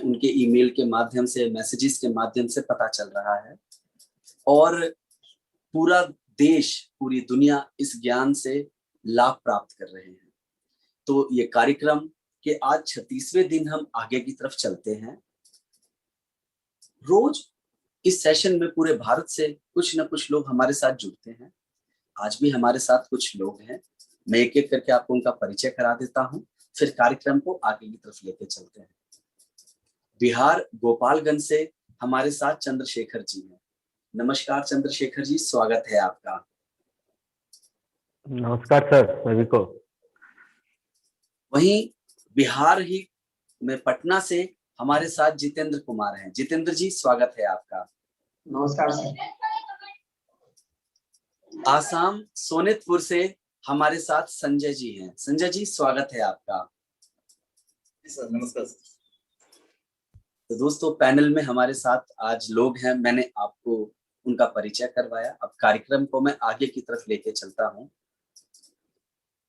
उनके ईमेल के माध्यम से, मैसेजेस के माध्यम से पता चल रहा है और पूरा देश, पूरी दुनिया इस ज्ञान से लाभ प्राप्त कर रहे हैं। तो ये कार्यक्रम के आज 36वें दिन हम आगे की तरफ चलते हैं। रोज इस सेशन में पूरे भारत से कुछ न कुछ लोग हमारे साथ जुड़ते हैं। आज भी हमारे साथ कुछ लोग हैं, मैं एक एक करके आपको उनका परिचय करा देता हूं, फिर कार्यक्रम को आगे की तरफ लेके चलते हैं। बिहार गोपालगंज से हमारे साथ चंद्रशेखर जी हैं। नमस्कार चंद्रशेखर जी, स्वागत है आपका। नमस्कार सर सभी को। वहीं बिहार ही में पटना से हमारे साथ जितेंद्र कुमार हैं। जितेंद्र जी, स्वागत है आपका। नमस्कार सर। आसाम सोनितपुर से हमारे साथ संजय जी हैं। संजय जी, स्वागत है आपका। सर नमस्कार सर। तो दोस्तों, पैनल में हमारे साथ आज लोग हैं, मैंने आपको उनका परिचय करवाया। अब कार्यक्रम को मैं आगे की तरफ लेके चलता हूं।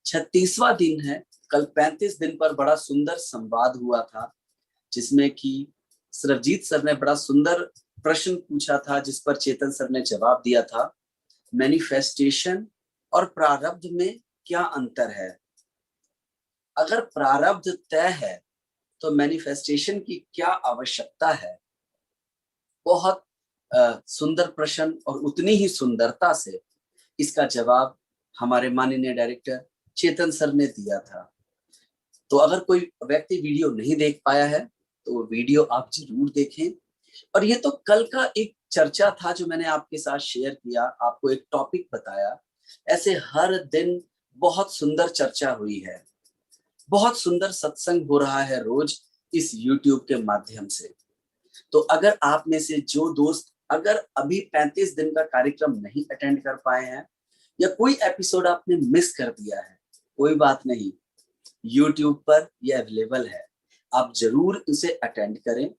36वां दिन है। कल 35 दिन पर बड़ा सुंदर संवाद हुआ था, जिसमें कि सरबजीत सर ने बड़ा सुंदर प्रश्न पूछा था, जिस पर चेतन सर ने जवाब दिया था, मैनिफेस्टेशन और प्रारब्ध में क्या अंतर है। अगर प्रारब्ध तय है तो मैनिफेस्टेशन की क्या आवश्यकता है। बहुत सुंदर प्रश्न और उतनी ही सुंदरता से इसका जवाब हमारे माननीय डायरेक्टर चेतन सर ने दिया था। तो अगर कोई व्यक्ति वीडियो नहीं देख पाया है तो वो वीडियो आप जरूर देखें। और ये तो कल का एक चर्चा था जो मैंने आपके साथ शेयर किया, आपको एक टॉपिक बताया। ऐसे हर दिन बहुत सुंदर चर्चा हुई है, बहुत सुंदर सत्संग हो रहा है रोज इस YouTube के माध्यम से। तो अगर आप में से जो दोस्त अगर अभी 35 दिन का कार्यक्रम नहीं अटेंड कर पाए हैं या कोई एपिसोड आपने मिस कर दिया है, कोई बात नहीं, YouTube पर ये अवेलेबल है, आप जरूर इसे अटेंड करें।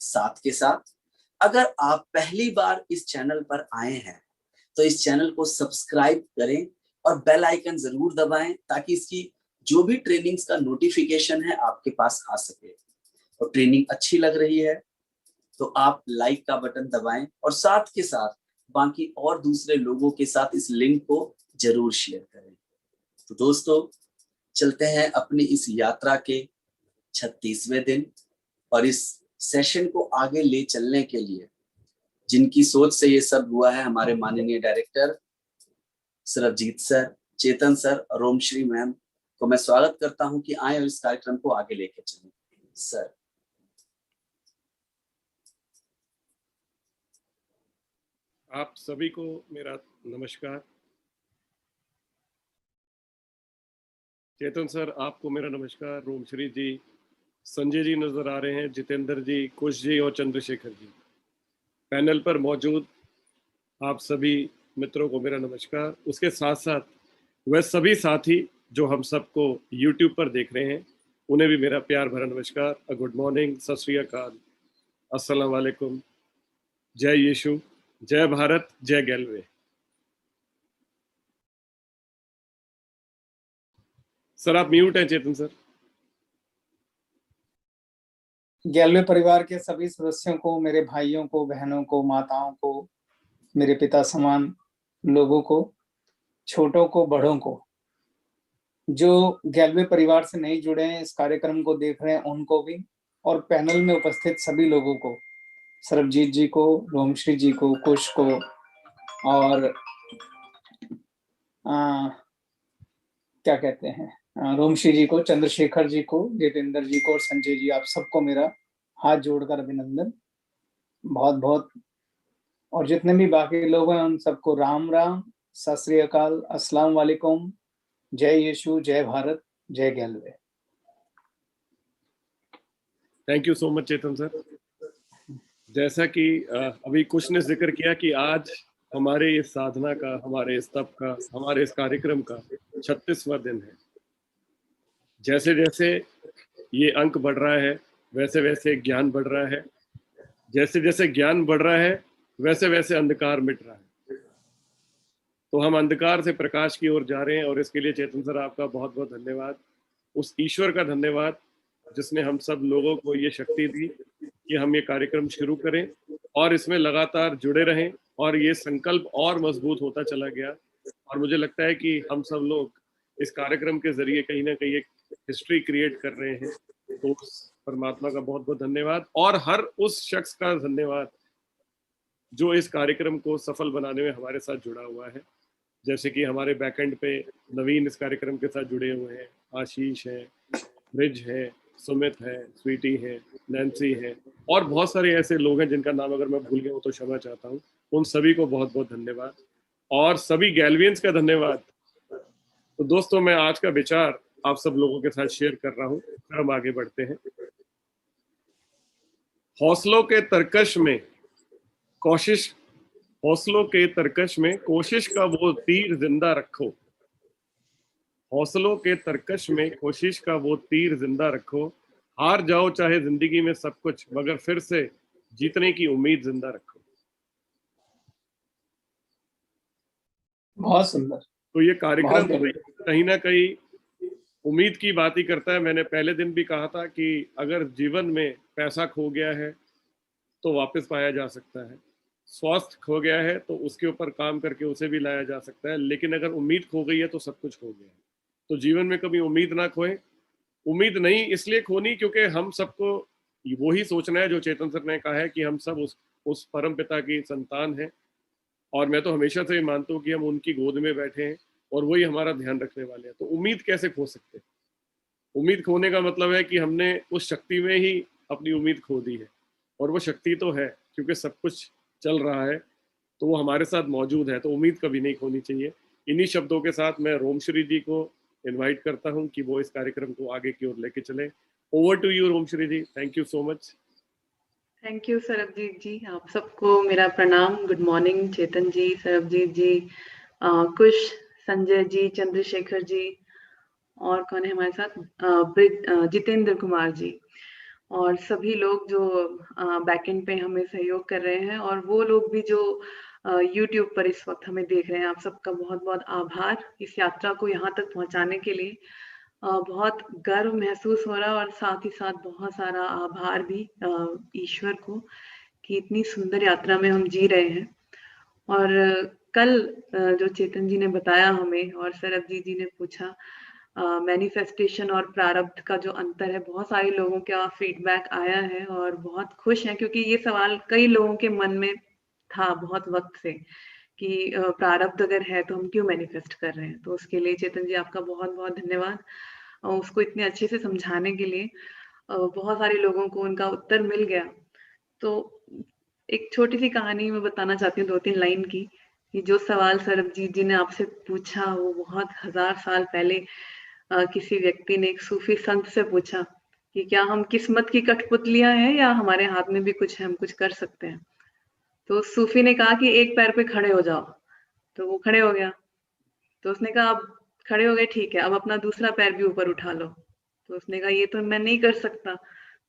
साथ के साथ अगर आप पहली बार इस चैनल पर आए हैं तो इस चैनल को सब्सक्राइब करें और बेल आइकन जरूर दबाएं, ताकि इसकी जो भी ट्रेनिंग्स का नोटिफिकेशन है आपके पास आ सके। और ट्रेनिंग अच्छी लग रही है तो आप लाइक का बटन दबाएं और साथ के साथ बाकी और दूसरे लोगों के साथ इस लिंक को जरूर शेयर करें। तो दोस्तों, चलते हैं अपनी इस यात्रा के 36वें दिन और इस सेशन को आगे ले चलने के लिए जिनकी सोच से ये सब हुआ है, हमारे माननीय डायरेक्टर सरबजीत सर, चेतन सर और ओमश्री मैम को मैं स्वागत करता हूं कि आए और इस कार्यक्रम को आगे लेके चलें। सर। आप सभी को मेरा नमस्कार। चेतन सर, आपको मेरा नमस्कार। रोमश्री जी, संजय जी नजर आ रहे हैं, जितेंद्र जी, कुश जी और चंद्रशेखर जी। पैनल पर मौजूद आप सभी मित्रों को मेरा नमस्कार। उसके साथ साथ वह सभी साथी जो हम सबको YouTube पर देख रहे हैं, उन्हें भी मेरा प्यार भरा नमस्कार। गुड मॉर्निंग, सत श्री अकाल, अस्सलाम वालेकुम, जय यीशु, जय भारत, जय गैलवे। सर आप म्यूट हैं चेतन सर। गैलवे परिवार के सभी सदस्यों को, मेरे भाइयों को, बहनों को, माताओं को, मेरे पिता समान लोगों को, छोटों को, बड़ों को, जो गैलवे परिवार से नहीं जुड़े हैं, इस कार्यक्रम को देख रहे हैं, उनको भी, और पैनल में उपस्थित सभी लोगों को, सरबजीत जी को, रोमश्री जी को, कुश को, और क्या कहते हैं, रोमश्री जी को, चंद्रशेखर जी को, जितेंद्र जी को और संजय जी, आप सबको मेरा हाथ जोड़कर अभिनंदन, बहुत बहुत। और जितने भी बाकी लोग हैं उन सबको राम राम, सत श्री अकाल, अस्सलाम वालेकुम, जय यीशु, जय भारत, जय गैलवे। Thank you so much Chetan sir. जैसा कि अभी कुछ ने जिक्र किया कि आज हमारे इस साधना का, हमारे इस तप का, हमारे इस कार्यक्रम का 36वां दिन है। जैसे जैसे ये अंक बढ़ रहा है वैसे वैसे ज्ञान बढ़ रहा है, जैसे जैसे ज्ञान बढ़ रहा है वैसे वैसे अंधकार मिट रहा है। तो हम अंधकार से प्रकाश की ओर जा रहे हैं और इसके लिए चेतन सर आपका बहुत बहुत धन्यवाद। उस ईश्वर का धन्यवाद जिसने हम सब लोगों को ये शक्ति दी कि हम ये कार्यक्रम शुरू करें और इसमें लगातार जुड़े रहें, और ये संकल्प और मजबूत होता चला गया। और मुझे लगता है कि हम सब लोग इस कार्यक्रम के जरिए कहीं ना कहीं एक हिस्ट्री क्रिएट कर रहे हैं। तो उस परमात्मा का बहुत बहुत धन्यवाद, और हर उस शख्स का धन्यवाद जो इस कार्यक्रम को सफल बनाने में हमारे साथ जुड़ा हुआ है। जैसे कि हमारे बैकएंड पे नवीन इस कार्यक्रम के साथ जुड़े हुए हैं, आशीष है, ब्रिज है, सुमित है, स्वीटी है, नैन्सी है, और बहुत सारे ऐसे लोग हैं जिनका नाम अगर मैं भूल गया हूँ तो क्षमा चाहता हूँ। उन सभी को बहुत बहुत धन्यवाद, और सभी गैल्वियंस का धन्यवाद। तो दोस्तों, मैं आज का विचार आप सब लोगों के साथ शेयर कर रहा हूँ, फिर हम आगे बढ़ते हैं। हौसलों के तरकश में कोशिश का वो तीर जिंदा रखो। हौसलों के तरकश में कोशिश का वो तीर जिंदा रखो। हार जाओ चाहे जिंदगी में सब कुछ, मगर फिर से जीतने की उम्मीद जिंदा रखो। बहुत सुंदर। तो ये कार्यक्रम कहीं ना कहीं उम्मीद की बात ही करता है। मैंने पहले दिन भी कहा था कि अगर जीवन में पैसा खो गया है तो वापस पाया जा सकता है, स्वास्थ्य खो गया है तो उसके ऊपर काम करके उसे भी लाया जा सकता है, लेकिन अगर उम्मीद खो गई है तो सब कुछ खो गया है। तो जीवन में कभी उम्मीद ना खोएं। उम्मीद नहीं इसलिए खोनी क्योंकि हम सबको वही सोचना है जो चेतन सर ने कहा है कि हम सब उस परम पिता की संतान हैं, और मैं तो हमेशा से मानता हूँ कि हम उनकी गोद में बैठे हैं और वही हमारा ध्यान रखने वाले हैं। तो उम्मीद कैसे खो सकते हैं? उम्मीद खोने का मतलब है कि हमने उस शक्ति में ही अपनी उम्मीद खो दी है, और वो शक्ति तो है क्योंकि सब कुछ चल रहा है तो वो हमारे साथ मौजूद है। तो उम्मीद कभी नहीं खोनी चाहिए। इन्हीं शब्दों के साथ मैं रोमश्री जी को इनवाइट करता हूं कि वो इस कार्यक्रम को आगे की ओर लेके चले। Over to you Romshri ji, thank you so much. Thank you Sarabjit ji, आप सबको मेरा प्रणाम। गुड मॉर्निंग चेतन जी, सरबजीत जी, कुश, संजय जी, चंद्रशेखर जी, और कौन है हमारे साथ, जितेंद्र कुमार जी, और सभी लोग जो बैकएंड पे हमें सहयोग कर रहे हैं, और वो लोग भी जो यूट्यूब पर इस वक्त हमें देख रहे हैं। आप सबका बहुत बहुत आभार इस यात्रा को यहाँ तक पहुँचाने के लिए। बहुत गर्व महसूस हो रहा है, और साथ ही साथ बहुत सारा आभार भी ईश्वर को कि इतनी सुंदर यात्रा में हम जी रहे हैं। और कल जो चेतन जी ने बताया हमें और सरबजीत जी ने पूछा, मैनिफेस्टेशन और प्रारब्ध का जो अंतर है, बहुत सारे लोगों का फीडबैक आया है और बहुत खुश हैं, क्योंकि ये सवाल कई लोगों के मन में था बहुत वक्त से कि प्रारब्ध अगर है तो हम क्यों मैनिफेस्ट कर रहे हैं। तो उसके लिए चेतन जी आपका बहुत बहुत धन्यवाद, उसको इतने अच्छे से समझाने के लिए। बहुत सारे लोगों को उनका उत्तर मिल गया। तो एक छोटी सी कहानी मैं बताना चाहती हूँ, 2-3 लाइन की, कि जो सवाल सरबजीत जी ने आपसे पूछा वो बहुत 1000 साल पहले किसी व्यक्ति ने एक सूफी संत से पूछा कि क्या हम किस्मत की कठपुतलियां हैं या हमारे हाथ में भी कुछ है, हम कुछ कर सकते हैं। तो सूफी ने कहा कि एक पैर पे खड़े हो जाओ। तो वो खड़े हो गया। तो उसने कहा अब खड़े हो गए, ठीक है, अब अपना दूसरा पैर भी ऊपर उठा लो। तो उसने कहा ये तो मैं नहीं कर सकता।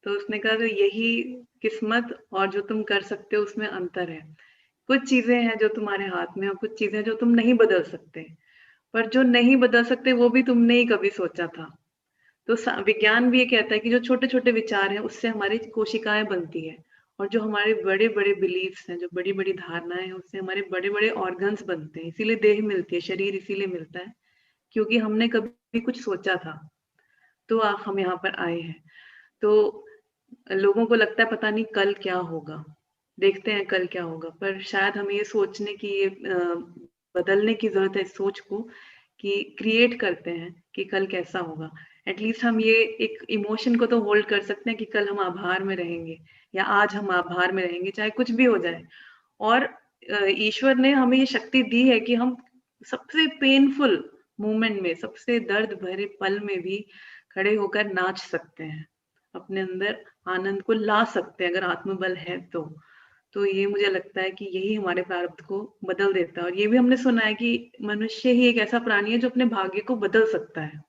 तो उसने कहा तो यही किस्मत और जो तुम कर सकते हो उसमें अंतर है। कुछ चीजें हैं जो तुम्हारे हाथ में और कुछ चीजें जो तुम नहीं बदल सकते, पर जो नहीं बदल सकते वो भी तुमने ही कभी सोचा था। तो विज्ञान भी ये कहता है कि जो छोटे छोटे विचार हैं उससे हमारी कोशिकाएं बनती है, और जो हमारे बड़े बड़े बिलीफ्स हैं, जो बड़ी बड़ी धारणाएं हैं, उससे हमारे बड़े बड़े ऑर्गन्स बनते हैं। इसीलिए देह मिलती है, शरीर इसीलिए मिलता है क्योंकि हमने कभी कुछ सोचा था, तो हम यहाँ पर आए हैं। तो लोगों को लगता है पता नहीं कल क्या होगा, देखते हैं कल क्या होगा, पर शायद हमें ये सोचने की, ये बदलने की जरूरत है इस सोच को, कि क्रिएट करते हैं कि कल कैसा होगा। एटलीस्ट हम ये एक इमोशन को तो होल्ड कर सकते हैं कि कल हम आभार में रहेंगे, या आज हम आभार में रहेंगे चाहे कुछ भी हो जाए। और ईश्वर ने हमें ये शक्ति दी है कि हम सबसे पेनफुल मोमेंट में, सबसे दर्द भरे पल में भी खड़े होकर नाच सकते हैं, अपने अंदर आनंद को ला सकते हैं अगर आत्मबल है तो ये मुझे लगता है कि यही हमारे प्रारब्ध को बदल देता है। और ये भी हमने सुना है कि मनुष्य ही एक ऐसा प्राणी है जो अपने भाग्य को बदल सकता है।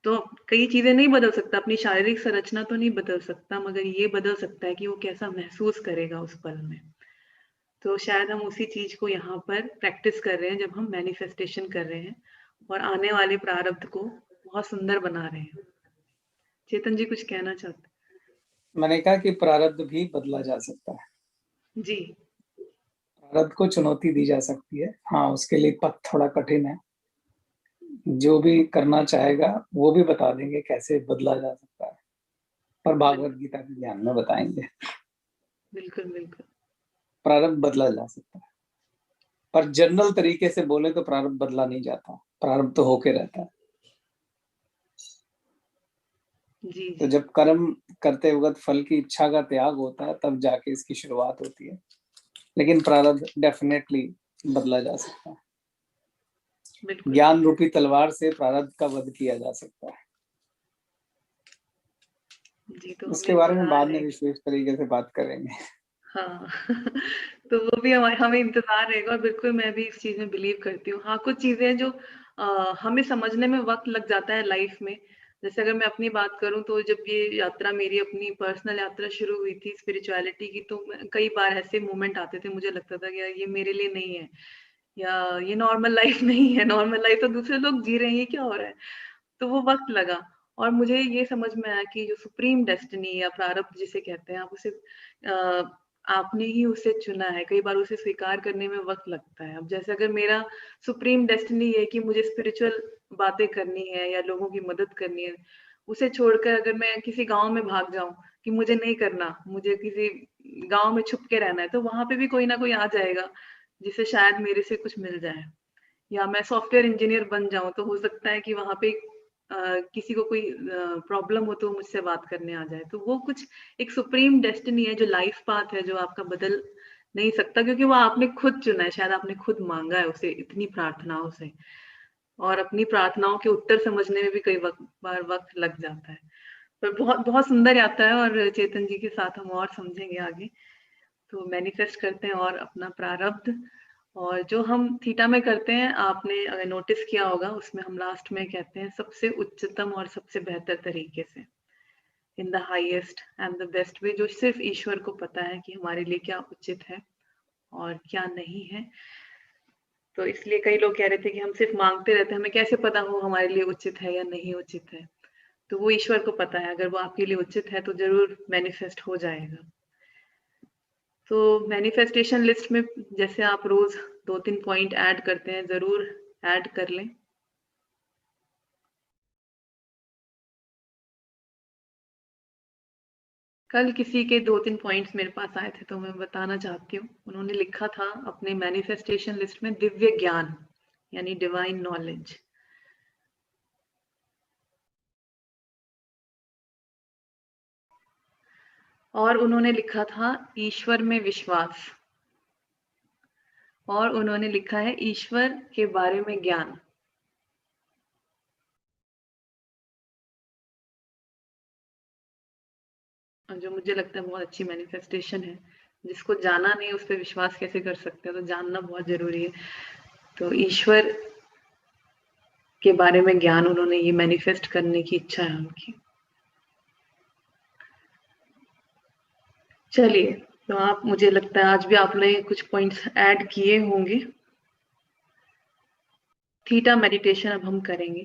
तो कई चीजें नहीं बदल सकता, अपनी शारीरिक संरचना तो नहीं बदल सकता, मगर ये बदल सकता है कि वो कैसा महसूस करेगा उस पल में। तो शायद हम उसी चीज को यहाँ पर प्रैक्टिस कर रहे हैं जब हम मैनिफेस्टेशन कर रहे हैं और आने वाले प्रारब्ध को बहुत सुंदर बना रहे हैं। चेतन जी कुछ कहना चाहते हैं? मैंने कहा कि प्रारब्ध भी बदला जा सकता है, जी प्रारब्ध को चुनौती दी जा सकती है। हाँ, उसके लिए पथ थोड़ा कठिन है, जो भी करना चाहेगा वो भी बता देंगे कैसे बदला जा सकता है, पर भागवत गीता के ज्ञान में बताएंगे। बिल्कुल बिल्कुल। प्रारब्ध बदला जा सकता है, पर जनरल तरीके से बोले तो प्रारब्ध बदला नहीं जाता, प्रारब्ध तो होके रहता है। जी तो जी जब कर्म करते वक्त फल की इच्छा का त्याग होता है तब जाके इसकी शुरुआत होती है, लेकिन प्रारब्ध डेफिनेटली बदला जा सकता है। बिल्कुल। ज्ञान रूपी तलवार से प्रारब्ध का वध किया जा सकता है। जी तो उसके हमें बारे में बाद इंतजार में है। विशेष तरीके से बात करेंगे। हाँ तो वो भी हमें इंतजार रहेगा, और बिल्कुल मैं भी इस चीज में बिलीव करती हूँ। हाँ, कुछ चीजें हैं जो हमें समझने में वक्त लग जाता है लाइफ में। जैसे अगर मैं अपनी बात करूं तो जब ये यात्रा मेरी अपनी पर्सनल यात्रा शुरू हुई थी स्पिरिचुअलिटी की, तो कई बार ऐसे मोमेंट आते थे, मुझे लगता था कि यार ये मेरे लिए नहीं है, या ये नॉर्मल लाइफ नहीं है, नॉर्मल लाइफ तो दूसरे लोग जी रहे हैं, ये क्या हो रहा है। तो वो वक्त लगा, और मुझे ये समझ में आया कि जो सुप्रीम डेस्टिनी या प्रारब्ध जिसे कहते हैं, आप उसे आपने ही उसे चुना है। कई बार उसे स्वीकार करने में वक्त लगता है। अब जैसे अगर मेरा सुप्रीम डेस्टिनी है कि मुझे स्पिरिचुअल बातें करनी है या लोगों की मदद करनी है, उसे छोड़कर अगर मैं किसी गांव में भाग जाऊं कि मुझे नहीं करना, मुझे किसी गांव में छुप के रहना है, तो वहां पे भी कोई ना कोई आ जाएगा जिसे शायद मेरे से कुछ मिल जाए। या मैं सॉफ्टवेयर इंजीनियर बन जाऊं तो हो सकता है कि वहां पे किसी को कोई प्रॉब्लम हो तो मुझसे बात करने आ जाए। तो वो कुछ एक सुप्रीम डेस्टिनी है, जो लाइफ पाथ है, जो आपका बदल नहीं सकता, क्योंकि वो आपने खुद चुना है, शायद आपने खुद मांगा है उसे इतनी प्रार्थनाओं से। और अपनी प्रार्थनाओं के उत्तर समझने में भी कई बार वक्त लग जाता है। पर बहुत बहुत सुंदर यात्रा है, और चेतन जी के साथ हम और समझेंगे आगे। तो मैनिफेस्ट करते हैं और अपना प्रारब्ध, और जो हम थीटा में करते हैं, आपने अगर नोटिस किया होगा उसमें हम लास्ट में कहते हैं सबसे उच्चतम और सबसे बेहतर तरीके से, in the highest and the best way, जो सिर्फ ईश्वर को पता है कि हमारे लिए क्या उचित है और क्या नहीं है। तो इसलिए कई लोग कह रहे थे कि हम सिर्फ मांगते रहते हैं, हमें कैसे पता हो हमारे लिए उचित है या नहीं उचित है। तो वो ईश्वर को पता है, अगर वो आपके लिए उचित है तो जरूर मैनिफेस्ट हो जाएगा। तो मैनिफेस्टेशन लिस्ट में जैसे आप रोज 2-3 पॉइंट ऐड करते हैं, जरूर ऐड कर लें। कल किसी के 2-3 पॉइंट्स मेरे पास आए थे तो मैं बताना चाहती हूँ। उन्होंने लिखा था अपने मैनिफेस्टेशन लिस्ट में दिव्य ज्ञान, यानी डिवाइन नॉलेज। और उन्होंने लिखा था ईश्वर में विश्वास। और उन्होंने लिखा है ईश्वर के बारे में ज्ञान। जो मुझे लगता है बहुत अच्छी मैनिफेस्टेशन है। जिसको जाना नहीं उस पर विश्वास कैसे कर सकते हैं, तो जानना बहुत जरूरी है। तो ईश्वर के बारे में ज्ञान उन्होंने ये मैनिफेस्ट करने की इच्छा है उनकी। चलिए, तो आप, मुझे लगता है आज भी आपने कुछ पॉइंट्स ऐड किए होंगे। थीटा मेडिटेशन अब हम करेंगे।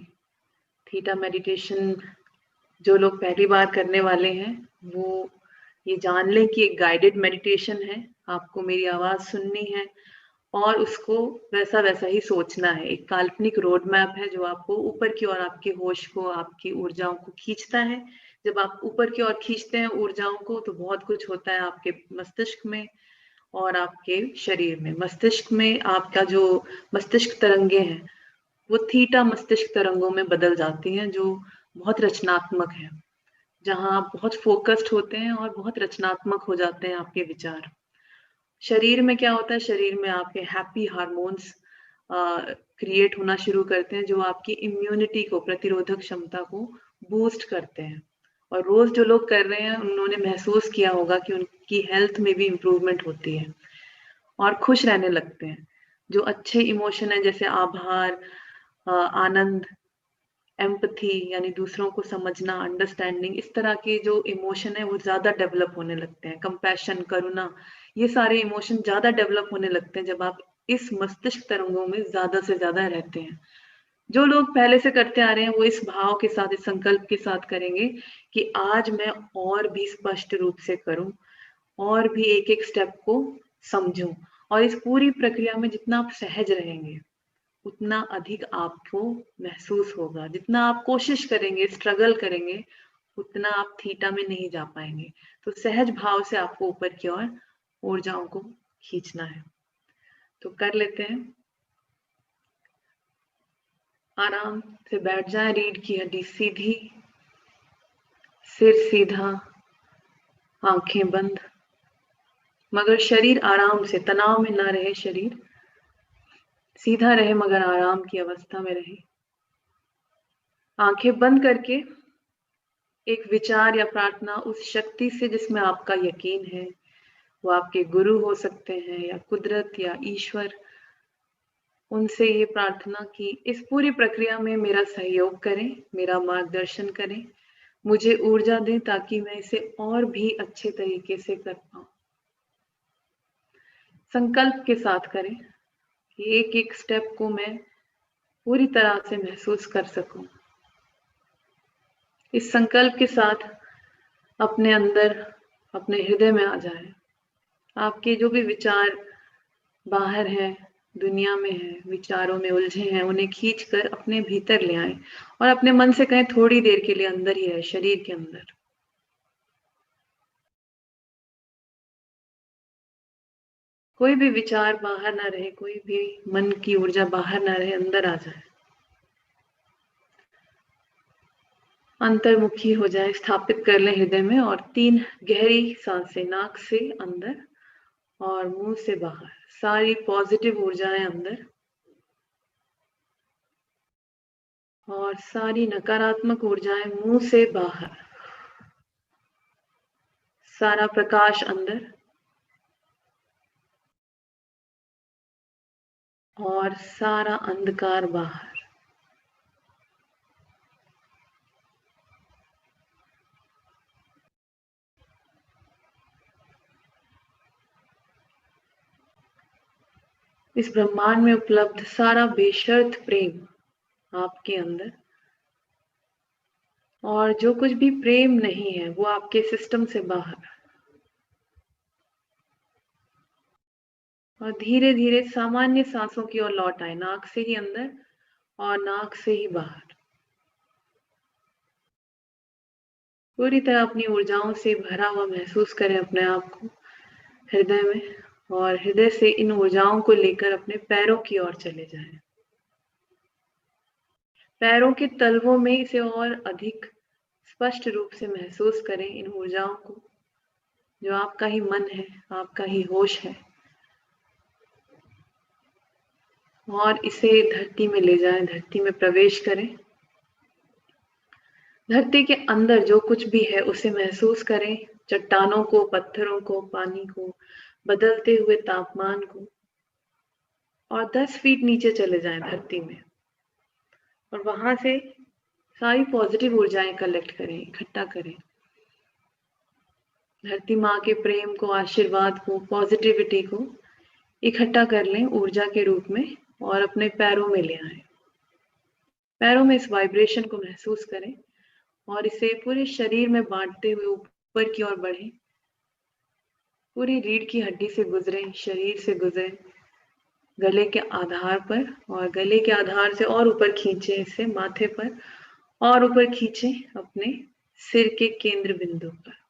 थीटा मेडिटेशन जो लोग पहली बार करने वाले हैं वो ये जान लें कि एक गाइडेड मेडिटेशन है। आपको मेरी आवाज सुननी है और उसको वैसा वैसा ही सोचना है। एक काल्पनिक रोड मैप है जो आपको ऊपर की ओर आपके होश को, आपकी ऊर्जाओं को खींचता है। जब आप ऊपर की ओर खींचते हैं ऊर्जाओं को तो बहुत कुछ होता है आपके मस्तिष्क में और आपके शरीर में। मस्तिष्क में आपका जो मस्तिष्क तरंगे हैं वो थीटा मस्तिष्क तरंगों में बदल जाती हैं, जो बहुत रचनात्मक है, जहां आप बहुत फोकस्ड होते हैं और बहुत रचनात्मक हो जाते हैं आपके विचार। शरीर में क्या होता है, शरीर में आपके हैप्पी हार्मोन्स क्रिएट होना शुरू करते हैं, जो आपकी इम्यूनिटी को, प्रतिरोधक क्षमता को बूस्ट करते हैं। और रोज जो लोग कर रहे हैं उन्होंने महसूस किया होगा कि उनकी हेल्थ में भी इम्प्रूवमेंट होती है और खुश रहने लगते हैं। जो अच्छे इमोशन है जैसे आभार, आनंद, एम्पथी यानी दूसरों को समझना, अंडरस्टैंडिंग, इस तरह के जो इमोशन है वो ज्यादा डेवलप होने लगते हैं। कंपैशन, करुणा, ये सारे इमोशन ज्यादा डेवलप होने लगते हैं जब आप इस मस्तिष्क तरंगों में ज्यादा से ज्यादा रहते हैं। जो लोग पहले से करते आ रहे हैं वो इस भाव के साथ, इस संकल्प के साथ करेंगे कि आज मैं और भी स्पष्ट रूप से करूं, और भी एक एक स्टेप को समझूं। और इस पूरी प्रक्रिया में जितना आप सहज रहेंगे उतना अधिक आपको महसूस होगा। जितना आप कोशिश करेंगे, स्ट्रगल करेंगे, उतना आप थीटा में नहीं जा पाएंगे। तो सहज भाव से आपको ऊपर की ओर ऊर्जाओं को खींचना है। तो कर लेते हैं। आराम से बैठ जाएं, रीढ़ की हड्डी सीधी, सिर सीधा, आंखें बंद, मगर शरीर आराम से, तनाव में ना रहे, शरीर सीधा रहे मगर आराम की अवस्था में रहे। आंखें बंद करके एक विचार या प्रार्थना उस शक्ति से जिसमें आपका यकीन है, वो आपके गुरु हो सकते हैं या कुदरत या ईश्वर, उनसे ये प्रार्थना की इस पूरी प्रक्रिया में मेरा सहयोग करें, मेरा मार्गदर्शन करें, मुझे ऊर्जा दें ताकि मैं इसे और भी अच्छे तरीके से कर पाऊं। संकल्प के साथ करें कि एक एक स्टेप को मैं पूरी तरह से महसूस कर सकूं। इस संकल्प के साथ अपने अंदर, अपने हृदय में आ जाए। आपके जो भी विचार बाहर हैं, दुनिया में हैं, विचारों में उलझे हैं, उन्हें खींचकर अपने भीतर ले आए और अपने मन से कहें थोड़ी देर के लिए अंदर ही है, शरीर के अंदर। कोई भी विचार बाहर ना रहे, कोई भी मन की ऊर्जा बाहर ना रहे, अंदर आ जाए, अंतर्मुखी हो जाए, स्थापित कर ले हृदय में। और 3 गहरी सांसें, नाक से अंदर और मुंह से बाहर, सारी पॉजिटिव ऊर्जाएं अंदर और सारी नकारात्मक ऊर्जाएं मुंह से बाहर। सारा प्रकाश अंदर और सारा अंधकार बाहर। इस ब्रह्मांड में उपलब्ध सारा बेशर्त प्रेम आपके अंदर, और जो कुछ भी प्रेम नहीं है वो आपके सिस्टम से बाहर। और धीरे धीरे सामान्य सांसों की ओर लौट आए, नाक से ही अंदर और नाक से ही बाहर। पूरी तरह अपनी ऊर्जाओं से भरा हुआ महसूस करें अपने आप को हृदय में, और हृदय से इन ऊर्जाओं को लेकर अपने पैरों की ओर चले जाएं। पैरों के तलवों में इसे और अधिक स्पष्ट रूप से महसूस करें, इन ऊर्जाओं को, जो आपका ही मन है, आपका ही होश है। और इसे धरती में ले जाएं, धरती में प्रवेश करें। धरती के अंदर जो कुछ भी है उसे महसूस करें, चट्टानों को, पत्थरों को, पानी को, बदलते हुए तापमान को। और 10 फीट नीचे चले जाएं धरती में, और वहां से सारी पॉजिटिव ऊर्जाएं कलेक्ट करें, इकट्ठा करें। धरती माँ के प्रेम को, आशीर्वाद को, पॉजिटिविटी को इकट्ठा कर लें ऊर्जा के रूप में और अपने पैरों में ले आए। पैरों में इस वाइब्रेशन को महसूस करें और इसे पूरे शरीर में बांटते हुए ऊपर की ओर बढ़ें। पूरी रीढ़ की हड्डी से गुजरें, शरीर से गुजरें, गले के आधार पर, और गले के आधार से और ऊपर खींचें, इसे माथे पर और ऊपर खींचें अपने सिर के केंद्र बिंदु पर।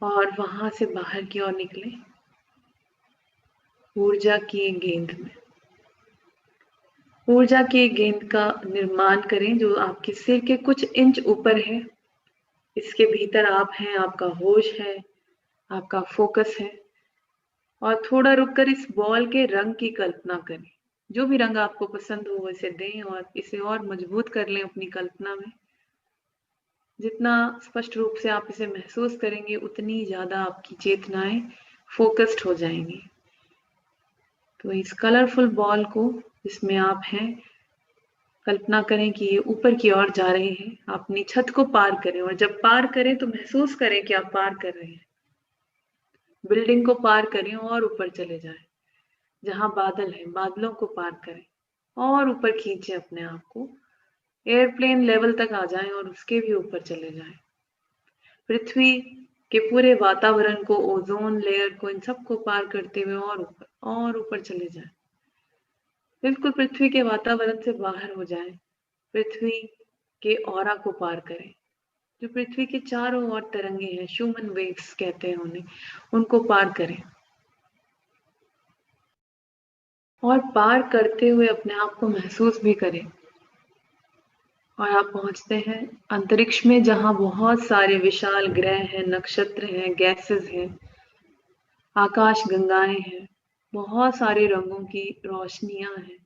और वहां से बाहर की ओर निकले ऊर्जा की एक गेंद में। ऊर्जा की एक गेंद का निर्माण करें जो आपके सिर के कुछ इंच ऊपर है। इसके भीतर आप हैं, आपका होश है, आपका फोकस है। और थोड़ा रुककर इस बॉल के रंग की कल्पना करें। जो भी रंग आपको पसंद हो इसे दें और इसे और मजबूत कर लें अपनी कल्पना में। जितना स्पष्ट रूप से आप इसे महसूस करेंगे उतनी ज्यादा आपकी चेतनाएं फोकस्ड हो जाएंगी। तो इस कलरफुल बॉल को जिसमें आप हैं, कल्पना करें कि ये ऊपर की ओर जा रहे हैं, अपनी छत को पार करें, और जब पार करें तो महसूस करें कि आप पार कर रहे हैं। बिल्डिंग को पार करें और ऊपर चले जाएं। जहां बादल है, बादलों को पार करें और ऊपर खींचे अपने आप को। एयरप्लेन लेवल तक आ जाएं और उसके भी ऊपर चले जाएं। पृथ्वी के पूरे वातावरण को, ओजोन लेयर को, इन सबको पार करते हुए और ऊपर चले जाएं। बिल्कुल पृथ्वी के वातावरण से बाहर हो जाएं। पृथ्वी के ऑरा को पार करें। जो पृथ्वी के चारों ओर तरंगे हैं, शूमन वेव्स कहते हैं उन्हें, उनको पार करें। और पार करते हुए अपने आप को महसूस भी करें। और आप पहुंचते हैं अंतरिक्ष में, जहां बहुत सारे विशाल ग्रह हैं, नक्षत्र हैं, गैसेस हैं, आकाश गंगाएं हैं, बहुत सारे रंगों की रोशनियां हैं,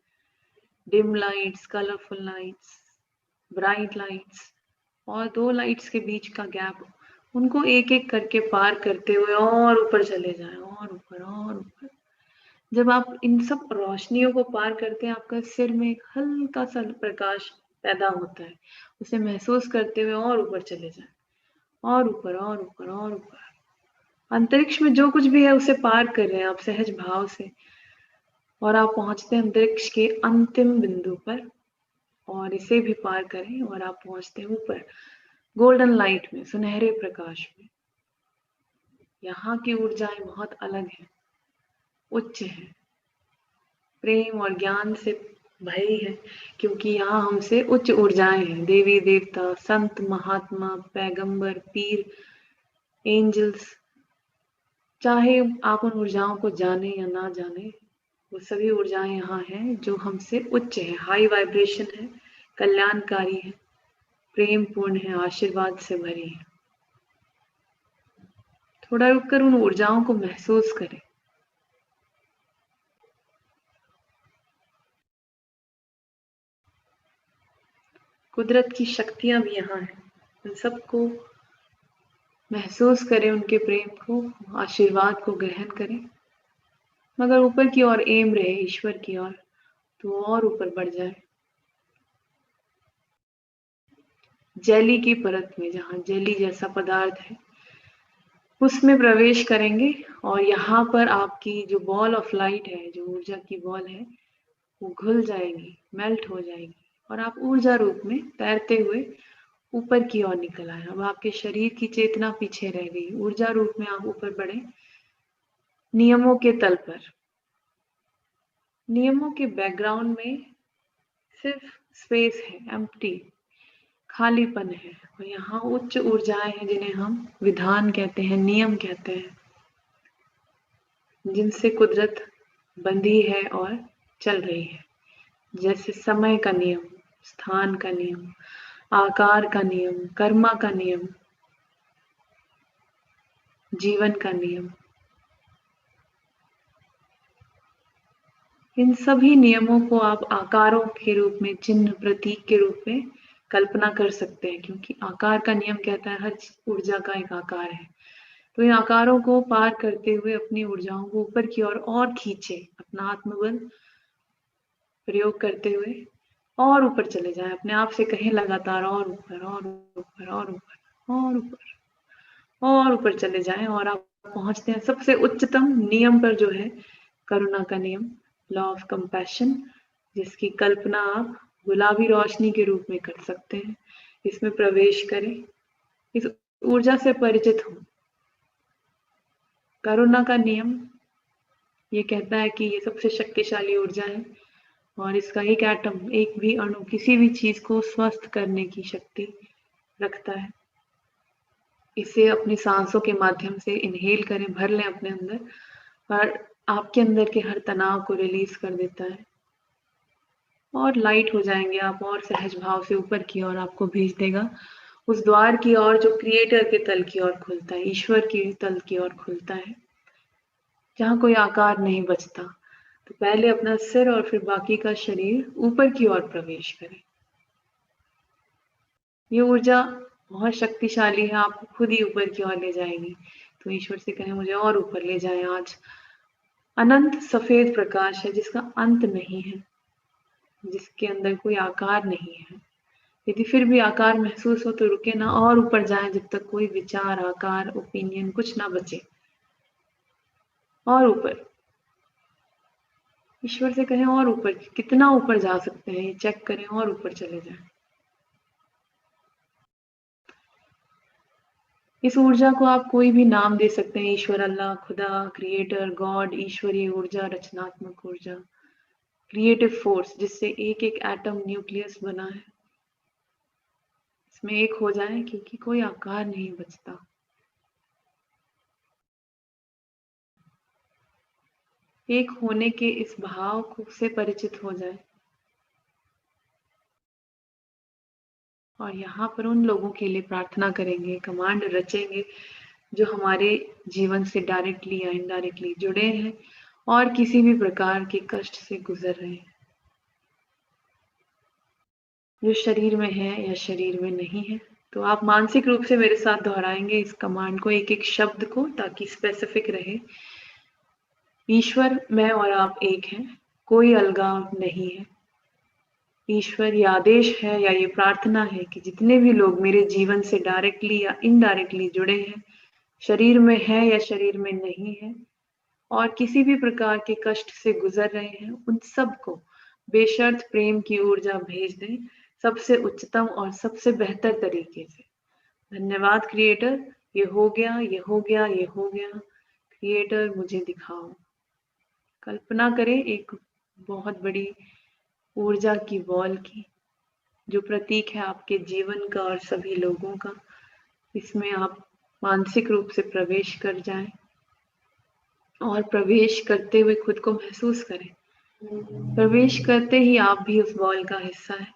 dim lights, colourful lights, bright lights, और दो लाइट्स के बीच का गैप, उनको एक एक करके पार करते हुए और ऊपर चले जाएं, और ऊपर और ऊपर। जब आप इन सब रोशनियों को पार करते हैं, आपका सिर में एक हल्का सा प्रकाश पैदा होता है। उसे महसूस करते हुए और ऊपर चले जाएं, और ऊपर और ऊपर और ऊपर। अंतरिक्ष में जो कुछ भी है उसे पार कर रहे हैं आप सहज भाव से, और आप पहुंचते हैं अंतरिक्ष के अंतिम बिंदु पर, और इसे भी पार करें और आप पहुंचते हैं ऊपर गोल्डन लाइट में, सुनहरे प्रकाश में। यहाँ की ऊर्जाएं बहुत अलग हैं, उच्च हैं, प्रेम और ज्ञान से भरी है, क्योंकि यहाँ हमसे उच्च ऊर्जाएं हैं। देवी देवता, संत, महात्मा, पैगंबर, पीर, एंजल्स, चाहे आप उन ऊर्जाओं को जाने या ना जाने, वो सभी ऊर्जाएं यहाँ हैं जो हमसे उच्च है, हाई वाइब्रेशन है, कल्याणकारी है, प्रेम पूर्ण है, आशीर्वाद से भरी है। थोड़ा रुककर उन ऊर्जाओं को महसूस करें। कुदरत की शक्तियां भी यहाँ हैं, उन सबको महसूस करें, उनके प्रेम को, आशीर्वाद को ग्रहण करें। मगर ऊपर की ओर एम रहे, ईश्वर की ओर, तो और ऊपर बढ़ जाए। जेली की परत में, जहाँ जेली जैसा पदार्थ है, उसमें प्रवेश करेंगे, और यहाँ पर आपकी जो बॉल ऑफ लाइट है, जो ऊर्जा की बॉल है, वो घुल जाएगी, मेल्ट हो जाएगी, और आप ऊर्जा रूप में तैरते हुए ऊपर की ओर निकल आए। अब आपके शरीर की चेतना पीछे रह गई, ऊर्जा रूप में आप ऊपर बढ़े नियमों के तल पर। नियमों के बैकग्राउंड में सिर्फ स्पेस है, एम्प्टी, खालीपन है, और यहाँ उच्च ऊर्जाएं हैं जिन्हें हम विधान कहते हैं, नियम कहते हैं, जिनसे कुदरत बंधी है और चल रही है। जैसे समय का नियम, स्थान का नियम, आकार का नियम, कर्मा का नियम, जीवन का नियम। इन सभी नियमों को आप आकारों के रूप में, चिन्ह, प्रतीक के रूप में कल्पना कर सकते हैं, क्योंकि आकार का नियम कहता है हर ऊर्जा का एक आकार है। तो इन आकारों को पार करते हुए अपनी ऊर्जाओं को ऊपर की ओर और खींचे, अपना आत्मबल प्रयोग करते हुए और ऊपर चले जाएं। अपने आप से कहें लगातार, और ऊपर और ऊपर और ऊपर और ऊपर और ऊपर चले जाएं, और आप पहुंचते हैं सबसे उच्चतम नियम पर, जो है करुणा का नियम, लॉ ऑफ कंपैशन, जिसकी कल्पना आप गुलाबी रोशनी के रूप में कर सकते हैं। इसमें प्रवेश करें, इस ऊर्जा से परिचित हो। करुणा का नियम ये कहता है कि ये सबसे शक्तिशाली ऊर्जा है, और इसका एक एटम, एक भी अणु किसी भी चीज को स्वस्थ करने की शक्ति रखता है। इसे अपनी सांसों के माध्यम से इनहेल करें, भर लें अपने अंदर, और आपके अंदर के हर तनाव को रिलीज कर देता है, और लाइट हो जाएंगे आप, और सहज भाव से ऊपर की ओर आपको भेज देगा, उस द्वार की ओर जो क्रिएटर के तल की ओर खुलता है, ईश्वर की तल की ओर खुलता है, जहाँ कोई आकार नहीं बचता। तो पहले अपना सिर और फिर बाकी का शरीर ऊपर की ओर प्रवेश करें। ये ऊर्जा बहुत शक्तिशाली है, आपको खुद ही ऊपर की ओर ले जाएगी। तो ईश्वर से कहें, मुझे और ऊपर ले जाएं। आज अनंत सफेद प्रकाश है, जिसका अंत नहीं है, जिसके अंदर कोई आकार नहीं है। यदि फिर भी आकार महसूस हो तो रुके ना, और ऊपर जाएं जब तक कोई विचार, आकार, ओपिनियन कुछ ना बचे। और ऊपर, ईश्वर से कहें और ऊपर, कितना ऊपर जा सकते हैं ये चेक करें और ऊपर चले जाएं। इस ऊर्जा को आप कोई भी नाम दे सकते हैं, ईश्वर, अल्लाह, खुदा, क्रिएटर, गॉड, ईश्वरीय ऊर्जा, रचनात्मक ऊर्जा, क्रिएटिव फोर्स, जिससे एक एक एटम न्यूक्लियस बना है, इसमें एक हो जाए, क्योंकि कोई आकार नहीं बचता। एक होने के इस भाव को से परिचित हो जाए। और यहाँ पर उन लोगों के लिए प्रार्थना करेंगे, कमांड रचेंगे जो हमारे जीवन से डायरेक्टली या इनडायरेक्टली जुड़े हैं और किसी भी प्रकार के कष्ट से गुजर रहे हैं, जो शरीर में है या शरीर में नहीं है। तो आप मानसिक रूप से मेरे साथ दोहराएंगे इस कमांड को, एक एक शब्द को, ताकि स्पेसिफिक रहे। ईश्वर, मैं और आप एक हैं, कोई अलगाव नहीं है। ईश्वर, ये आदेश है या ये प्रार्थना है कि जितने भी लोग मेरे जीवन से डायरेक्टली या इनडायरेक्टली जुड़े हैं, शरीर में है या शरीर में नहीं है, और किसी भी प्रकार के कष्ट से गुजर रहे हैं, उन सबको बेशर्त प्रेम की ऊर्जा भेज दें, सबसे उच्चतम और सबसे बेहतर तरीके से। धन्यवाद क्रिएटर, ये हो गया, ये हो गया, ये हो गया। क्रिएटर, मुझे दिखाओ। कल्पना करें एक बहुत बड़ी ऊर्जा की बॉल की, जो प्रतीक है आपके जीवन का और सभी लोगों का। इसमें आप मानसिक रूप से प्रवेश कर जाएं और प्रवेश करते हुए खुद को महसूस करें। प्रवेश करते ही आप भी उस बॉल का हिस्सा हैं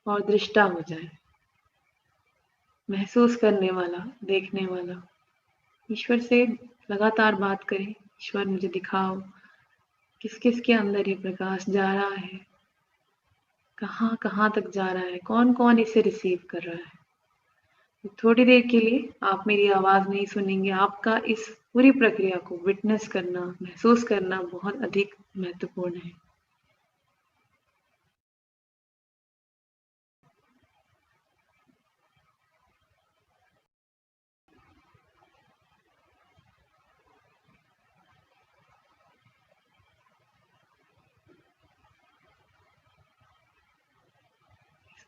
और दृष्टा हो जाएं, महसूस करने वाला, देखने वाला। ईश्वर से लगातार बात करें, ईश्वर मुझे दिखाओ किस किस के अंदर ये प्रकाश जा रहा है, कहाँ कहाँ तक जा रहा है, कौन कौन इसे रिसीव कर रहा है। थोड़ी देर के लिए आप मेरी आवाज नहीं सुनेंगे, आपका इस पूरी प्रक्रिया को विटनेस करना, महसूस करना बहुत अधिक महत्वपूर्ण है।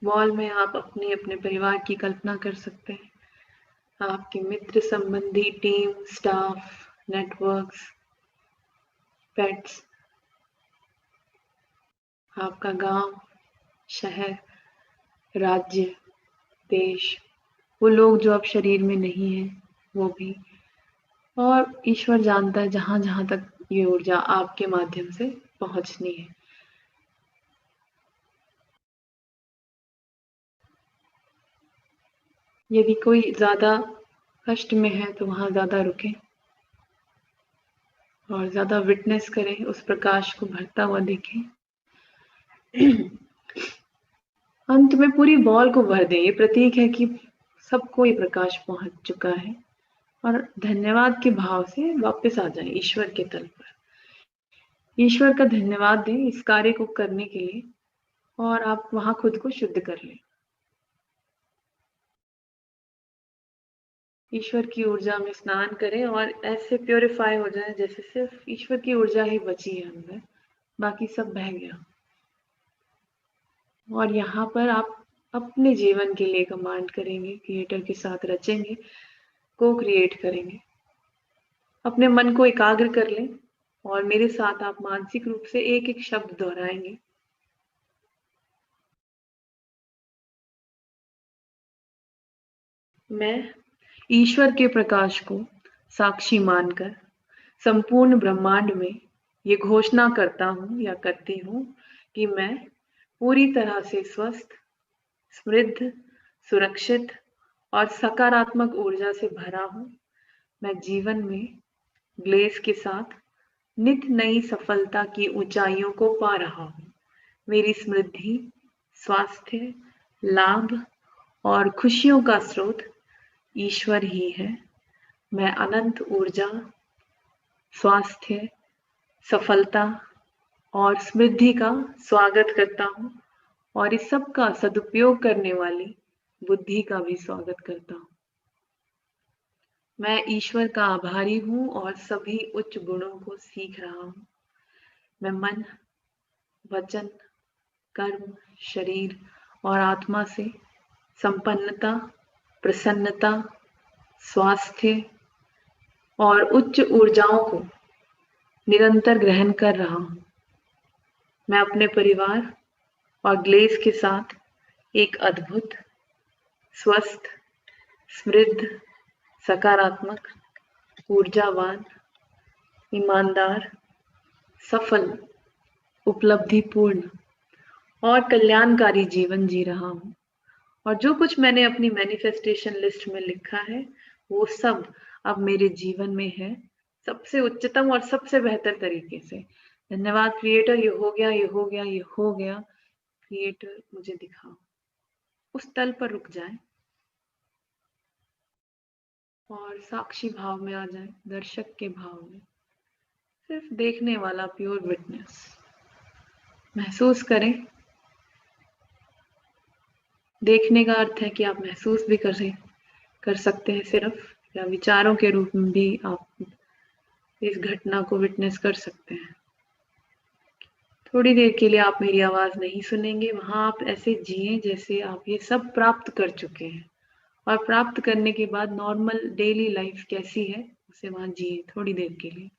बॉल में आप अपने अपने परिवार की कल्पना कर सकते हैं, आपके मित्र, संबंधी, टीम, स्टाफ, नेटवर्क्स, पेट्स, आपका गांव, शहर, राज्य, देश, वो लोग जो अब शरीर में नहीं है वो भी, और ईश्वर जानता है जहां जहां तक ये ऊर्जा आपके माध्यम से पहुंचनी है। यदि कोई ज्यादा कष्ट में है तो वहां ज्यादा रुकें और ज्यादा विटनेस करें, उस प्रकाश को भरता हुआ देखें। अंत में पूरी बॉल को भर दें, ये प्रतीक है कि सबको ये प्रकाश पहुंच चुका है, और धन्यवाद के भाव से वापस आ जाएं ईश्वर के तल पर। ईश्वर का धन्यवाद दें इस कार्य को करने के लिए, और आप वहां खुद को शुद्ध कर लें। ईश्वर की ऊर्जा में स्नान करें और ऐसे प्योरीफाई हो जाए जैसे सिर्फ ईश्वर की ऊर्जा ही बची है अंदर, बाकी सब बह गया। और यहाँ पर आप अपने जीवन के लिए कमांड करेंगे, क्रिएटर के साथ रचेंगे, को क्रिएट करेंगे। अपने मन को एकाग्र कर लें और मेरे साथ आप मानसिक रूप से एक एक शब्द दोहराएंगे। मैं ईश्वर के प्रकाश को साक्षी मानकर संपूर्ण ब्रह्मांड में ये घोषणा करता हूँ या करती हूँ कि मैं पूरी तरह से स्वस्थ, समृद्ध, सुरक्षित और सकारात्मक ऊर्जा से भरा हूँ। मैं जीवन में ग्लेस के साथ नित नई सफलता की ऊंचाइयों को पा रहा हूँ। मेरी समृद्धि, स्वास्थ्य, लाभ और खुशियों का स्रोत ईश्वर ही है। मैं अनंत ऊर्जा, स्वास्थ्य, सफलता और समृद्धि का स्वागत करता हूँ, और इस सब का सदुपयोग करने वाली बुद्धि का भी स्वागत करता हूँ। मैं ईश्वर का आभारी हूँ और सभी उच्च गुणों को सीख रहा हूँ। मैं मन, वचन, कर्म, शरीर और आत्मा से संपन्नता, प्रसन्नता, स्वास्थ्य और उच्च ऊर्जाओं को निरंतर ग्रहण कर रहा हूँ। मैं अपने परिवार और ग्लेस के साथ एक अद्भुत, स्वस्थ, समृद्ध, सकारात्मक, ऊर्जावान, ईमानदार, सफल, उपलब्धिपूर्ण और कल्याणकारी जीवन जी रहा हूँ। और जो कुछ मैंने अपनी मैनिफेस्टेशन लिस्ट में लिखा है वो सब अब मेरे जीवन में है, सबसे उच्चतम और सबसे बेहतर तरीके से। धन्यवाद क्रिएटर, ये हो गया, ये हो गया, ये हो गया। क्रिएटर मुझे दिखाओ। उस तल पर रुक जाए और साक्षी भाव में आ जाए, दर्शक के भाव में, सिर्फ देखने वाला प्योर विटनेस महसूस करें। देखने का अर्थ है कि आप महसूस भी कर सकते हैं सिर्फ, या विचारों के रूप में भी आप इस घटना को विटनेस कर सकते हैं। थोड़ी देर के लिए आप मेरी आवाज नहीं सुनेंगे, वहां आप ऐसे जिए जैसे आप ये सब प्राप्त कर चुके हैं, और प्राप्त करने के बाद नॉर्मल डेली लाइफ कैसी है उसे वहां जिए थोड़ी देर के लिए।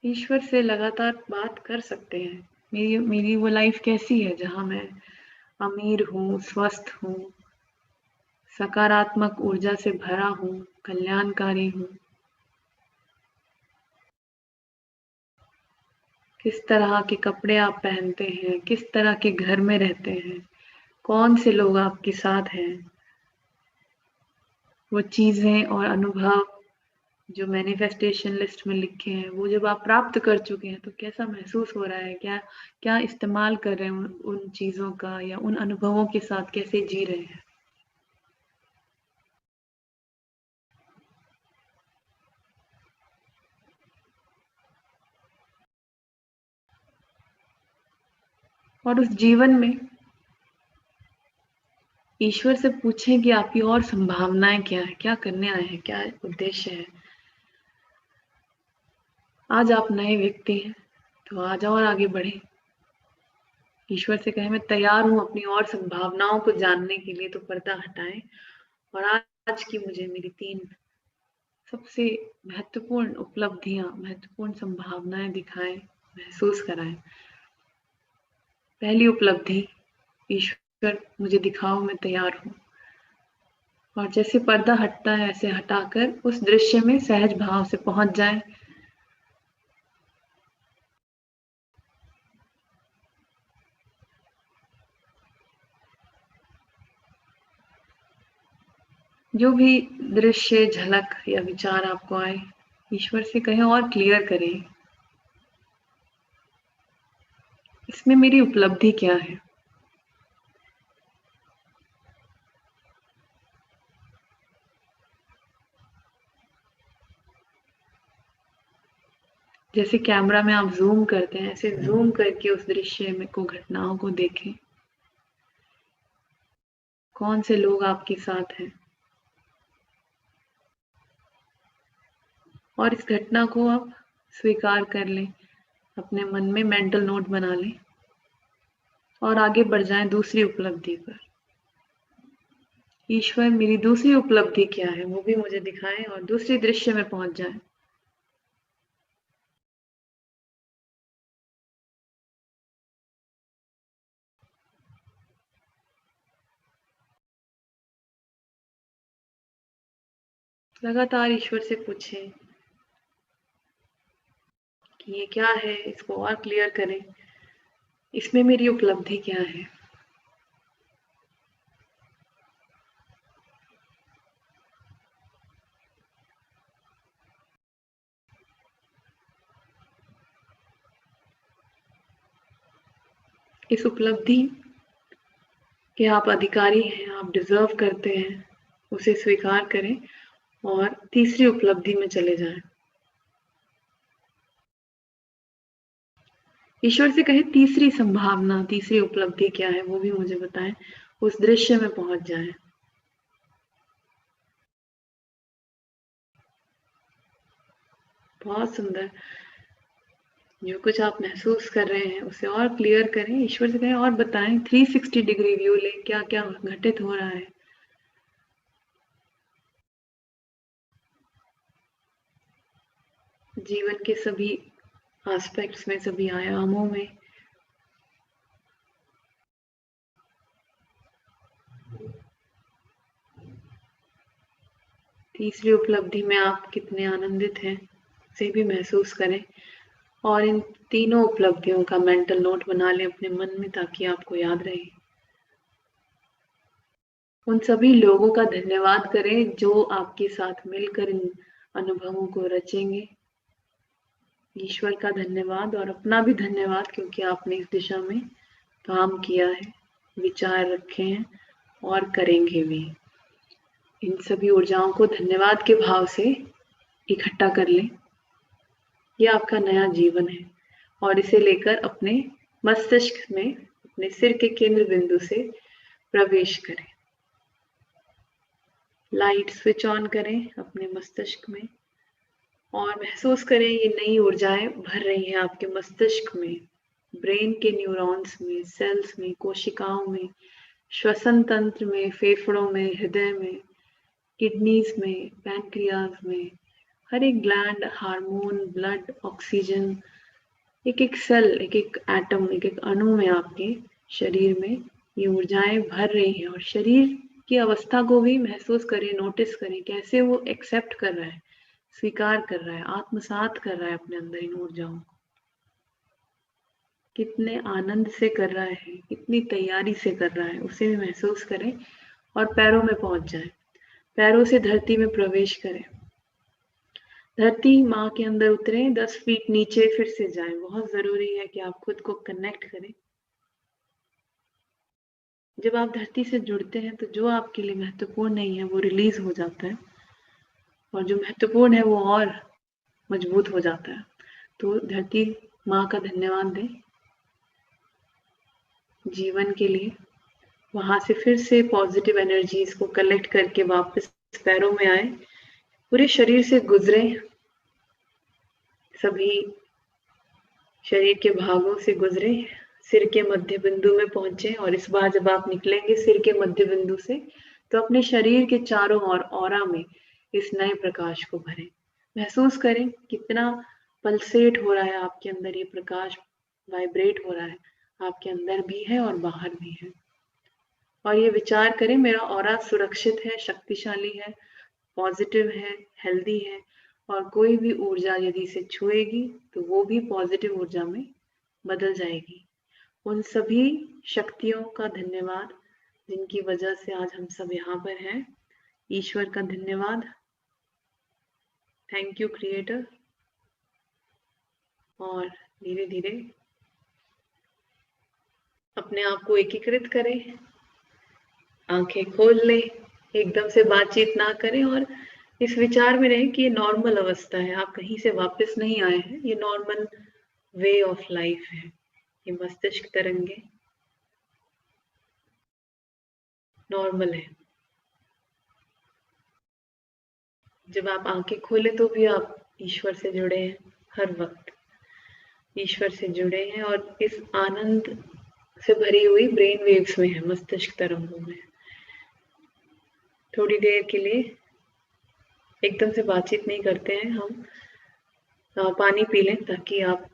ईश्वर से लगातार बात कर सकते हैं। मेरी वो लाइफ कैसी है जहां मैं अमीर हूँ, स्वस्थ हूँ, सकारात्मक ऊर्जा से भरा हूँ, कल्याणकारी हूँ। किस तरह के कपड़े आप पहनते हैं, किस तरह के घर में रहते हैं, कौन से लोग आपके साथ हैं, वो चीजें और अनुभव जो मैनिफेस्टेशन लिस्ट में लिखे हैं वो जब आप प्राप्त कर चुके हैं तो कैसा महसूस हो रहा है, क्या इस्तेमाल कर रहे हैं उन चीजों का, या उन अनुभवों के साथ कैसे जी रहे हैं। और उस जीवन में ईश्वर से पूछें कि आपकी और संभावनाएं क्या है, क्या करने आए हैं, क्या उद्देश्य है। आज आप नए व्यक्ति हैं तो आ जाओ और आगे बढ़े। ईश्वर से कहें मैं तैयार हूं अपनी और संभावनाओं को जानने के लिए, तो पर्दा हटाएं और आज की मुझे मेरी 3 सबसे महत्वपूर्ण उपलब्धियां, महत्वपूर्ण संभावनाएं दिखाएं, महसूस कराएं। पहली उपलब्धि, ईश्वर मुझे दिखाओ, मैं तैयार हूं। और जैसे पर्दा हटता है ऐसे हटाकर उस दृश्य में सहज भाव से पहुंच जाएं। जो भी दृश्य, झलक या विचार आपको आए, ईश्वर से कहें और क्लियर करें, इसमें मेरी उपलब्धि क्या है। जैसे कैमरा में आप जूम करते हैं, ऐसे जूम करके उस दृश्य में को, घटनाओं को देखें। कौन से लोग आपके साथ हैं, और इस घटना को आप स्वीकार कर लें, अपने मन में मेंटल नोट बना लें और आगे बढ़ जाएं दूसरी उपलब्धि पर। ईश्वर मेरी दूसरी उपलब्धि क्या है वो भी मुझे दिखाएं और दूसरी दृश्य में पहुंच जाएं। लगातार ईश्वर से पूछें कि ये क्या है, इसको और क्लियर करें, इसमें मेरी उपलब्धि क्या है। इस उपलब्धि के आप अधिकारी हैं, आप डिजर्व करते हैं। उसे स्वीकार करें और तीसरी उपलब्धि में चले जाएं। ईश्वर से कहें तीसरी संभावना, तीसरी उपलब्धि क्या है वो भी मुझे बताएं, उस दृश्य में पहुंच जाएं। बहुत सुंदर। जो कुछ आप महसूस कर रहे हैं उसे और क्लियर करें, ईश्वर से कहें और बताएं, 360 डिग्री व्यू ले, क्या क्या घटित हो रहा है। जीवन के सभी एस्पेक्ट्स में, सभी आयामों में। तीसरी उपलब्धि में आप कितने आनंदित हैं उसे भी महसूस करें और इन तीनों उपलब्धियों का मेंटल नोट बना लें अपने मन में ताकि आपको याद रहे। उन सभी लोगों का धन्यवाद करें जो आपके साथ मिलकर इन अनुभवों को रचेंगे। ईश्वर का धन्यवाद और अपना भी धन्यवाद, क्योंकि आपने इस दिशा में काम किया है, विचार रखे हैं और करेंगे भी। इन सभी ऊर्जाओं को धन्यवाद के भाव से इकट्ठा कर लें। ये आपका नया जीवन है और इसे लेकर अपने मस्तिष्क में, अपने सिर के केंद्र बिंदु से प्रवेश करें। लाइट स्विच ऑन करें अपने मस्तिष्क में और महसूस करें ये नई ऊर्जाएं भर रही हैं आपके मस्तिष्क में, ब्रेन के न्यूरॉन्स में, सेल्स में, कोशिकाओं में, श्वसन तंत्र में, फेफड़ों में, हृदय में, किडनीज में, पैनक्रियाज में, हर एक ग्लैंड, हार्मोन, ब्लड, ऑक्सीजन, एक एक सेल, एक एक एटम, एक एक अणु में आपके शरीर में ये ऊर्जाएं भर रही हैं। और शरीर की अवस्था को भी महसूस करें, नोटिस करें कैसे वो एक्सेप्ट कर रहा है, स्वीकार कर रहा है, आत्मसात कर रहा है अपने अंदर इन ऊर्जाओं को। कितने आनंद से कर रहा है, कितनी तैयारी से कर रहा है, उसे भी महसूस करें और पैरों में पहुंच जाए। पैरों से धरती में प्रवेश करें, धरती माँ के अंदर उतरे, 10 फीट नीचे फिर से जाएं। बहुत जरूरी है कि आप खुद को कनेक्ट करें। जब आप धरती से जुड़ते हैं तो जो आपके लिए महत्वपूर्ण नहीं है वो रिलीज हो जाता है और जो महत्वपूर्ण है वो और मजबूत हो जाता है। तो धरती माँ का धन्यवाद दें जीवन के लिए। वहां से फिर से पॉजिटिव एनर्जीज को कलेक्ट करके वापस पैरों में आए, पूरे शरीर से गुजरे, सभी शरीर के भागों से गुजरे, सिर के मध्य बिंदु में पहुंचे। और इस बार जब आप निकलेंगे सिर के मध्य बिंदु से तो अपने शरीर के चारों ओर ऑरा में इस नए प्रकाश को भरें। महसूस करें कितना पल्सेट हो रहा है आपके अंदर, ये प्रकाश वाइब्रेट हो रहा है, आपके अंदर भी है और बाहर भी है। और ये विचार करें मेरा ऑरा सुरक्षित है, शक्तिशाली है, पॉजिटिव है, हेल्दी है और कोई भी ऊर्जा यदि इसे छुएगी तो वो भी पॉजिटिव ऊर्जा में बदल जाएगी। उन सभी शक्तियों का धन्यवाद जिनकी वजह से आज हम सब यहाँ पर हैं। ईश्वर का धन्यवाद, थैंक यू क्रिएटर। और धीरे धीरे अपने आप को एकीकृत करें, आंखें खोल लें, एकदम से बातचीत ना करें और इस विचार में रहें कि ये नॉर्मल अवस्था है, आप कहीं से वापस नहीं आए हैं, ये नॉर्मल वे ऑफ लाइफ है। ये मस्तिष्क तरंगे नॉर्मल है। जब आप आंखें खोले तो भी आप ईश्वर से जुड़े हैं, हर वक्त ईश्वर से जुड़े हैं और इस आनंद से भरी हुई ब्रेन वेव्स में है, मस्तिष्क तरंगों में। थोड़ी देर के लिए एकदम से बातचीत नहीं करते हैं हम, पानी पी लें ताकि आप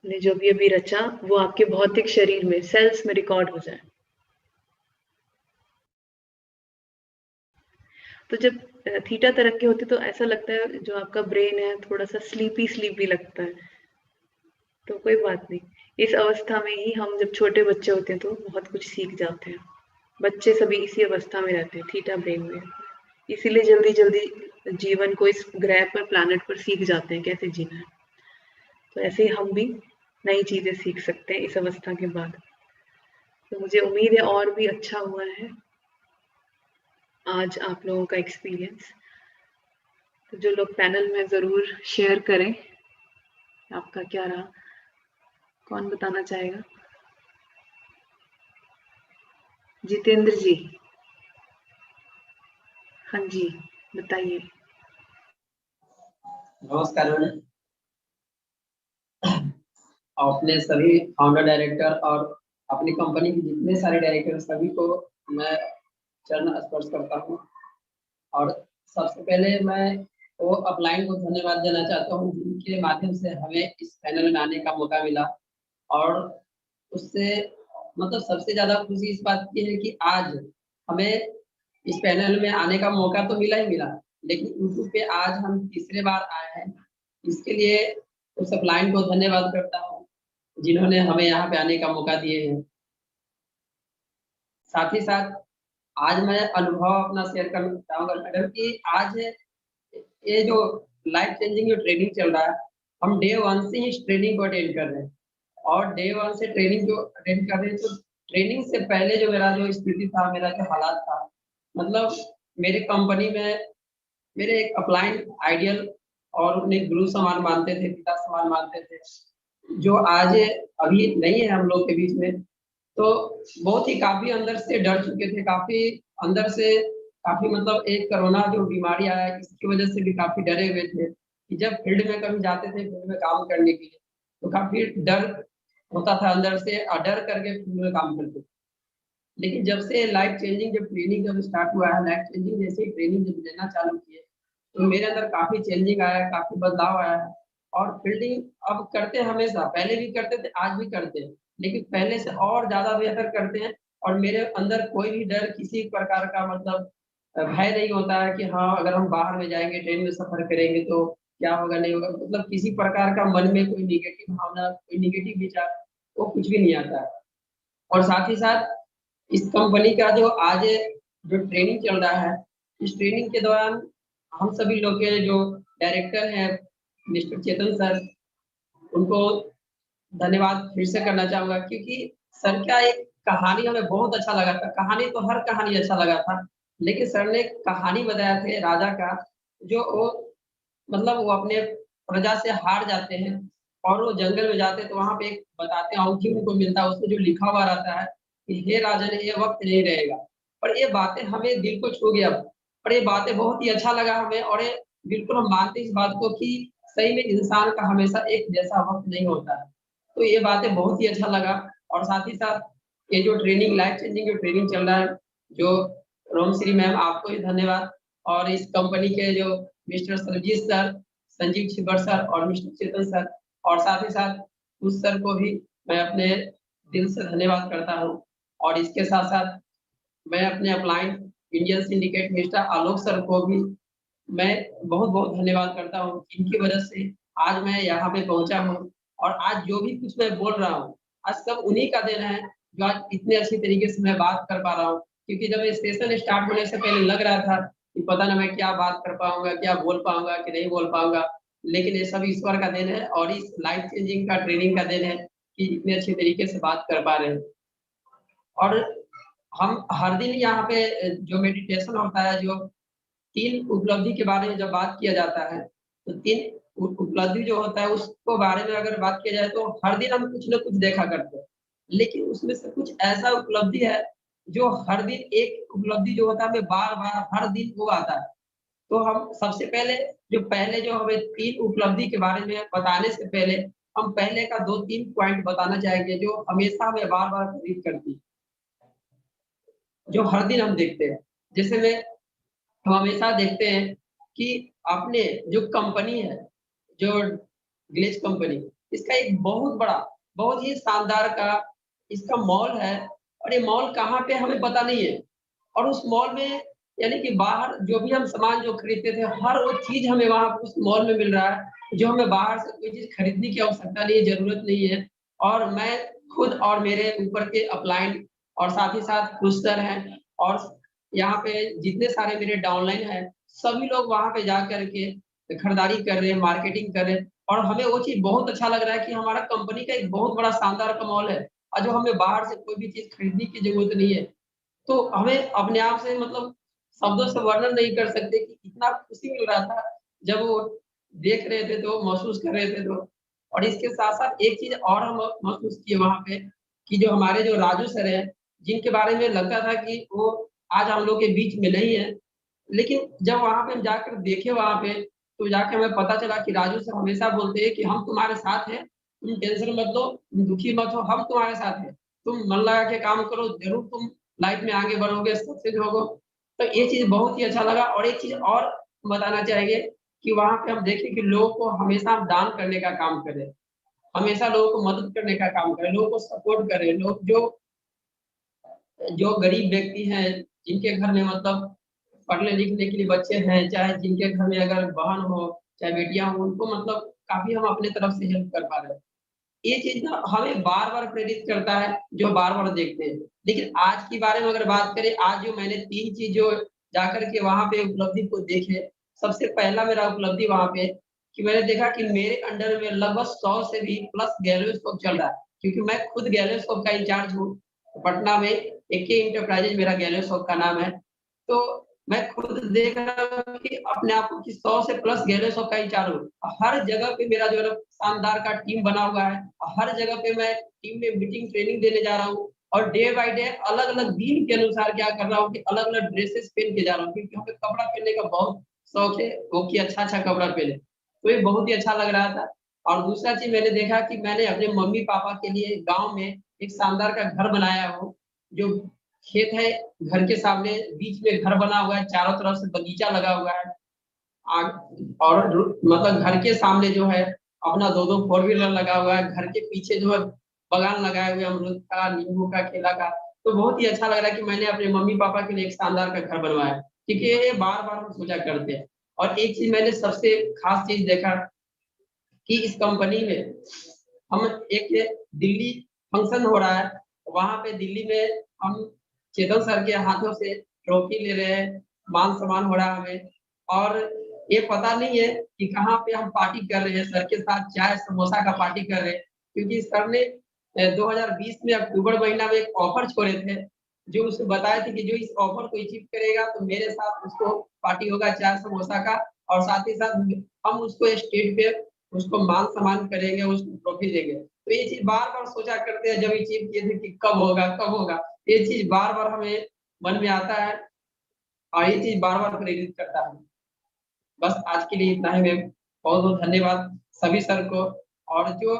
ने जो भी अभी रचा वो आपके भौतिक शरीर में, सेल्स में रिकॉर्ड हो जाए। तो जब थीटा तरंगे होते तो ऐसा लगता है जो आपका ब्रेन है थोड़ा सा स्लीपी स्लीपी लगता है, तो कोई बात नहीं। इस अवस्था में ही हम जब छोटे बच्चे होते हैं तो बहुत कुछ सीख जाते हैं। बच्चे सभी इसी अवस्था में रहते हैं, थीटा ब्रेन में, इसीलिए जल्दी जल्दी जीवन को इस ग्रह पर, प्लैनेट पर सीख जाते हैं कैसे जीना है। तो ऐसे ही हम भी नई चीजें सीख सकते हैं इस अवस्था के बाद। तो मुझे उम्मीद है और भी अच्छा हुआ है। आज आप लोगों का एक्सपीरियंस। तो जो लोग पैनल में जरूर शेयर करें आपका क्या रहा। कौन बताना चाहेगा? जितेंद्र जी, हाँ जी बताइए। नमस्कार मैम। अपने सभी फाउंडर डायरेक्टर और अपनी कंपनी के जितने सारे डायरेक्टर सभी को मैं चरण स्पर्श करता हूँ। और सबसे पहले मैं वो अपलाइन को धन्यवाद देना चाहता हूँ जिनके माध्यम से हमें इस पैनल में आने का मौका मिला। और उससे मतलब सबसे ज्यादा खुशी इस बात की है कि आज हमें इस पैनल में आने का मौका तो मिला ही मिला, लेकिन यूट्यूब पे आज हम तीसरे बार आए हैं। इसके लिए उस अपलाइन को धन्यवाद करता हूँ जिन्होंने हमें यहाँ पे आने का मौका दिए हैं। साथ ही साथ आज मैं अनुभव अपना शेयर करना चाहूंगा मैडम कि आज ये जो लाइफ चेंजिंग जो ट्रेनिंग चल रहा है, हम डे 1 से ही इस ट्रेनिंग को अटेंड कर रहे हैं। और डे 1 से ट्रेनिंग जो अटेंड कर रहे हैं, तो ट्रेनिंग से पहले जो मेरा जो स्थिति था, मेरा जो हालात था, मतलब मेरे कंपनी में मेरे एक अपलाइन आइडियल और उन्हें गुरु समान मानते थे, पिता समान मानते थे, जो आज अभी नहीं है हम लोग के बीच में। तो बहुत ही काफी अंदर से डर चुके थे, काफी अंदर से काफी मतलब एक कोरोना जो बीमारी आया इसकी वजह से भी काफी डरे हुए थे कि जब फील्ड में कभी जाते थे फील्ड में काम करने के लिए तो काफी डर होता था अंदर से, और डर करके फील्ड में काम करते थे। लेकिन जब से लाइफ चेंजिंग जब ट्रेनिंग जब स्टार्ट हुआ है, लाइफ चेंजिंग जैसे ही ट्रेनिंग जब लेना चालू किए तो मेरे अंदर काफी चेंजिंग आया, काफी बदलाव आया है। और फील्डिंग अब करते हमेशा, पहले भी करते थे आज भी करते हैं, लेकिन पहले से और ज्यादा बेहतर करते हैं। और मेरे अंदर कोई भी डर किसी प्रकार का मतलब भय नहीं होता है कि हाँ अगर हम बाहर में जाएंगे ट्रेन में सफर करेंगे तो क्या होगा नहीं होगा, मतलब किसी प्रकार का मन में कोई निगेटिव भावना, कोई निगेटिव विचार वो कुछ भी नहीं आता है। और साथ ही साथ इस कंपनी का जो आज जो ट्रेनिंग चल रहा है, इस ट्रेनिंग के दौरान हम सभी लोग के जो डायरेक्टर हैं मिस्टर चेतन सर, उनको धन्यवाद फिर से करना चाहूंगा क्योंकि सर का एक कहानी हमें बहुत अच्छा लगा था। कहानी तो हर कहानी अच्छा लगा था, लेकिन सर ने कहानी बताया थे राजा का, जो वो मतलब वो अपने प्रजा से हार जाते हैं और वो जंगल में जाते हैं तो वहां पे एक बताते हैं औंठी उनको मिलता है, उसमें जो लिखा हुआ रहता है कि हे राजन ये वक्त नहीं रहेगा। और ये बातें हमें दिल को छू गया और ये बातें बहुत ही अच्छा लगा हमें। और ये बिल्कुल हम मानते इस बात को कि सही में इंसान का हमेशा एक जैसा वक्त नहीं होता है। तो ये बातें बहुत ही अच्छा लगा। और साथ ही साथ ये जो ट्रेनिंग लाइफ चेंजिंग जो ट्रेनिंग चल रहा है, जो रोमश्री मैम आपको भी धन्यवाद, और इस कंपनी के जो mister Sarjit sir, Sanjeev Chhibar sir और मिस्टर चेतन सर, और साथ ही साथ उस सर को भी मैं अपने दिल से धन्यवाद करता हूँ। और इसके साथ साथ मैं अपने अपलाइन इंडियन सिंडिकेट मिस्टर आलोक सर को भी मैं बहुत बहुत धन्यवाद करता हूँ, इनकी वजह से आज मैं यहाँ पे पहुंचा हूँ। और आज जो भी कुछ मैं बोल रहा हूँ आज सब उन्हीं का देन है, जो आज इतने अच्छी तरीके से मैं बात कर पा रहा हूँ। क्योंकि जब ये सेशन स्टार्ट होने से पहले लग रहा था कि पता ना मैं क्या बात कर पाऊंगा, क्या बोल पाऊंगा कि नहीं बोल पाऊंगा, लेकिन ये सब ईश्वर का देन है और इस लाइफ चेंजिंग का ट्रेनिंग का देन है कि इतने अच्छे तरीके से बात कर पा रहे हैं। और हम हर दिन यहाँ पे जो मेडिटेशन होता है, जो 3 उपलब्धि के बारे में जब बात किया जाता है, तो 3 उपलब्धि जो होता है उसको बारे में अगर बात किया जाए तो हर दिन हम कुछ न कुछ देखा करते हैं। लेकिन उसमें से कुछ ऐसा उपलब्धि है जो हर दिन एक उपलब्धि जो होता है हमें बार-बार हर दिन वो आता है। तो हम सबसे पहले जो हमें 3 उपलब्धि के बारे में बताने से पहले हम पहले का 2-3 पॉइंट बताना चाहेंगे जो हमेशा हमें बार-बार प्रेरित करती है, जो हर दिन हम देखते हैं। जैसे में हम हमेशा देखते हैं कि अपने जो कंपनी है, जो ग्लेज कंपनी, इसका एक बहुत बड़ा, बहुत ही शानदार का इसका मॉल है। और ये मॉल कहाँ पे हमें पता नहीं है। और उस मॉल में यानी कि बाहर जो भी हम सामान जो खरीदते थे, हर वो चीज़ हमें वहाँ उस मॉल में मिल रहा है, जो हमें बाहर से कोई चीज़ खरीदने की आवश्यकता नहीं है, ज़रूरत नहीं है। और मैं खुद और मेरे ऊपर के अपलाइन और साथ ही साथ कुछ सर हैं और यहाँ पे जितने सारे मेरे डाउनलाइन हैं, सभी लोग वहाँ पे जा कर के खरीदारी कर रहे हैं, मार्केटिंग कर रहे हैं। और हमें वो चीज़ बहुत अच्छा लग रहा है कि हमारा कंपनी का एक बहुत बड़ा शानदार का मॉल है और जो हमें बाहर से कोई भी चीज़ खरीदने की ज़रूरत नहीं है। तो हमें अपने आप से मतलब शब्दों से वर्णन नहीं कर सकते कि इतना खुशी मिल रहा था जब वो देख रहे थे तो महसूस कर रहे थे तो। और इसके साथ साथ एक चीज और हम महसूस किए वहां पे कि जो हमारे जो राजू सर है, जिनके बारे में लगता था कि वो आज हम लोग के बीच में नहीं है, लेकिन जब वहां पे हम जाकर देखे वहां पे, तो जाके हमें पता चला कि राजू सर हमेशा बोलते हैं कि हम तुम्हारे साथ हैं, तुम टेंशन मत लो, तुम दुखी मत हो, हम तुम्हारे साथ हैं, तुम मन लगा के काम करो, जरूर तुम लाइफ में आगे बढ़ोगे, सक्सेस होगो। तो ये चीज बहुत ही अच्छा लगा। और एक चीज और बताना चाहेंगे कि वहां पे हम देखें कि लोगों को हमेशा हम दान करने का काम करें, हमेशा लोगों को मदद करने का काम करें, लोगों को सपोर्ट करें। लोग जो जो गरीब व्यक्ति हैं, जिनके घर में मतलब पढ़ने लिखने के लिए बच्चे हैं, चाहे जिनके घर में अगर बहन हो चाहे बेटियां हो, उनको मतलब काफी हम अपने तरफ से हेल्प कर पा रहे हैं। ये चीज ना हमें बार बार प्रेरित करता है, जो बार बार देखते हैं। लेकिन आज के बारे में अगर बात करें, आज जो मैंने 3 चीज जो जाकर के वहां पे उपलब्धि को देखे, सबसे पहला मेरा उपलब्धि वहां पे कि मैंने देखा कि मेरे अंडर में लगभग 100 से भी प्लस गैलोस्कोप चल रहा है, क्योंकि मैं खुद गैलोस्कोप का इंचार्ज हूँ। पटना में एके इंटरप्राइजेज मेरा गैलोस्कोप का नाम है। तो मैं खुद देख रहा हूँ कि अपने आप को कि 100 से प्लस गैलोस्कोप का इंचार्ज हूँ। हर जगह पे मेरा जो है शानदार का टीम बना हुआ है, हर जगह पे मैं टीम में मीटिंग ट्रेनिंग देने जा रहा हूँ, और डे बाय डे अलग अलग दिन के अनुसार क्या कर रहा हूँ कि अलग अलग ड्रेसेस पहन के जा रहा हूँ, क्योंकि हमें कपड़ा पहनने का बहुत शौक है, वो कि अच्छा अच्छा कपड़ा पहने। तो ये बहुत ही अच्छा लग रहा था। और दूसरा चीज मैंने देखा कि मैंने अपने मम्मी पापा के लिए गाँव में एक शानदार का घर बनाया हूँ, जो खेत है, घर के सामने बीच में घर बना हुआ है, चारों तरफ से बगीचा लगा हुआ है। और मतलब घर के सामने जो है अपना 2-2 फोर व्हीलर लगा हुआ है, घर के पीछे जो है बगान लगाए हुए अमरूद का, नींबू का, केला का। तो बहुत ही अच्छा लग रहा है कि मैंने अपने मम्मी पापा के लिए एक शानदार का घर बनवाया, क्योंकि ये बार बार हम सोचा करते हैं। और एक चीज मैंने सबसे खास चीज देखा कि इस कंपनी में हम एक दिल्ली फंक्शन हो रहा है, वहां पे दिल्ली में हम चेतन सर के हाथों से ट्रॉफी ले रहे हैं, मान सम्मान हो रहा है हमें। और ये पता नहीं है कि कहाँ पे हम पार्टी कर रहे हैं, सर के साथ चाय समोसा का पार्टी कर रहे हैं, क्योंकि सर ने 2020 में अक्टूबर महीना में एक ऑफर छोड़े थे, जो उसको बताए थे कि जो इस ऑफर को अचीव करेगा तो मेरे साथ उसको पार्टी होगा चाय समोसा का, और साथ ही साथ हम उसको स्टेज पे उसको मान सम्मान करेंगे, उसको ट्रॉफी देंगे। तो ये चीज बार बार सोचा करते हैं जब अचीव किए थे कि कब होगा कब होगा। ये चीज बार बार हमें मन में आता है, और ये चीज बार बार प्रेरित करता है। बस आज के लिए इतना ही। मैं बहुत बहुत धन्यवाद सभी सर को, और जो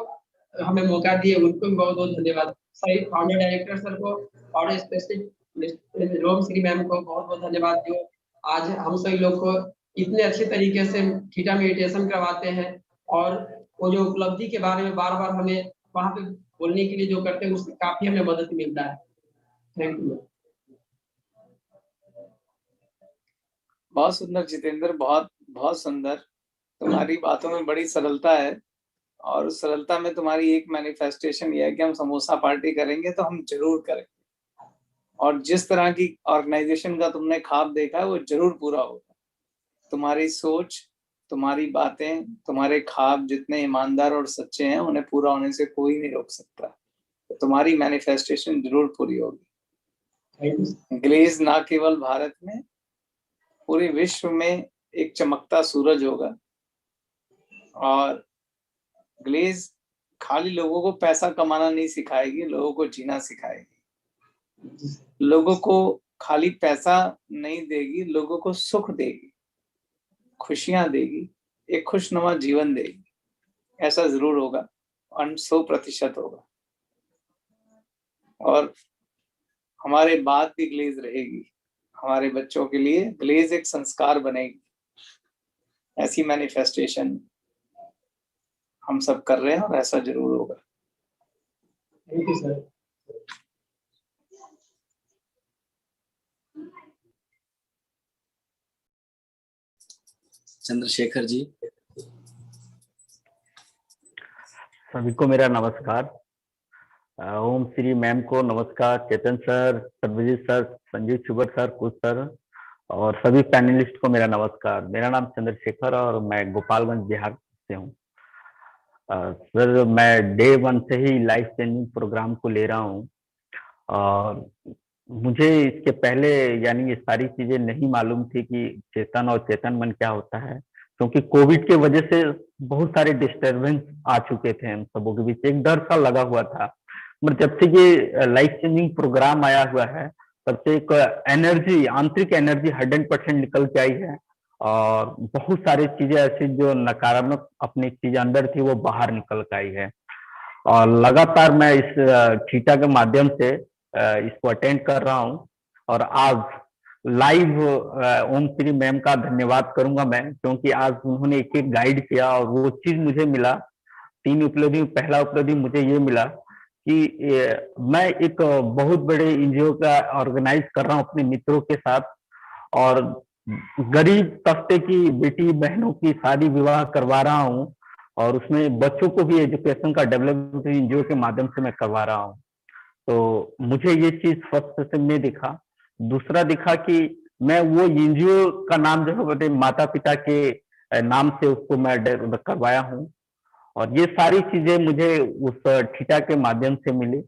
हमें मौका दिए उनको भी बहुत बहुत धन्यवाद, सही फाउंडर डायरेक्टर सर को, और स्पेशली रोम श्री मैम को बहुत बहुत धन्यवाद, जो आज हम सभी लोग को इतने अच्छे तरीके से थीटा मेडिटेशन करवाते हैं, और वो जो उपलब्धि के बारे में बार बार हमें वहां पे बोलने के लिए जो करते हैं, उससे काफी हमें मदद मिलता है। Thank you. बहुत सुंदर जितेंद्र, बहुत बहुत सुंदर। तुम्हारी बातों में बड़ी सरलता है, और उस सरलता में तुम्हारी एक मैनिफेस्टेशन ये है कि हम समोसा पार्टी करेंगे तो हम जरूर करेंगे, और जिस तरह की ऑर्गेनाइजेशन का तुमने ख्वाब देखा है वो जरूर पूरा होगा। तुम्हारी सोच, तुम्हारी बातें, तुम्हारे ख्वाब जितने ईमानदार और सच्चे हैं उन्हें पूरा होने से कोई नहीं रोक सकता। तो तुम्हारी मैनिफेस्टेशन जरूर पूरी होगी। ग्लेज ना केवल भारत में, पूरे विश्व में एक चमकता सूरज होगा। और ग्लेज खाली लोगों को पैसा कमाना नहीं सिखाएगी, लोगों को जीना सिखाएगी। लोगों को खाली पैसा नहीं देगी, लोगों को सुख देगी, खुशियां देगी, एक खुशनुमा जीवन देगी। ऐसा जरूर होगा, 100% होगा। और हमारे बाद भी ग्लेज रहेगी, हमारे बच्चों के लिए ग्लेज एक संस्कार बनेगी। ऐसी मैनिफेस्टेशन हम सब कर रहे हैं, और ऐसा जरूर होगा। Thank you sir. Chandrashekhar ji. सभी को मेरा नमस्कार। ओम श्री मैम को नमस्कार, Chetan sir, Sarvajit sir, Sanjeev Chhubar sir, Kush sir, और सभी पैनलिस्ट को मेरा नमस्कार। मेरा नाम चंद्रशेखर और मैं गोपालगंज बिहार से हूँ। सर मैं डे 1 से ही लाइफ चेंजिंग प्रोग्राम को ले रहा हूँ, और मुझे इसके पहले यानी ये सारी चीजें नहीं मालूम थी कि चेतन और चेतन मन क्या होता है, क्योंकि कोविड के वजह से बहुत सारे डिस्टरबेंस आ चुके थे हम सबों के बीच, एक डर सा लगा हुआ था। मगर जब से ये लाइफ चेंजिंग प्रोग्राम आया हुआ है तब से एक एनर्जी, आंतरिक एनर्जी 100% निकल के आई है, और बहुत सारी चीजें ऐसी जो नकारात्मक अपनी चीज अंदर थी वो बाहर निकल के आई है। और लगातार मैं इस थीटा के माध्यम से इसको अटेंड कर रहा हूँ। और आज लाइव ओम श्री मैम का धन्यवाद करूंगा मैं, क्योंकि आज उन्होंने एक एक गाइड किया और वो चीज मुझे मिला। 3 उपलब्धि, पहला उपलब्धि मुझे ये मिला कि मैं एक बहुत बड़े एनजीओ का ऑर्गेनाइज कर रहा हूँ अपने मित्रों के साथ, और गरीब तबके की बेटी बहनों की शादी विवाह करवा रहा हूँ, और उसमें बच्चों को भी एजुकेशन का डेवलपमेंट एनजीओ के माध्यम से मैं करवा रहा हूँ। तो मुझे ये चीज फर्स्ट से में दिखा। दूसरा दिखा कि मैं वो एनजीओ का नाम जो है मेरे माता पिता के नाम से उसको मैं करवाया हूँ, और ये सारी चीजें मुझे उस ठीटा के माध्यम से मिली।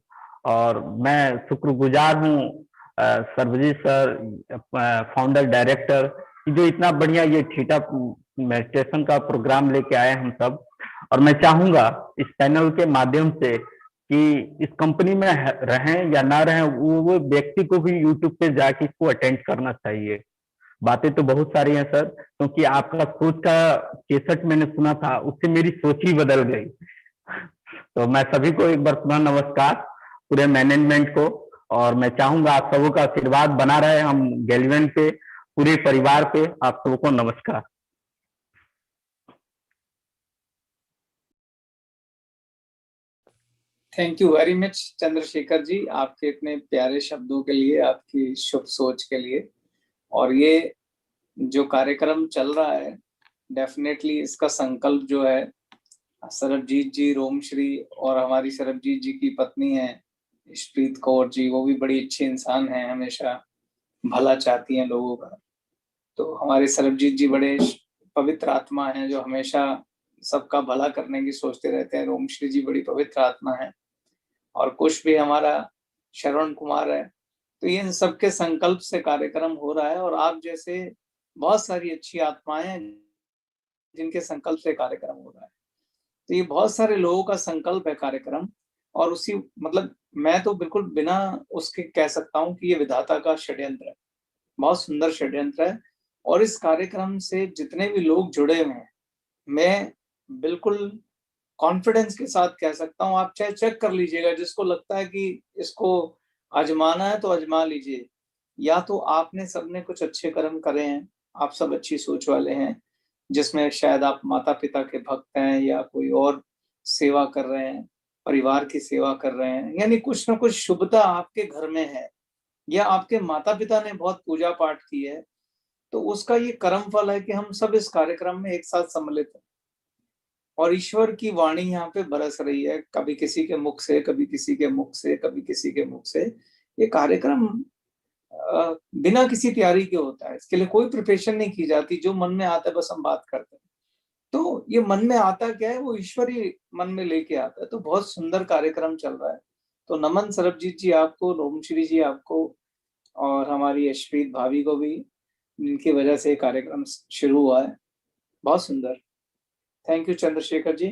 और मैं शुक्रगुजार हूँ सर्वजीत सर, फाउंडर डायरेक्टर, जो इतना बढ़िया ये ठीटा मेडिटेशन का प्रोग्राम लेके आए हम सब। और मैं चाहूंगा इस चैनल के माध्यम से कि इस कंपनी में रहें या ना रहें, वो व्यक्ति को भी यूट्यूब पे जाके इसको अटेंड करना चाहिए। बातें तो बहुत सारी हैं सर, क्योंकि आपका सोच का 63 मैंने सुना था, उससे मेरी सोच ही बदल गई। तो मैं सभी को एक बार पुनः नमस्कार, पूरे मैनेजमेंट को, और मैं चाहूंगा आप सबों का आशीर्वाद बना रहे हम गैल्वेन पे, पूरे परिवार पे। आप सबको नमस्कार। Thank you very much Chandrashekhar ji, आपके इतने प्यारे शब्दों के लिए, आपकी शुभ सोच के लिए। और ये जो कार्यक्रम चल रहा है, डेफिनेटली इसका संकल्प जो है सरबजीत जी, रोमश्री और हमारी सरबजीत जी की पत्नी है इशप्रीत कौर जी, वो भी बड़ी अच्छी इंसान है, हमेशा भला चाहती हैं लोगों का। तो हमारे सरबजीत जी बड़े पवित्र आत्मा हैं जो हमेशा सबका भला करने की सोचते रहते हैं। रोमश्री जी बड़ी पवित्र आत्मा है, और कुछ भी हमारा श्रवण कुमार है। तो ये इन सबके संकल्प से कार्यक्रम हो रहा है, और आप जैसे बहुत सारी अच्छी आत्माएं हैं जिनके संकल्प से कार्यक्रम हो रहा है। तो ये बहुत सारे लोगों का संकल्प है कार्यक्रम, और उसी मतलब मैं तो बिल्कुल बिना उसके कह सकता हूँ कि ये विधाता का षड्यंत्र है, बहुत सुंदर षड्यंत्र है। और इस कार्यक्रम से जितने भी लोग जुड़े हुए हैं, मैं बिल्कुल कॉन्फिडेंस के साथ कह सकता हूँ, आप चाहे चेक कर लीजिएगा, जिसको लगता है कि इसको आजमाना है तो आजमा लीजिए। या तो आपने सबने कुछ अच्छे कर्म करे हैं, आप सब अच्छी सोच वाले हैं, जिसमें शायद आप माता पिता के भक्त हैं, या कोई और सेवा कर रहे हैं, परिवार की सेवा कर रहे हैं, यानी कुछ ना कुछ शुभता आपके घर में है, या आपके माता पिता ने बहुत पूजा पाठ की है, तो उसका ये कर्म फल है कि हम सब इस कार्यक्रम में एक साथ सम्मिलित हैं। और ईश्वर की वाणी यहाँ पे बरस रही है, कभी किसी के मुख से, कभी किसी के मुख से, कभी किसी के मुख से। ये कार्यक्रम बिना किसी तैयारी के होता है, इसके लिए कोई प्रिपरेशन नहीं की जाती, जो मन में आता है बस हम बात करते हैं। तो ये मन में आता क्या है, वो ईश्वर ही मन में लेके आता है। तो बहुत सुंदर कार्यक्रम चल रहा है। तो नमन सरबजीत जी आपको, रोमश्री जी आपको, और हमारी यशप्रीत भाभी को भी, जिनकी वजह से कार्यक्रम शुरू हुआ है। बहुत सुंदर। Thank you Chandrashekhar ji.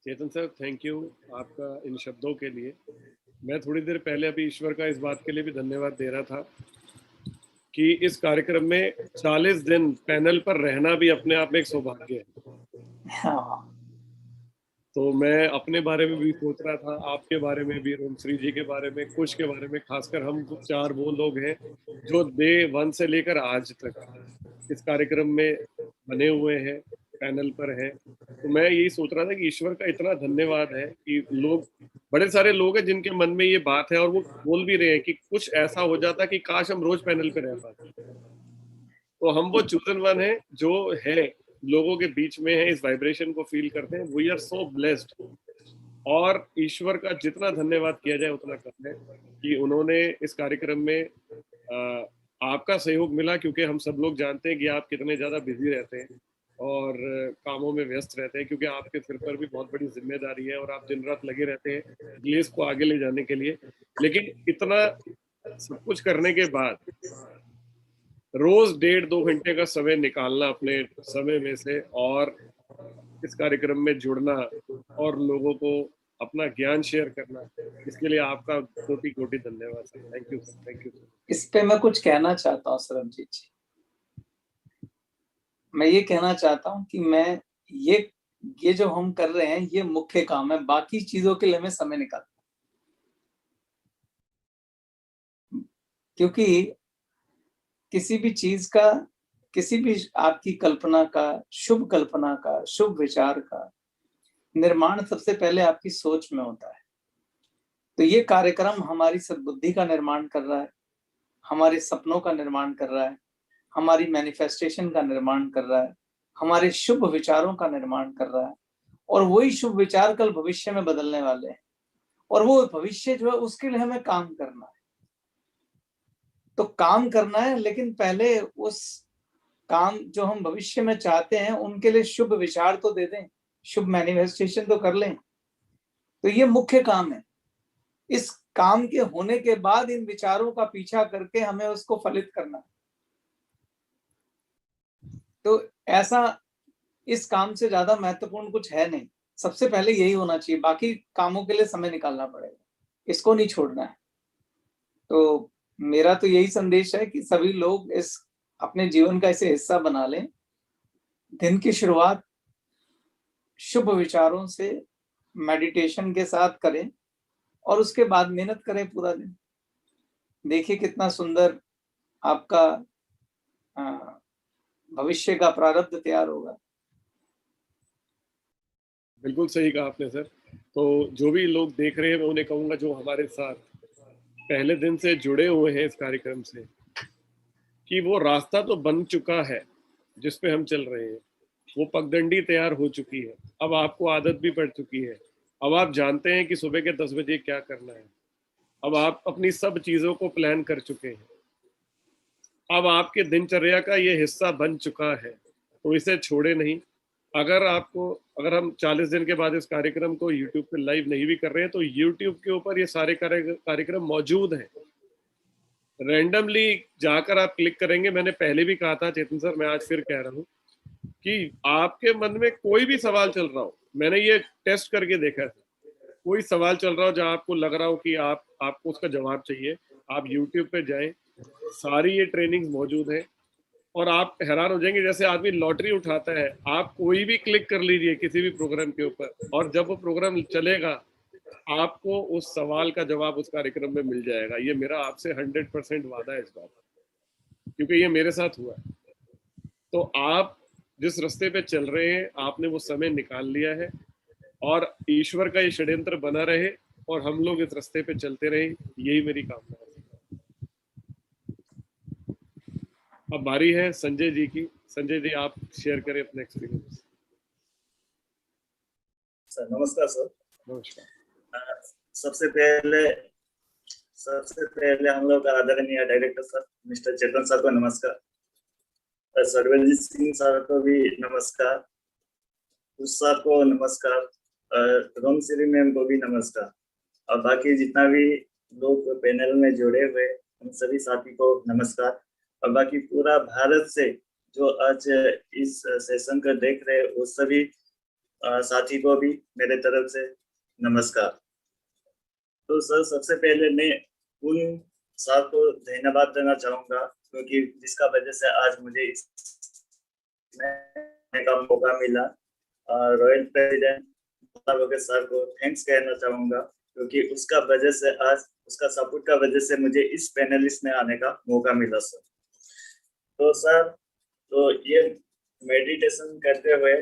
Chetan sir, thank you आपका इन शब्दों के लिए। मैं थोड़ी देर पहले अभी ईश्वर का इस बात के लिए भी धन्यवाद दे रहा था कि इस कार्यक्रम में 40 दिन पैनल पर रहना भी अपने आप में एक सौभाग्य है। हाँ। तो मैं अपने बारे में भी सोच रहा था, आपके बारे में भी, रोमश्री जी के बारे में, कुश के बारे में, खासकर हम 4 वो लोग हैं जो डे 1 से लेकर आज तक इस कार्यक्रम में बने हुए हैं, पैनल पर हैं। तो मैं यही सोच रहा था कि ईश्वर का इतना धन्यवाद है कि लोग, बड़े सारे लोग हैं जिनके मन में ये बात है, और वो बोल भी रहे हैं कि कुछ ऐसा हो जाता कि काश हम रोज पैनल पे रह पाते। तो हम वो चूजन वन है जो है लोगों के बीच में है, इस वाइब्रेशन को फील करते हैं। We are so blessed. और ईश्वर का जितना धन्यवाद किया जाए उतना कम है कि उन्होंने इस कार्यक्रम में आपका सहयोग मिला, क्योंकि हम सब लोग जानते हैं कि आप कितने ज्यादा बिजी रहते हैं, और कामों में व्यस्त रहते हैं, क्योंकि आपके सिर पर भी बहुत बड़ी जिम्मेदारी है और आप दिन रात लगे रहते हैं देश को आगे ले जाने के लिए। लेकिन इतना सब कुछ करने के बाद रोज 1.5-2 घंटे का समय निकालना अपने समय में से और इस कार्यक्रम में जुड़ना और लोगों को अपना ज्ञान शेयर करना, इसके लिए आपका कोटि कोटि धन्यवाद sir. Thank you sir, thank you. इस पे मैं कुछ कहना चाहता हूँ सरबजीत जी। मैं ये कहना चाहता हूँ कि मैं ये जो हम कर रहे हैं ये मुख्य काम है, बाकी चीजों के लिए हमें समय निकालना, क्योंकि किसी भी चीज का, किसी भी आपकी कल्पना का, शुभ कल्पना का, शुभ विचार का निर्माण सबसे पहले आपकी सोच में होता है। तो ये कार्यक्रम हमारी सद्बुद्धि का निर्माण कर रहा है, हमारे सपनों का निर्माण कर रहा है, हमारी मैनिफेस्टेशन का निर्माण कर रहा है, हमारे शुभ विचारों का निर्माण कर रहा है। और वही शुभ विचार कल भविष्य में बदलने वाले हैं, और वो भविष्य जो है उसके लिए हमें काम करना है। तो काम करना है, लेकिन पहले उस काम जो हम भविष्य में चाहते हैं उनके लिए शुभ विचार तो दे दें, शुभ मैनिफेस्टेशन तो कर लें। तो ये मुख्य काम है। इस काम के होने के बाद इन विचारों का पीछा करके हमें उसको फलित करना है। तो ऐसा इस काम से ज्यादा महत्वपूर्ण कुछ है नहीं। सबसे पहले यही होना चाहिए, बाकी कामों के लिए समय निकालना पड़ेगा, इसको नहीं छोड़ना है। तो मेरा तो यही संदेश है कि सभी लोग इस अपने जीवन का इसे हिस्सा बना लें। दिन की शुरुआत शुभ विचारों से, मेडिटेशन के साथ करें और उसके बाद मेहनत करें पूरा दिन। देखिए कितना सुंदर आपका भविष्य का प्रारब्ध तैयार होगा। बिल्कुल सही कहा आपने सर। तो जो भी लोग देख रहे हैं, मैं उन्हें कहूंगा जो हमारे साथ पहले दिन से जुड़े हुए हैं इस कार्यक्रम से, कि वो रास्ता तो बन चुका है जिस पे हम चल रहे हैं, वो पगडंडी तैयार हो चुकी है। अब आपको आदत भी पड़ चुकी है। अब आप जानते हैं कि सुबह के 10 बजे क्या करना है। अब आप अपनी सब चीजों को प्लान कर चुके हैं। अब आपके दिनचर्या का ये हिस्सा बन चुका है, तो इसे छोड़े नहीं। अगर हम 40 दिन के बाद इस कार्यक्रम को YouTube पे लाइव नहीं भी कर रहे हैं, तो YouTube के ऊपर ये सारे कार्यक्रम मौजूद हैं। रैंडमली जाकर आप क्लिक करेंगे। मैंने पहले भी कहा था चेतन सर, मैं आज फिर कह रहा हूँ कि आपके मन में कोई भी सवाल चल रहा हो, मैंने ये टेस्ट करके देखा है, कोई सवाल चल रहा हो जहाँ आपको लग रहा हो कि आपको उसका जवाब चाहिए, आप YouTube पे जाएं, सारी ये ट्रेनिंग मौजूद है। और आप हैरान हो जाएंगे, जैसे आदमी लॉटरी उठाता है, आप कोई भी क्लिक कर लीजिए किसी भी प्रोग्राम के ऊपर, और जब वो प्रोग्राम चलेगा आपको उस सवाल का जवाब उस कार्यक्रम में मिल जाएगा। ये मेरा आपसे 100% वादा है इस बात, क्योंकि ये मेरे साथ हुआ है। तो आप जिस रास्ते पे चल रहे हैं, आपने वो समय निकाल लिया है, और ईश्वर का ये षड्यंत्र बना रहे और हम लोग इस रास्ते पे चलते रहे, यही मेरी कामना है। अब बारी है संजय जी की। संजय जी, आप शेयर करें अपने एक्सपीरियंस। सर नमस्कार। सर नमस्कार। सबसे पहले हम लोग आदरणीय director sir mister Chetan sir को नमस्कार, सर्वजीत सिंह सर को भी नमस्कार, उस सर को नमस्कार, रोम श्री मैम को भी नमस्कार, और बाकी जितना भी लोग पैनल में जुड़े हुए उन सभी साथी को नमस्कार, और बाकी पूरा भारत से जो आज इस सेशन को देख रहे वो सभी साथी को भी मेरे तरफ से नमस्कार। तो सर सबसे पहले मैं उन सर को धन्यवाद देना चाहूँगा, क्योंकि जिसका वजह से आज मुझे इसमें का मौका मिला। रॉयल प्रेसिडेंट सर को थैंक्स कहना चाहूँगा, क्योंकि उसका वजह से आज, उसका सपोर्ट का वजह से मुझे इस पैनलिस्ट में आने का मौका मिला सर। तो सर, तो ये मेडिटेशन करते हुए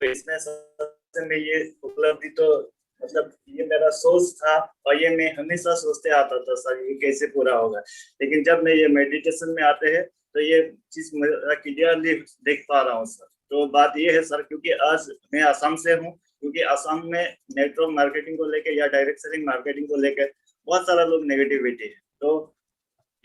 तो इसमें सबसे में ये उपलब्धि, तो मतलब ये मेरा सोच था और ये मैं हमेशा सोचते आता था सर ये कैसे पूरा होगा, लेकिन जब मैं ये मेडिटेशन में आते हैं तो ये चीज मेरा क्लियरली देख पा रहा हूँ सर। तो बात ये है सर, क्योंकि आज मैं असम से हूँ, क्योंकि असम में नेटवर्क मार्केटिंग को लेकर या डायरेक्ट सेलिंग मार्केटिंग को लेकर बहुत सारा लोग नेगेटिविटी है। तो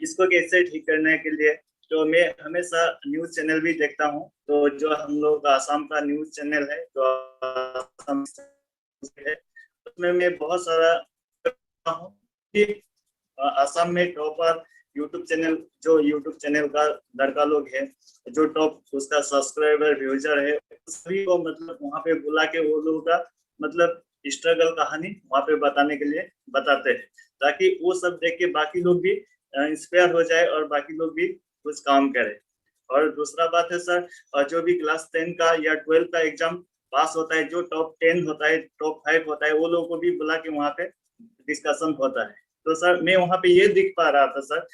इसको कैसे ठीक करने के लिए, तो मैं हमेशा न्यूज चैनल भी देखता हूँ। तो जो हम लोग आसाम का न्यूज चैनल है, तो आसाम है, उसमें मैं बहुत सारा हूँ कि आसाम में टॉपर यूट्यूब चैनल, जो यूट्यूब चैनल का लड़का लोग है, जो टॉप उसका सब्सक्राइबर व्यूजर है, सभी को मतलब वहाँ पे बुला के वो लोगों का मतलब स्ट्रगल कहानी वहाँ पे बताने के लिए बताते हैं, ताकि वो सब देख के बाकी लोग भी इंस्पायर हो जाए और बाकी लोग भी कुछ काम करें। और दूसरा बात है सर, जो भी क्लास 10 का या 12 का एग्जाम पास होता है, जो टॉप 10 होता है, टॉप 5 होता है, वो लोगों को भी बुला के वहाँ पे डिस्कशन होता है। तो सर मैं वहाँ पे ये दिख पा रहा था सर,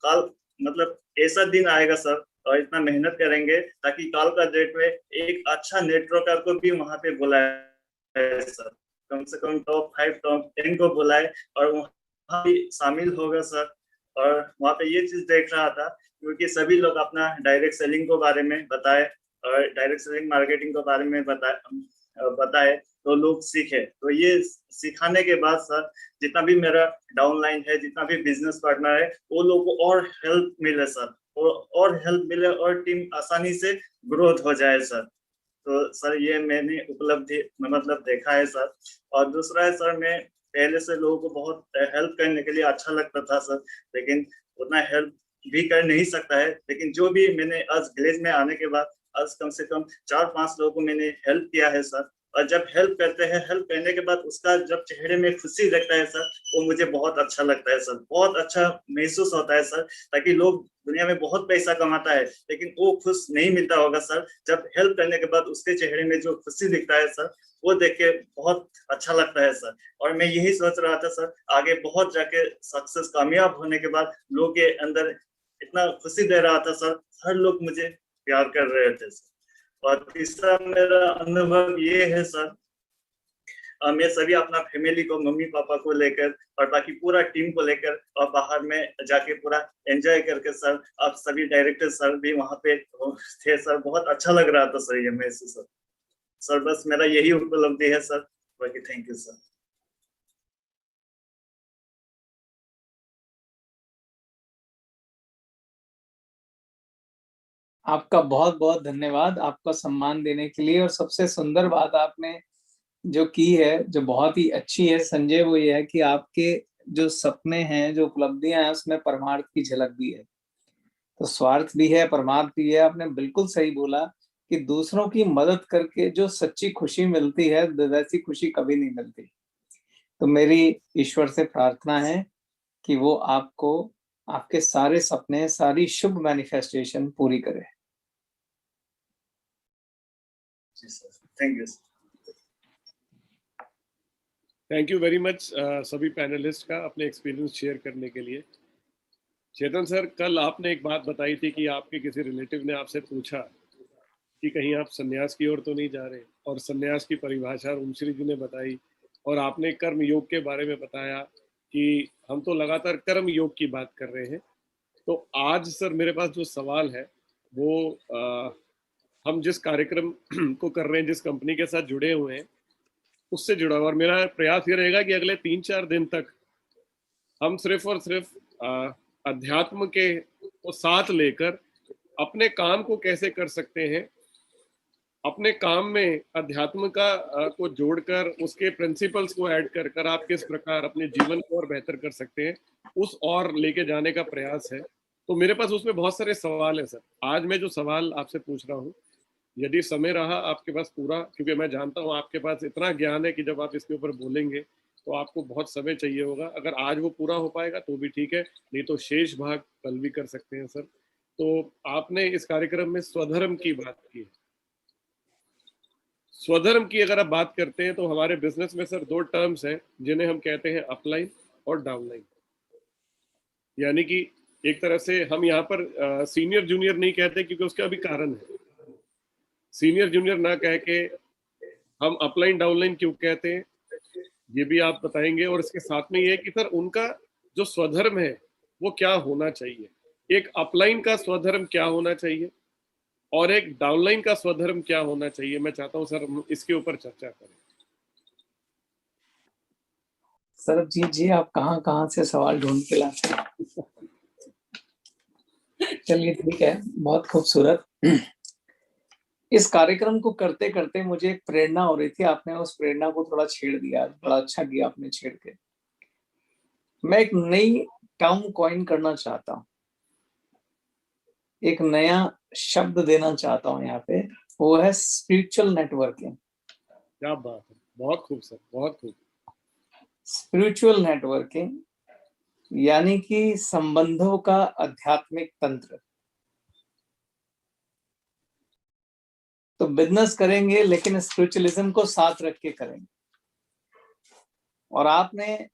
कल मतलब ऐसा दिन आएगा सर, और इतना मेहनत करेंगे ताकि कल का डेट में एक अच्छा नेटवर्कर को भी वहाँ पे बुलाए सर, कम से कम टॉप 5 टॉप 10 को बुलाए और वहाँ भी शामिल होगा सर। और वहाँ पे ये चीज देख रहा था, क्योंकि सभी लोग अपना डायरेक्ट सेलिंग को बारे में बताए और डायरेक्ट सेलिंग मार्केटिंग के बारे में बताए तो लोग सीखे। तो ये सिखाने के बाद सर, जितना भी मेरा डाउनलाइन है, जितना भी बिजनेस पार्टनर है, वो लोगों को और हेल्प मिले सर, और हेल्प मिले और टीम आसानी से ग्रोथ हो जाए सर। तो सर ये मैंने उपलब्धि मतलब देखा है सर। और दूसरा है सर, मैं पहले से लोगों को बहुत हेल्प करने के लिए अच्छा लगता था सर, लेकिन उतना हेल्प भी कर नहीं सकता है। लेकिन जो भी मैंने आज विलेज में आने के बाद आज कम से कम 4-5 लोगों को मैंने हेल्प किया है सर। और जब हेल्प करते हैं, हेल्प करने के बाद उसका जब चेहरे में खुशी दिखता है सर, वो मुझे बहुत अच्छा लगता है सर, बहुत अच्छा महसूस होता है सर। ताकि लोग दुनिया में बहुत पैसा कमाता है लेकिन वो खुश नहीं मिलता होगा सर, जब हेल्प करने के बाद उसके चेहरे में जो खुशी दिखता है सर, वो देख के बहुत अच्छा लगता है सर। और मैं यही सोच रहा था सर, आगे बहुत जाके सक्सेस कामयाब होने के बाद लोगों के अंदर इतना खुशी दे रहा था सर, हर लोग मुझे प्यार कर रहे थे सर। और तीसरा मेरा अनुभव ये है सर, मैं सभी अपना फैमिली को, मम्मी पापा को लेकर और बाकी पूरा टीम को लेकर और बाहर में जाके पूरा एंजॉय करके सर, आप सभी डायरेक्टर सर भी वहाँ पे थे सर, बहुत अच्छा लग रहा था सर ये महसूस सर। सर बस मेरा यही उपलब्धि है सर, बाकी थैंक यू सर। आपका बहुत बहुत धन्यवाद, आपका सम्मान देने के लिए। और सबसे सुंदर बात आपने जो की है, जो बहुत ही अच्छी है संजय, वो ये है कि आपके जो सपने हैं, जो उपलब्धियां हैं, उसमें परमार्थ की झलक भी है। तो स्वार्थ भी है, परमार्थ भी है। आपने बिल्कुल सही बोला कि दूसरों की मदद करके जो सच्ची खुशी मिलती है, वैसी खुशी कभी नहीं मिलती। तो मेरी ईश्वर से प्रार्थना है कि वो आपको आपके सारे सपने, सारी शुभ मैनिफेस्टेशन पूरी करे। Thank you. Thank you very much सभी पैनलिस्ट का अपने एक्सपीरियंस शेयर करने के लिए। चेतन सर, कल आपने एक बात बताई थी कि आपके किसी रिलेटिव ने आपसे पूछा कि कहीं आप सन्यास की ओर तो नहीं जा रहे, और सन्यास की परिभाषा ओमश्री जी ने बताई, और आपने कर्म योग के बारे में बताया कि हम तो लगातार कर्म योग की बात कर रहे हैं। तो आज सर मेरे पास जो सवाल है वो हम जिस कार्यक्रम को कर रहे हैं, जिस कंपनी के साथ जुड़े हुए हैं, उससे जुड़ा हुआ। और मेरा प्रयास ये रहेगा कि अगले 3-4 दिन तक हम सिर्फ और सिर्फ अध्यात्म के को साथ लेकर अपने काम को कैसे कर सकते हैं, अपने काम में अध्यात्म का को जोड़कर उसके प्रिंसिपल्स को ऐड कर कर आप किस प्रकार अपने जीवन को और बेहतर कर सकते हैं, उस और लेके जाने का प्रयास है। तो मेरे पास उसमें बहुत सारे सवाल है सर। आज मैं जो सवाल आपसे पूछ रहा हूँ, यदि समय रहा आपके पास पूरा, क्योंकि मैं जानता हूँ आपके पास इतना ज्ञान है कि जब आप इसके ऊपर बोलेंगे तो आपको बहुत समय चाहिए होगा। अगर आज वो पूरा हो पाएगा तो भी ठीक है, नहीं तो शेष भाग कल भी कर सकते हैं सर। तो आपने इस कार्यक्रम में स्वधर्म की बात की है। स्वधर्म की अगर आप बात करते हैं तो हमारे बिजनेस में सर 2 टर्म्स हैं जिन्हें हम कहते हैं अपलाइन और डाउनलाइन। यानी कि एक तरह से हम यहाँ पर सीनियर जूनियर नहीं कहते, क्योंकि उसका भी कारण है। सीनियर जूनियर ना कह के हम अपलाइन डाउनलाइन क्यों कहते हैं, ये भी आप बताएंगे। और इसके साथ में ये है कि सर उनका जो स्वधर्म है वो क्या होना चाहिए, एक अपलाइन का स्वधर्म क्या होना चाहिए और एक डाउनलाइन का स्वधर्म क्या होना चाहिए। मैं चाहता हूं सर हम इसके ऊपर चर्चा करें। सरबजीत जी, आप कहाँ से सवाल ढूंढ के लाते हैं? चलिए ठीक है, बहुत खूबसूरत। इस कार्यक्रम को करते करते मुझे एक प्रेरणा हो रही थी, आपने उस प्रेरणा को थोड़ा छेड़ दिया, बड़ा अच्छा किया आपने छेड़ के। मैं एक नई टर्म कॉइन करना चाहता हूँ, एक नया शब्द देना चाहता हूँ यहाँ पे, वो है स्पिरिचुअल नेटवर्किंग। क्या बात है, बहुत खूब सर, बहुत खूब। स्पिरिचुअल नेटवर्किंग यानी कि संबंधों का आध्यात्मिक तंत्र। तो बिजनेस करेंगे लेकिन स्पिरिचुअलिज्म को साथ रख के करेंगे। और आपने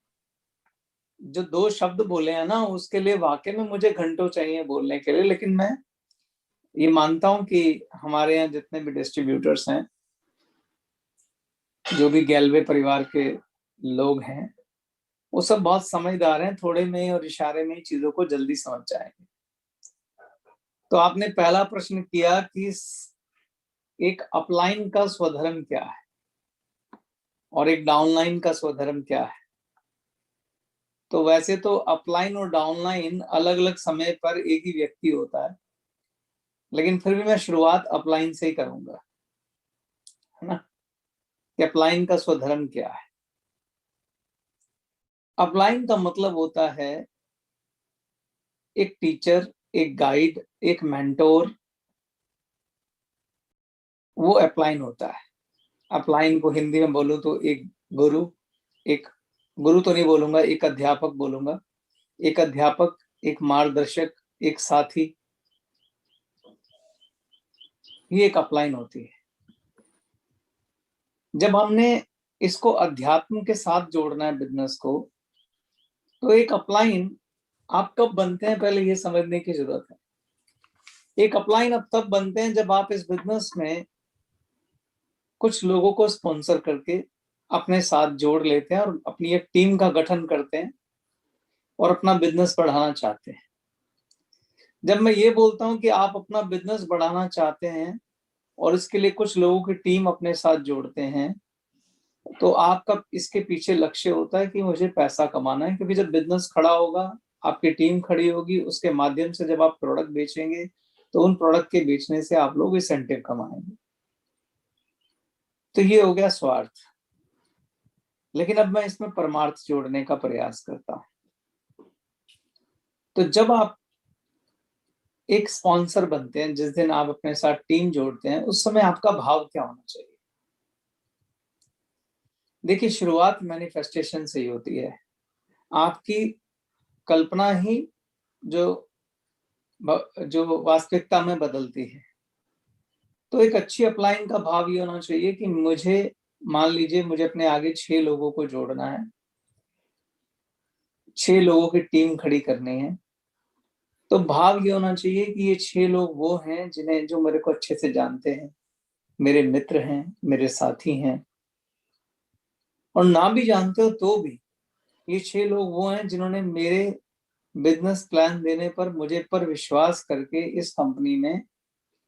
जो 2 शब्द बोले हैं ना, उसके लिए वाकई में मुझे घंटों चाहिए बोलने के लिए, लेकिन मैं ये मानता हूं कि हमारे यहाँ जितने भी डिस्ट्रीब्यूटर्स हैं, जो भी गैलवे परिवार के लोग हैं, वो सब बहुत समझदार हैं, थोड़े में और इशारे में ही चीजों को जल्दी समझ जाएंगे। तो आपने पहला प्रश्न किया कि एक अपलाइन का स्वधर्म क्या है और एक डाउनलाइन का स्वधर्म क्या है। तो वैसे तो अपलाइन और डाउनलाइन अलग अलग समय पर एक ही व्यक्ति होता है, लेकिन फिर भी मैं शुरुआत अपलाइन से ही करूंगा, है ना, कि अपलाइन का स्वधर्म क्या है। अपलाइन का मतलब होता है एक टीचर, एक गाइड, एक मेंटोर, वो अपलाइन होता है। अपलाइन को हिंदी में बोलूं तो एक गुरु, एक गुरु तो नहीं बोलूंगा, एक अध्यापक बोलूंगा। एक अध्यापक, एक मार्गदर्शक, एक साथी, ये एक अपलाइन होती है। जब हमने इसको अध्यात्म के साथ जोड़ना है बिजनेस को, तो एक अपलाइन आप कब बनते हैं पहले ये समझने की जरूरत है। एक अपलाइन अब तब बनते हैं जब आप इस बिजनेस में कुछ लोगों को स्पॉन्सर करके अपने साथ जोड़ लेते हैं और अपनी एक टीम का गठन करते हैं और अपना बिजनेस बढ़ाना चाहते हैं। जब मैं ये बोलता हूं कि आप अपना बिजनेस बढ़ाना चाहते हैं और इसके लिए कुछ लोगों की टीम अपने साथ जोड़ते हैं, तो आपका इसके पीछे लक्ष्य होता है कि मुझे पैसा कमाना है, क्योंकि जब बिजनेस खड़ा होगा, आपकी टीम खड़ी होगी, उसके माध्यम से जब आप प्रोडक्ट बेचेंगे तो उन प्रोडक्ट के बेचने से आप लोग इंसेंटिव कमाएंगे। तो ये हो गया स्वार्थ। लेकिन अब मैं इसमें परमार्थ जोड़ने का प्रयास करता हूं। तो जब आप एक स्पॉन्सर बनते हैं, जिस दिन आप अपने साथ टीम जोड़ते हैं, उस समय आपका भाव क्या होना चाहिए। देखिए, शुरुआत मैनिफेस्टेशन से ही होती है। आपकी कल्पना ही जो वास्तविकता में बदलती है। तो एक अच्छी अपलाइन का भाव ये होना चाहिए कि मुझे, मान लीजिए मुझे अपने आगे 6 लोगों को जोड़ना है, 6 लोगों की टीम खड़ी करनी है। तो भाव ये होना चाहिए कि ये 6 लोग वो हैं जो मेरे को अच्छे से जानते हैं, मेरे मित्र हैं, मेरे साथी हैं। और ना भी जानते हो तो भी ये 6 लोग वो हैं जिन्होंने मेरे बिजनेस प्लान देने पर, मुझे पर विश्वास करके इस कंपनी में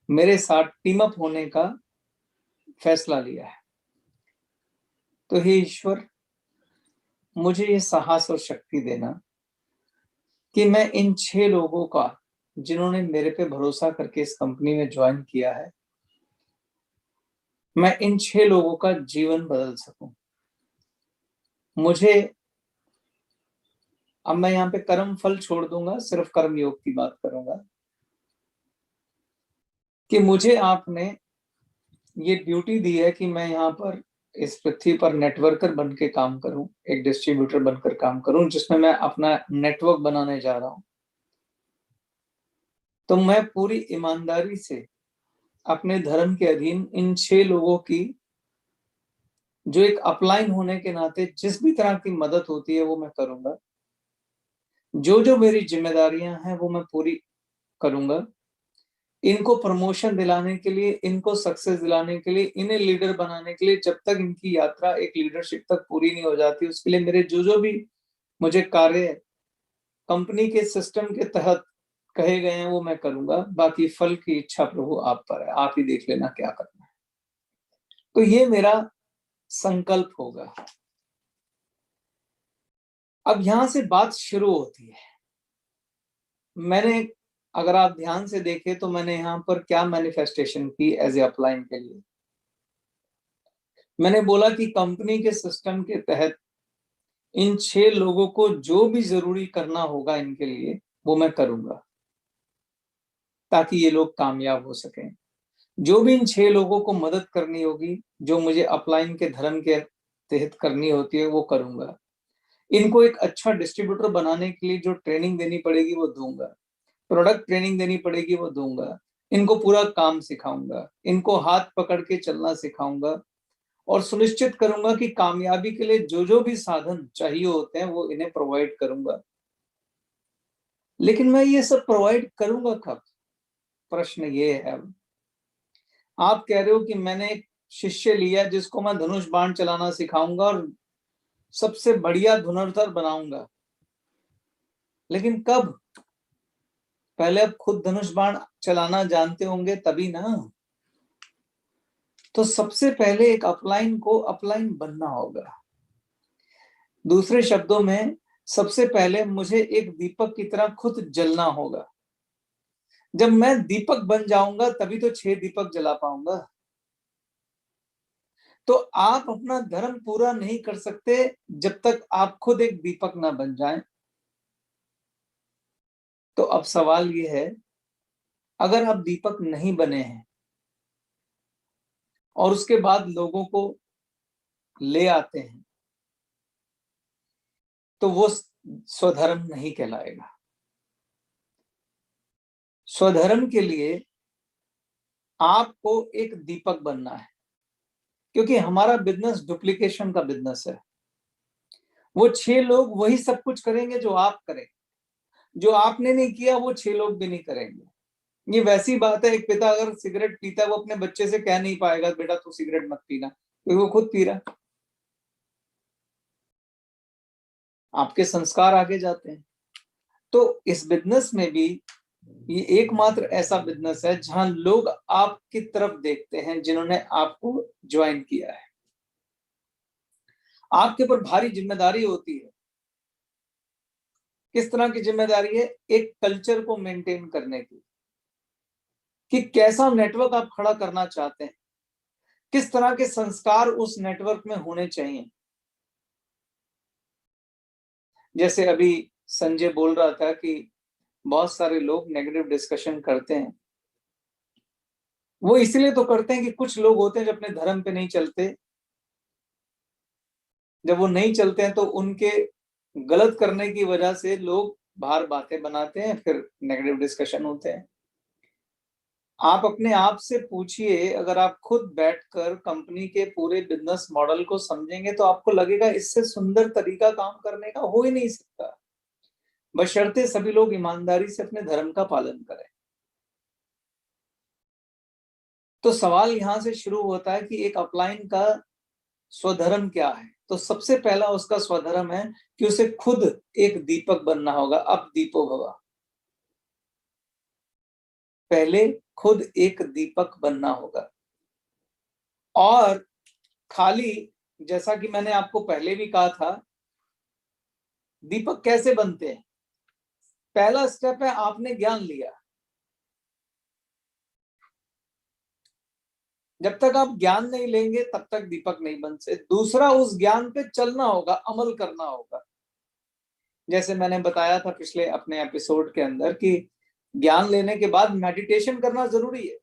मेरे साथ टीम अप होने का फैसला लिया है। तो हे ईश्वर, मुझे ये साहस और शक्ति देना कि मैं इन 6 लोगों का, जिन्होंने मेरे पे भरोसा करके इस कंपनी में ज्वाइन किया है, मैं इन 6 लोगों का जीवन बदल सकूं। मुझे, अब मैं यहाँ पे कर्म फल छोड़ दूंगा, सिर्फ कर्म योग की बात करूंगा कि मुझे आपने ये ड्यूटी दी है कि मैं यहाँ पर इस पृथ्वी पर नेटवर्कर बन के काम करूं, एक डिस्ट्रीब्यूटर बनकर काम करूं, जिसमें मैं अपना नेटवर्क बनाने जा रहा हूं। तो मैं पूरी ईमानदारी से अपने धर्म के अधीन इन 6 लोगों की, जो एक अपलाइन होने के नाते जिस भी तरह की मदद होती है वो मैं करूंगा। जो जो मेरी जिम्मेदारियां हैं वो मैं पूरी करूंगा। इनको प्रमोशन दिलाने के लिए, इनको सक्सेस दिलाने के लिए, इन्हें लीडर बनाने के लिए, जब तक इनकी यात्रा एक लीडरशिप तक पूरी नहीं हो जाती, उसके लिए मेरे जो जो भी मुझे कार्य कंपनी के सिस्टम के तहत कहे गए हैं वो मैं करूंगा। बाकी फल की इच्छा प्रभु आप पर है, आप ही देख लेना क्या करना है। तो ये मेरा संकल्प होगा। अब यहां से बात शुरू होती है। मैंने अगर आप ध्यान से देखें तो मैंने यहाँ पर क्या मैनिफेस्टेशन की एज ए अपलाइन के लिए। मैंने बोला कि कंपनी के सिस्टम के तहत इन 6 लोगों को जो भी जरूरी करना होगा इनके लिए वो मैं करूंगा ताकि ये लोग कामयाब हो सकें। जो भी इन 6 लोगों को मदद करनी होगी, जो मुझे अपलाइन के धर्म के तहत करनी होती है, वो करूंगा। इनको एक अच्छा डिस्ट्रीब्यूटर बनाने के लिए जो ट्रेनिंग देनी पड़ेगी वो दूंगा, प्रोडक्ट ट्रेनिंग देनी पड़ेगी वो दूंगा, इनको पूरा काम सिखाऊंगा, इनको हाथ पकड़ के चलना सिखाऊंगा और सुनिश्चित करूंगा कि कामयाबी के लिए जो जो भी साधन चाहिए होते हैं वो इन्हें प्रोवाइड करूंगा। लेकिन मैं ये सब प्रोवाइड करूंगा कब? प्रश्न ये है। अब आप कह रहे हो कि मैंने एक शिष्य लिया जिसको मैं धनुष बाण चलाना सिखाऊंगा और सबसे बढ़िया धनुर्धर बनाऊंगा, लेकिन कब? पहले अब खुद धनुष बाण चलाना जानते होंगे तभी ना। तो सबसे पहले एक अपलाइन को अपलाइन बनना होगा। दूसरे शब्दों में सबसे पहले मुझे एक दीपक की तरह खुद जलना होगा। जब मैं दीपक बन जाऊंगा तभी तो 6 दीपक जला पाऊंगा। तो आप अपना धर्म पूरा नहीं कर सकते जब तक आप खुद एक दीपक ना बन जाएं। तो अब सवाल ये है, अगर आप दीपक नहीं बने हैं और उसके बाद लोगों को ले आते हैं तो वो स्वधर्म नहीं कहलाएगा। स्वधर्म के लिए आपको एक दीपक बनना है, क्योंकि हमारा बिजनेस डुप्लीकेशन का बिजनेस है। वो 6 लोग वही सब कुछ करेंगे जो आप करें, जो आपने नहीं किया वो 6 लोग भी नहीं करेंगे। ये वैसी बात है, एक पिता अगर सिगरेट पीता है वो अपने बच्चे से कह नहीं पाएगा बेटा तू सिगरेट मत पीना, क्योंकि वो खुद पी रहा। आपके संस्कार आगे जाते हैं। तो इस बिजनेस में भी ये एकमात्र ऐसा बिजनेस है जहां लोग आपकी तरफ देखते हैं जिन्होंने आपको ज्वाइन किया है। आपके ऊपर भारी जिम्मेदारी होती है। किस तरह की जिम्मेदारी है? एक कल्चर को मेंटेन करने की, कि कैसा नेटवर्क आप खड़ा करना चाहते हैं, किस तरह के संस्कार उस नेटवर्क में होने चाहिए। जैसे अभी संजय बोल रहा था कि बहुत सारे लोग नेगेटिव डिस्कशन करते हैं। वो इसलिए तो करते हैं कि कुछ लोग होते हैं जो अपने धर्म पे नहीं चलते। जब वो नहीं चलते हैं तो उनके गलत करने की वजह से लोग बाहर बातें बनाते हैं, फिर नेगेटिव डिस्कशन होते हैं। आप अपने आप से पूछिए, अगर आप खुद बैठकर कंपनी के पूरे बिजनेस मॉडल को समझेंगे तो आपको लगेगा इससे सुंदर तरीका काम करने का हो ही नहीं सकता, बशर्ते सभी लोग ईमानदारी से अपने धर्म का पालन करें। तो सवाल यहां से शुरू होता है कि एक अपलाइन का स्वधर्म क्या है? तो सबसे पहला उसका स्वधर्म है कि उसे खुद एक दीपक बनना होगा। अब दीपो भवा, पहले खुद एक दीपक बनना होगा। और खाली, जैसा कि मैंने आपको पहले भी कहा था, दीपक कैसे बनते हैं? पहला स्टेप है आपने ज्ञान लिया। जब तक आप ज्ञान नहीं लेंगे तब तक दीपक नहीं बन सकते। दूसरा, उस ज्ञान पे चलना होगा, अमल करना होगा। जैसे मैंने बताया था पिछले अपने एपिसोड के अंदर कि ज्ञान लेने के बाद मेडिटेशन करना जरूरी है।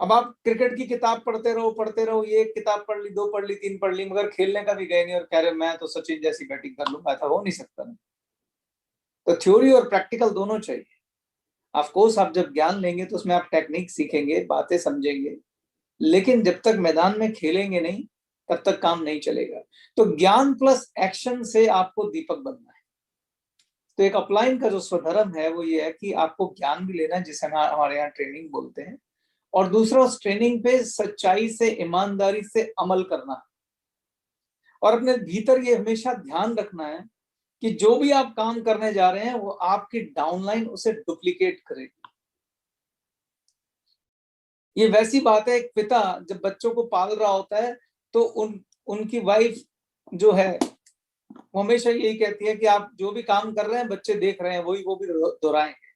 अब आप क्रिकेट की किताब पढ़ते रहो, ये एक किताब पढ़ ली, 2 पढ़ ली, 3 पढ़ ली, मगर खेलने का भी गए नहीं और कह रहे मैं तो सचिन जैसी बैटिंग कर लूंगा, ऐसा हो नहीं सकता ना। तो थ्योरी और प्रैक्टिकल दोनों चाहिए। ऑफ कोर्स आप जब ज्ञान लेंगे तो उसमें आप टेक्निक सीखेंगे, बातें समझेंगे, लेकिन जब तक मैदान में खेलेंगे नहीं तब तक काम नहीं चलेगा। तो ज्ञान प्लस एक्शन से आपको दीपक बनना है। तो एक अपलाइन का जो स्वधर्म है वो ये है कि आपको ज्ञान भी लेना है, जिसे हमारे यहाँ ट्रेनिंग बोलते हैं, और दूसरा उस ट्रेनिंग पे सच्चाई से, ईमानदारी से अमल करना है। और अपने भीतर ये हमेशा ध्यान रखना है कि जो भी आप काम करने जा रहे हैं वो आपकी डाउनलाइन उसे डुप्लीकेट करेगी। ये वैसी बात है, एक पिता जब बच्चों को पाल रहा होता है तो उनकी वाइफ जो है वो हमेशा यही कहती है कि आप जो भी काम कर रहे हैं बच्चे देख रहे हैं, वही वो भी दोहराएंगे।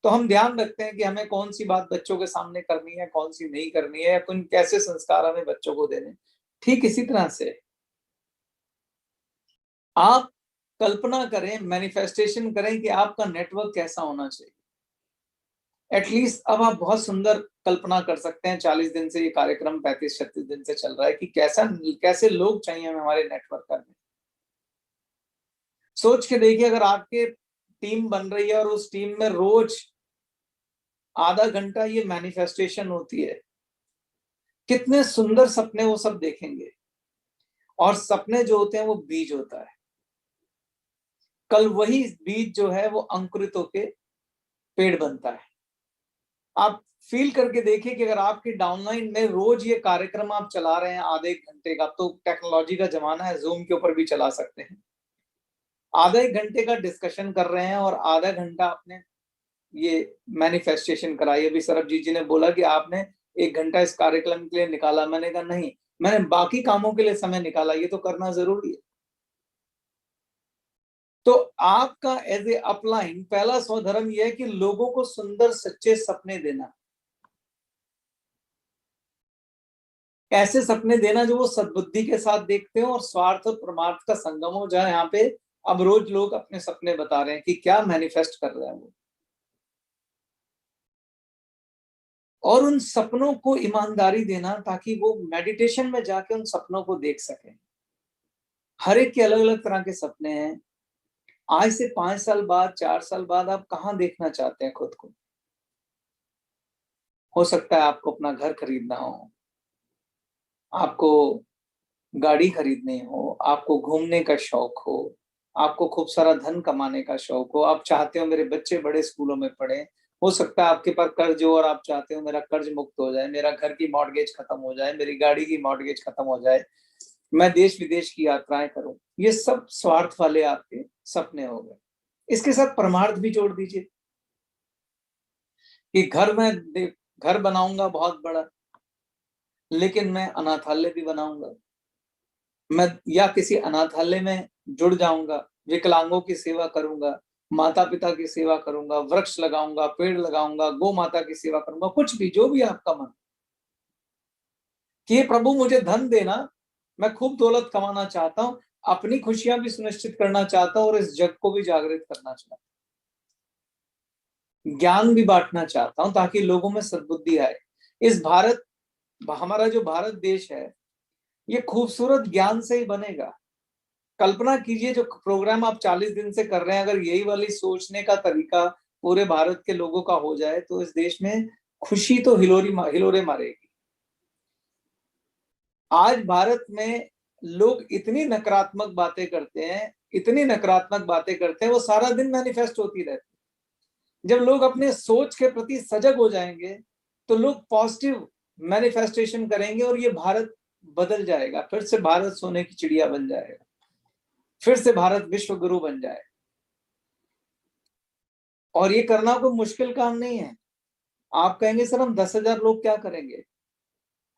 तो हम ध्यान रखते हैं कि हमें कौन सी बात बच्चों के सामने करनी है, कौन सी नहीं करनी है, या कौन कैसे संस्कार हमें बच्चों को देने। ठीक इसी तरह से आप कल्पना करें, मैनिफेस्टेशन करें कि आपका नेटवर्क कैसा होना चाहिए। एटलीस्ट अब आप बहुत सुंदर कल्पना कर सकते हैं, 40 दिन से ये कार्यक्रम 35-36 दिन से चल रहा है, कि कैसे लोग चाहिए हमें हमारे नेटवर्क करने। सोच के देखिए, अगर आपके टीम बन रही है और उस टीम में रोज आधा घंटा ये मैनिफेस्टेशन होती है, कितने सुंदर सपने वो सब देखेंगे। और सपने जो होते हैं वो बीज होता है, कल वही बीज जो है वो अंकुरित होके पेड़ बनता है। आप फील करके देखिए कि अगर आपकी डाउनलाइन में रोज ये कार्यक्रम आप चला रहे हैं आधे एक घंटे का, तो टेक्नोलॉजी का जमाना है, जूम के ऊपर भी चला सकते हैं, आधा एक घंटे का डिस्कशन कर रहे हैं और आधा घंटा आपने ये मैनिफेस्टेशन कराई। अभी सरबजीत जी ने बोला कि आपने 1 घंटा इस कार्यक्रम के लिए निकाला, मैंने कहा नहीं, मैंने बाकी कामों के लिए समय निकाला, ये तो करना जरूरी है। तो आपका एज ए अपलाइन पहला स्वधर्म यह है कि लोगों को सुंदर सच्चे सपने देना, ऐसे सपने देना जो वो सद्बुद्धि के साथ देखते हो और स्वार्थ और परमार्थ का संगम हो जाए। यहाँ पे अब रोज लोग अपने सपने बता रहे हैं कि क्या मैनिफेस्ट कर रहे हैं वो, और उन सपनों को ईमानदारी देना ताकि वो मेडिटेशन में जाके उन सपनों को देख सकें। हर एक के अलग अलग तरह के सपने हैं। आज से 5 साल बाद, 4 साल बाद आप कहाँ देखना चाहते हैं खुद को? हो सकता है आपको अपना घर खरीदना हो, आपको गाड़ी खरीदनी हो, आपको घूमने का शौक हो, आपको खूब सारा धन कमाने का शौक हो, आप चाहते हो मेरे बच्चे बड़े स्कूलों में पढ़े, हो सकता है आपके पास कर्ज हो और आप चाहते हो मेरा कर्ज मुक्त हो जाए, मेरा घर की मॉर्गेज खत्म हो जाए, मेरी गाड़ी की मॉर्गेज खत्म हो जाए, मैं देश विदेश की यात्राएं करूं। ये सब स्वार्थ वाले आपके सपने हो गए। इसके साथ परमार्थ भी जोड़ दीजिए कि घर बनाऊंगा बहुत बड़ा, लेकिन मैं अनाथालय भी बनाऊंगा, मैं या किसी अनाथालय में जुड़ जाऊंगा, विकलांगों की सेवा करूंगा, माता पिता की सेवा करूंगा, वृक्ष लगाऊंगा, पेड़ लगाऊंगा, गौ माता की सेवा करूंगा, कुछ भी, जो भी आपका मन कि प्रभु मुझे धन देना, मैं खूब दौलत कमाना चाहता हूं, अपनी खुशियां भी सुनिश्चित करना चाहता हूं और इस जग को भी जागृत करना चाहता हूं, ज्ञान भी बांटना चाहता हूं ताकि लोगों में सद्बुद्धि आए। इस हमारा जो भारत देश है ये खूबसूरत ज्ञान से ही बनेगा। कल्पना कीजिए जो प्रोग्राम आप 40 दिन से कर रहे हैं, अगर यही वाली सोचने का तरीका पूरे भारत के लोगों का हो जाए तो इस देश में खुशी तो हिलोरे मारेगी। आज भारत में लोग इतनी नकारात्मक बातें करते हैं, वो सारा दिन मैनिफेस्ट होती रहती। जब लोग अपने सोच के प्रति सजग हो जाएंगे तो लोग पॉजिटिव मैनिफेस्टेशन करेंगे और ये भारत बदल जाएगा, फिर से भारत सोने की चिड़िया बन जाएगा, फिर से भारत विश्व गुरु बन जाए। और ये करना कोई मुश्किल काम नहीं है। आप कहेंगे सर हम 10,000 लोग क्या करेंगे?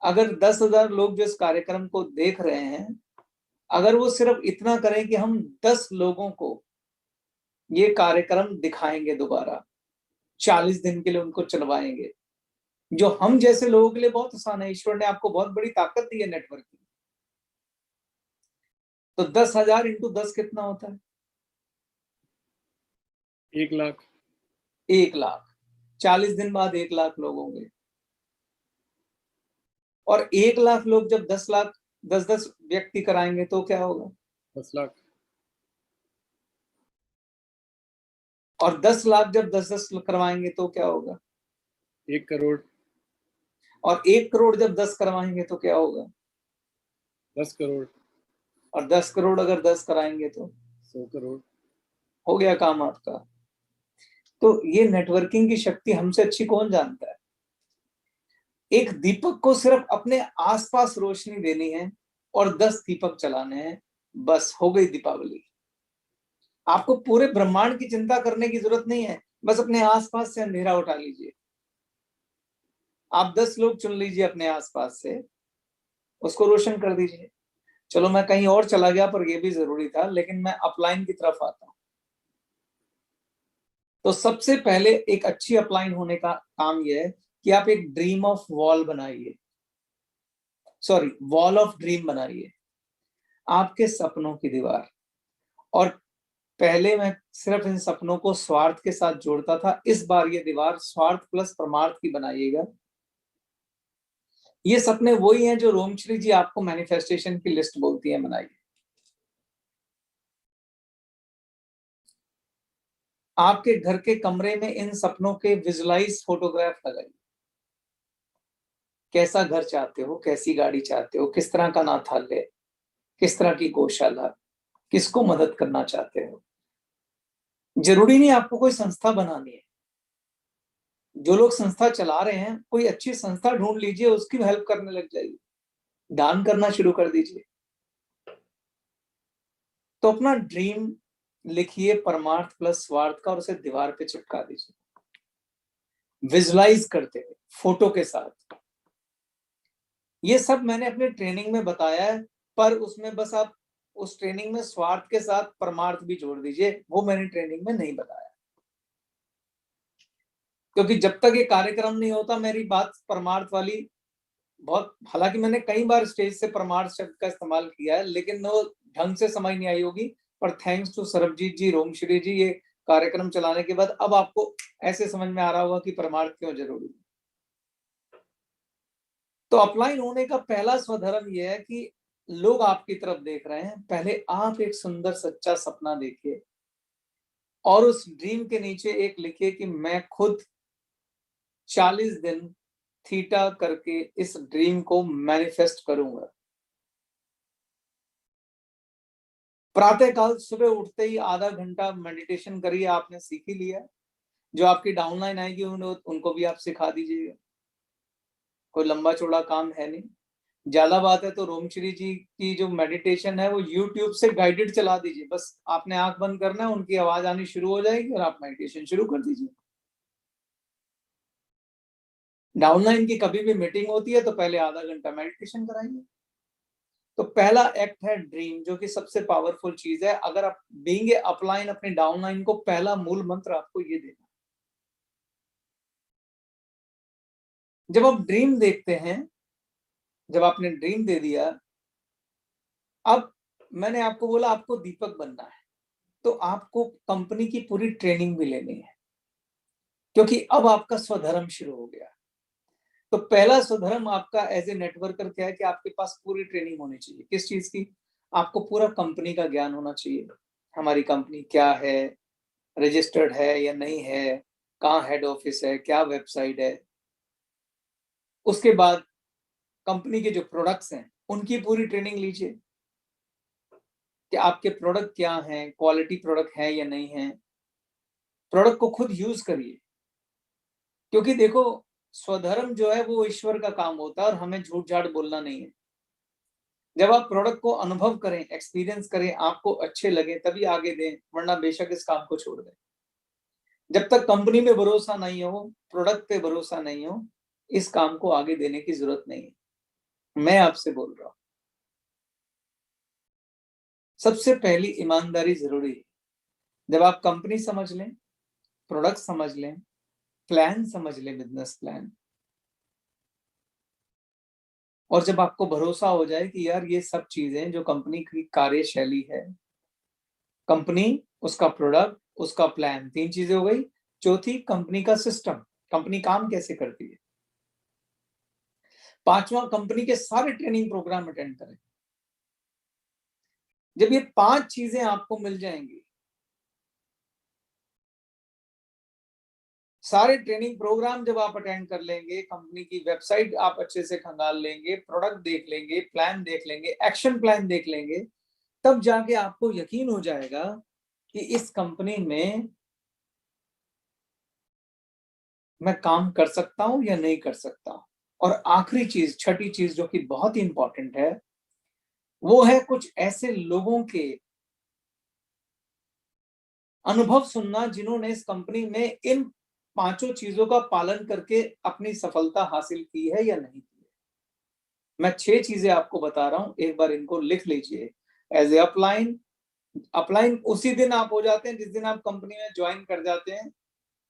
अगर 10,000 लोग जो इस कार्यक्रम को देख रहे हैं, अगर वो सिर्फ इतना करें कि हम 10 लोगों को ये कार्यक्रम दिखाएंगे, दोबारा 40 दिन के लिए उनको चलवाएंगे, जो हम जैसे लोगों के लिए बहुत आसान है। ईश्वर ने आपको बहुत बड़ी ताकत दी है नेटवर्क की। तो 10,000 इंटू 10 कितना होता है? 1 लाख। 1 लाख। 40 दिन बाद 1 लाख लोग होंगे। और 1 लाख लोग जब 10 व्यक्ति कराएंगे तो क्या होगा? 10 लाख। और 10 लाख जब 10 करवाएंगे तो क्या होगा? 1 करोड़। और 1 करोड़ जब 10 करवाएंगे तो क्या होगा? 10 करोड़। और 10 करोड़ अगर 10 कराएंगे तो 100 करोड़। हो गया काम आपका। तो ये नेटवर्किंग की शक्ति हमसे अच्छी कौन जानता है? एक दीपक को सिर्फ अपने आसपास रोशनी देनी है और 10 दीपक चलाने हैं, बस हो गई दीपावली। आपको पूरे ब्रह्मांड की चिंता करने की जरूरत नहीं है, बस अपने आसपास से अंधेरा उठा लीजिए। आप 10 लोग चुन लीजिए अपने आसपास से, उसको रोशन कर दीजिए। चलो मैं कहीं और चला गया, पर ये भी जरूरी था, लेकिन मैं अपलाइन की तरफ आता हूं। तो सबसे पहले एक अच्छी अपलाइन होने का काम यह है कि आप एक ड्रीम ऑफ वॉल बनाइए, सॉरी वॉल ऑफ ड्रीम बनाइए, आपके सपनों की दीवार। और पहले मैं सिर्फ इन सपनों को स्वार्थ के साथ जोड़ता था, इस बार ये दीवार स्वार्थ प्लस परमार्थ की बनाइएगा। ये सपने वही हैं जो रोमश्री जी आपको मैनिफेस्टेशन की लिस्ट बोलती है बनाइए। आपके घर के कमरे में इन सपनों के विजुअलाइज फोटोग्राफ लगाइए। कैसा घर चाहते हो, कैसी गाड़ी चाहते हो, किस तरह का नाथालय, किस तरह की गौशाला, किसको मदद करना चाहते हो। जरूरी नहीं आपको कोई संस्था बनानी है, जो लोग संस्था चला रहे हैं कोई अच्छी संस्था ढूंढ लीजिए, उसकी हेल्प करने लग जाइए, दान करना शुरू कर दीजिए। तो अपना ड्रीम लिखिए परमार्थ प्लस स्वार्थ का और उसे दीवार पे चिपका दीजिए विजुअलाइज करते हुए फोटो के साथ। ये सब मैंने अपने ट्रेनिंग में बताया है, पर उसमें बस आप उस ट्रेनिंग में स्वार्थ के साथ परमार्थ भी जोड़ दीजिए, वो मैंने ट्रेनिंग में नहीं बताया, क्योंकि जब तक ये कार्यक्रम नहीं होता मेरी बात परमार्थ वाली बहुत, हालांकि मैंने कई बार स्टेज से परमार्थ शब्द का इस्तेमाल किया है, लेकिन वो ढंग से समझ नहीं आई होगी। पर थैंक्स टू सरबजीत जी, रोमश्री जी, ये कार्यक्रम चलाने के बाद अब आपको ऐसे समझ में आ रहा होगा कि परमार्थ क्यों जरूरी है। तो अपलाइन होने का पहला स्वधर्म यह है कि लोग आपकी तरफ देख रहे हैं, पहले आप एक सुंदर सच्चा सपना देखिए और उस ड्रीम के नीचे एक लिखिए कि मैं खुद 40 दिन थीटा करके इस ड्रीम को मैनिफेस्ट करूंगा। प्रातःकाल सुबह उठते ही आधा घंटा मेडिटेशन करिए, आपने सीख ही लिया। जो आपकी डाउनलाइन आएगी उनको भी आप सिखा दीजिएगा, कोई लंबा चौड़ा काम है नहीं। ज्यादा बात है तो रोमश्री जी की जो मेडिटेशन है वो यूट्यूब से गाइडेड चला दीजिए, बस आपने आंख बंद करना है, उनकी आवाज आनी शुरू हो जाएगी और आप मेडिटेशन शुरू कर दीजिए। डाउनलाइन की कभी भी मीटिंग होती है तो पहले आधा घंटा मेडिटेशन कराइए। तो पहला एक्ट है ड्रीम, जो कि सबसे पावरफुल चीज है। अगर आप बीइंग ए अपलाइन अपने डाउनलाइन को पहला मूल मंत्र आपको ये देना। जब आप ड्रीम देखते हैं, जब आपने ड्रीम दे दिया, अब मैंने आपको बोला आपको दीपक बनना है, तो आपको कंपनी की पूरी ट्रेनिंग भी लेनी है, क्योंकि अब आपका स्वधर्म शुरू हो गया। तो पहला स्वधर्म आपका एज ए नेटवर्कर क्या है कि आपके पास पूरी ट्रेनिंग होनी चाहिए। किस चीज की? आपको पूरा कंपनी का ज्ञान होना चाहिए। हमारी कंपनी क्या है, रजिस्टर्ड है या नहीं है, कहाँ हेड ऑफिस है, क्या वेबसाइट है। उसके बाद कंपनी के जो प्रोडक्ट्स हैं उनकी पूरी ट्रेनिंग लीजिए कि आपके प्रोडक्ट क्या हैं, क्वालिटी प्रोडक्ट है या नहीं है। प्रोडक्ट को खुद यूज करिए, क्योंकि देखो स्वधर्म जो है वो ईश्वर का काम होता है और हमें झूठ झाट बोलना नहीं है। जब आप प्रोडक्ट को अनुभव करें, एक्सपीरियंस करें, आपको अच्छे लगे तभी आगे दें, वरना बेशक इस काम को छोड़ दें। जब तक कंपनी पे भरोसा नहीं हो, प्रोडक्ट पे भरोसा नहीं हो, इस काम को आगे देने की जरूरत नहीं है। मैं आपसे बोल रहा हूं, सबसे पहली ईमानदारी जरूरी है। जब आप कंपनी समझ लें, प्रोडक्ट समझ लें, प्लान समझ लें, बिजनेस प्लान, और जब आपको भरोसा हो जाए कि यार ये सब चीजें जो कंपनी की कार्यशैली है, कंपनी, उसका प्रोडक्ट, उसका प्लान, 3 चीजें हो गई। चौथी कंपनी का सिस्टम, कंपनी काम कैसे करती है। 5वां कंपनी के सारे ट्रेनिंग प्रोग्राम अटेंड करें। जब ये 5 चीजें आपको मिल जाएंगी, सारे ट्रेनिंग प्रोग्राम जब आप अटेंड कर लेंगे, कंपनी की वेबसाइट आप अच्छे से खंगाल लेंगे, प्रोडक्ट देख लेंगे, प्लान देख लेंगे, एक्शन प्लान देख लेंगे, तब जाके आपको यकीन हो जाएगा कि इस कंपनी में मैं काम कर सकता हूं या नहीं कर सकता हूं। और आखिरी चीज, छठी चीज जो कि बहुत ही इंपॉर्टेंट है, वो है कुछ ऐसे लोगों के अनुभव सुनना जिन्होंने इस कंपनी में इन 5 चीजों का पालन करके अपनी सफलता हासिल की है या नहीं की है। मैं 6 चीजें आपको बता रहा हूं, एक बार इनको लिख लीजिए एज ए अपलाइन। अपलाइन उसी दिन आप हो जाते हैं जिस दिन आप कंपनी में ज्वाइन कर जाते हैं,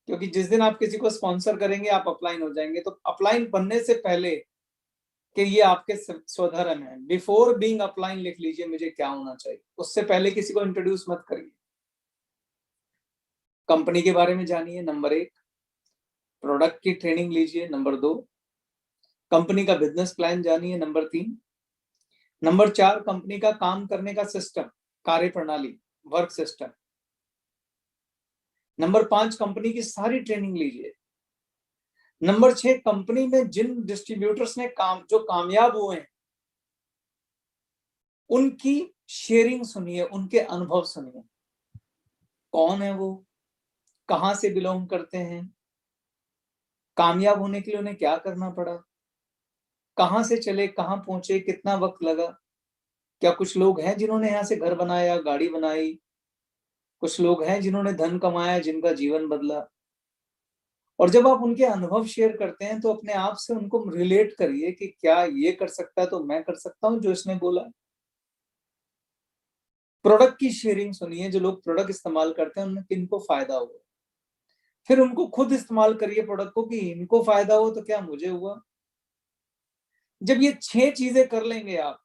क्योंकि जिस दिन आप किसी को स्पॉन्सर करेंगे आप अपलाइन हो जाएंगे। तो अपलाइन बनने से पहले कि ये आपके स्वधर्म है, बिफोर बीइंग अपलाइन लिख लीजिए मुझे क्या होना चाहिए। उससे पहले किसी को इंट्रोड्यूस मत करिए। कंपनी के बारे में जानिए, नंबर 1। प्रोडक्ट की ट्रेनिंग लीजिए, नंबर 2। कंपनी का बिजनेस प्लान जानिए, नंबर 3। नंबर 4, कंपनी का काम करने का सिस्टम, कार्य प्रणाली, वर्क सिस्टम। नंबर 5, कंपनी की सारी ट्रेनिंग लीजिए। नंबर 6, कंपनी में जिन डिस्ट्रीब्यूटर्स ने जो कामयाब हुए हैं उनकी शेयरिंग सुनिए, उनके अनुभव सुनिए। कौन है वो, कहां से बिलोंग करते हैं, कामयाब होने के लिए उन्हें क्या करना पड़ा, कहां से चले, कहां पहुंचे, कितना वक्त लगा। क्या कुछ लोग हैं जिन्होंने यहां से घर बनाया, गाड़ी बनाई, कुछ लोग हैं जिन्होंने धन कमाया, जिनका जीवन बदला। और जब आप उनके अनुभव शेयर करते हैं तो अपने आप से उनको रिलेट करिए कि क्या ये कर सकता है तो मैं कर सकता हूं जो इसने बोला। प्रोडक्ट की शेयरिंग सुनिए, जो लोग प्रोडक्ट इस्तेमाल करते हैं उनमें किनको फायदा हुआ। फिर उनको खुद इस्तेमाल करिए प्रोडक्ट को कि इनको फायदा हो तो क्या मुझे हुआ। जब ये 6 चीजें कर लेंगे आप,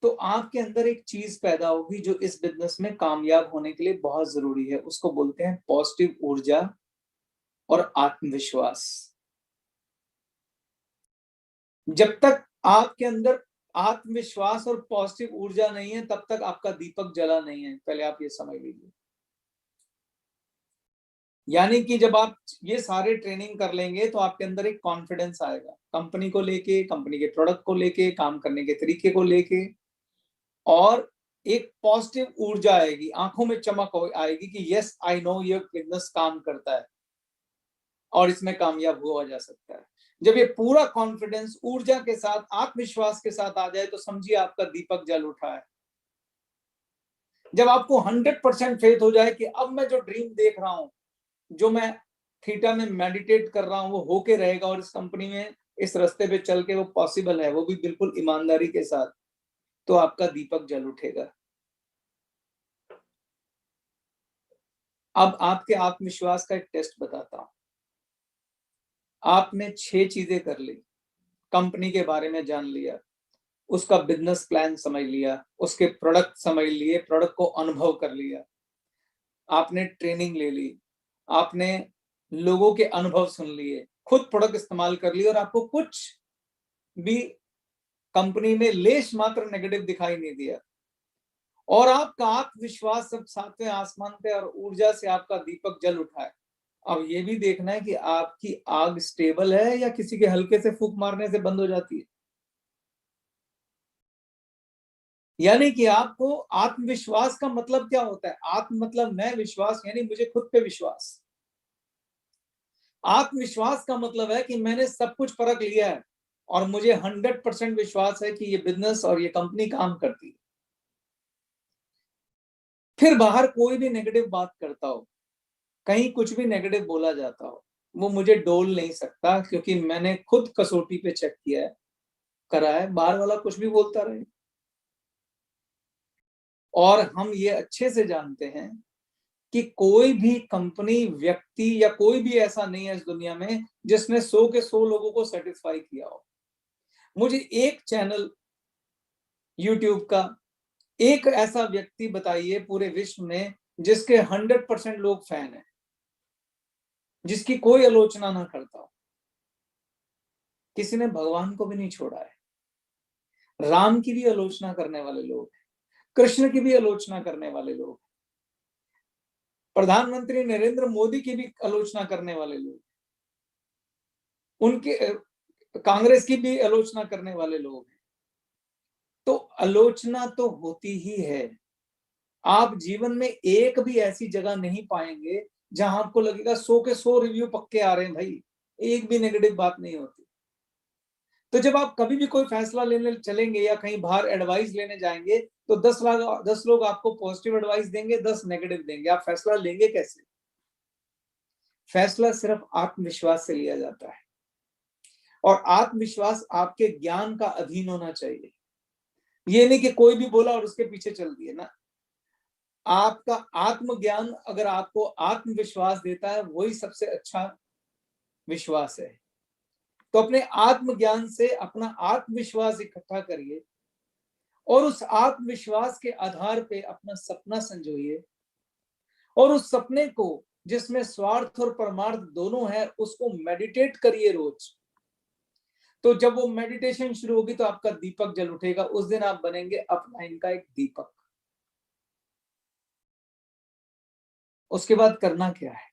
तो आपके अंदर एक चीज पैदा होगी जो इस बिजनेस में कामयाब होने के लिए बहुत जरूरी है। उसको बोलते हैं पॉजिटिव ऊर्जा और आत्मविश्वास। जब तक आपके अंदर आत्मविश्वास और पॉजिटिव ऊर्जा नहीं है तब तक आपका दीपक जला नहीं है, पहले आप ये समझ लीजिए। यानी कि जब आप ये सारे ट्रेनिंग कर लेंगे तो आपके अंदर एक कॉन्फिडेंस आएगा, कंपनी को लेके, कंपनी के प्रोडक्ट को लेके, काम करने के तरीके को लेके, और एक पॉजिटिव ऊर्जा आएगी, आंखों में चमक आएगी कि यस आई नो ये बिजनेस काम करता है और इसमें कामयाब हुआ जा सकता है। जब ये पूरा कॉन्फिडेंस ऊर्जा के साथ, आत्मविश्वास के साथ आ जाए तो समझिए आपका दीपक जल उठा है। जब आपको 100% फेथ हो जाए कि अब मैं जो ड्रीम देख रहा हूं, जो मैं थीटा में मेडिटेट कर रहा हूं वो होके रहेगा और इस कंपनी में इस रास्ते पे चल के वो पॉसिबल है, वो भी बिल्कुल ईमानदारी के साथ, तो आपका दीपक जल उठेगा। अब आपके आत्मविश्वास का एक टेस्ट बताता हूं। आपने 6 चीजें कर ली, कंपनी के बारे में जान लिया, उसका बिजनेस प्लान समझ लिया, उसके प्रोडक्ट समझ लिए, प्रोडक्ट को अनुभव कर लिया, आपने ट्रेनिंग ले ली, आपने लोगों के अनुभव सुन लिए, खुद प्रोडक्ट इस्तेमाल कर लिए और आपको कुछ भी कंपनी में लेश मात्र नेगेटिव दिखाई नहीं दिया, और आपका आत्मविश्वास सब 7वें आसमान पे और ऊर्जा से आपका दीपक जल उठा है। अब ये भी देखना है कि आपकी आग स्टेबल है या किसी के हल्के से फूंक मारने से बंद हो जाती है। यानी कि आपको आत्मविश्वास का मतलब क्या होता है? आत्म मतलब मैं, विश्वास यानी मुझे खुद पे विश्वास। आत्मविश्वास का मतलब है कि मैंने सब कुछ परख लिया है और मुझे 100% विश्वास है कि ये बिजनेस और ये कंपनी काम करती है। फिर बाहर कोई भी नेगेटिव बात करता हो, कहीं कुछ भी नेगेटिव बोला जाता हो, वो मुझे डोल नहीं सकता, क्योंकि मैंने खुद कसौटी पे चेक किया है, करा है। बाहर वाला कुछ भी बोलता रहे, और हम ये अच्छे से जानते हैं कि कोई भी कंपनी, व्यक्ति या कोई भी ऐसा नहीं है इस दुनिया में जिसने 100 के 100 लोगों को सेटिस्फाई किया हो। मुझे एक चैनल यूट्यूब का, एक ऐसा व्यक्ति बताइए पूरे विश्व में जिसके 100% लोग फैन हैं, जिसकी कोई आलोचना ना करता हो। किसी ने भगवान को भी नहीं छोड़ा है। राम की भी आलोचना करने वाले लोग, कृष्ण की भी आलोचना करने वाले लोग, प्रधानमंत्री नरेंद्र मोदी की भी आलोचना करने वाले लोग, उनके कांग्रेस की भी आलोचना करने वाले लोग हैं। तो आलोचना तो होती ही है। आप जीवन में एक भी ऐसी जगह नहीं पाएंगे जहां आपको लगेगा 100 के 100 रिव्यू पक्के आ रहे हैं भाई, एक भी नेगेटिव बात नहीं होती। तो जब आप कभी भी कोई फैसला लेने चलेंगे या कहीं बाहर एडवाइस लेने जाएंगे तो 10 लोग आपको पॉजिटिव एडवाइस देंगे, 10 नेगेटिव देंगे। आप फैसला लेंगे कैसे? फैसला सिर्फ आत्मविश्वास से लिया जाता है। और आत्मविश्वास आपके ज्ञान का अधीन होना चाहिए। ये नहीं कि कोई भी बोला और उसके पीछे चल दिए ना। आपका आत्मज्ञान अगर आपको आत्मविश्वास देता है, वही सबसे अच्छा विश्वास है। तो अपने आत्मज्ञान से अपना आत्मविश्वास इकट्ठा करिए और उस आत्मविश्वास के आधार पे अपना सपना संजोइए और उस सपने को, जिसमें स्वार्थ और परमार्थ दोनों है, उसको मेडिटेट करिए रोज। तो जब वो मेडिटेशन शुरू होगी तो आपका दीपक जल उठेगा। उस दिन आप बनेंगे अपलाइन का एक दीपक। उसके बाद करना क्या है?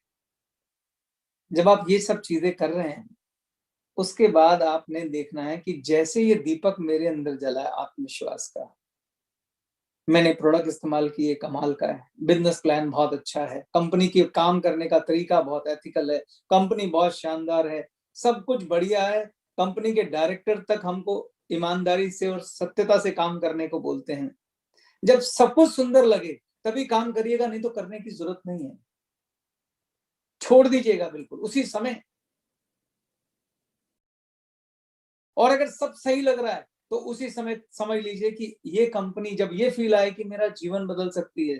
जब आप ये सब चीजें कर रहे हैं, उसके बाद आपने देखना है कि जैसे ये दीपक मेरे अंदर जला है आत्मविश्वास का, मैंने प्रोडक्ट इस्तेमाल किए, कमाल का है, बिजनेस प्लान बहुत अच्छा है, कंपनी के काम करने का तरीका बहुत एथिकल है, कंपनी बहुत शानदार है, सब कुछ बढ़िया है, कंपनी के डायरेक्टर तक हमको ईमानदारी से और सत्यता से काम करने को बोलते हैं। जब सब कुछ सुंदर लगे तभी काम करिएगा, नहीं तो करने की जरूरत नहीं है, छोड़ दीजिएगा बिल्कुल उसी समय। और अगर सब सही लग रहा है तो उसी समय समझ लीजिए कि ये कंपनी, जब ये फील आए कि मेरा जीवन बदल सकती है,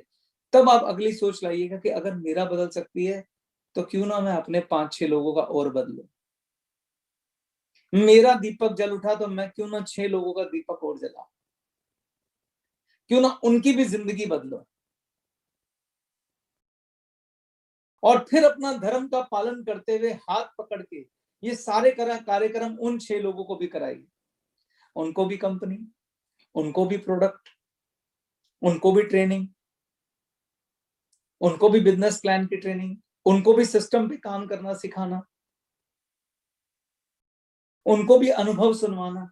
तब आप अगली सोच लाइएगा कि अगर मेरा बदल सकती है तो क्यों ना मैं अपने 5-6 लोगों का और बदलूं। मेरा दीपक जल उठा तो मैं क्यों ना 6 लोगों का दीपक और जलाऊं, क्यों ना उनकी भी जिंदगी बदलो। और फिर अपना धर्म का पालन करते हुए हाथ पकड़ के ये सारे कार्यक्रम उन 6 लोगों को भी कराइए। उनको भी कंपनी, उनको भी प्रोडक्ट, उनको भी ट्रेनिंग, उनको भी बिजनेस प्लान की ट्रेनिंग, उनको भी सिस्टम पे काम करना सिखाना, उनको भी अनुभव सुनवाना।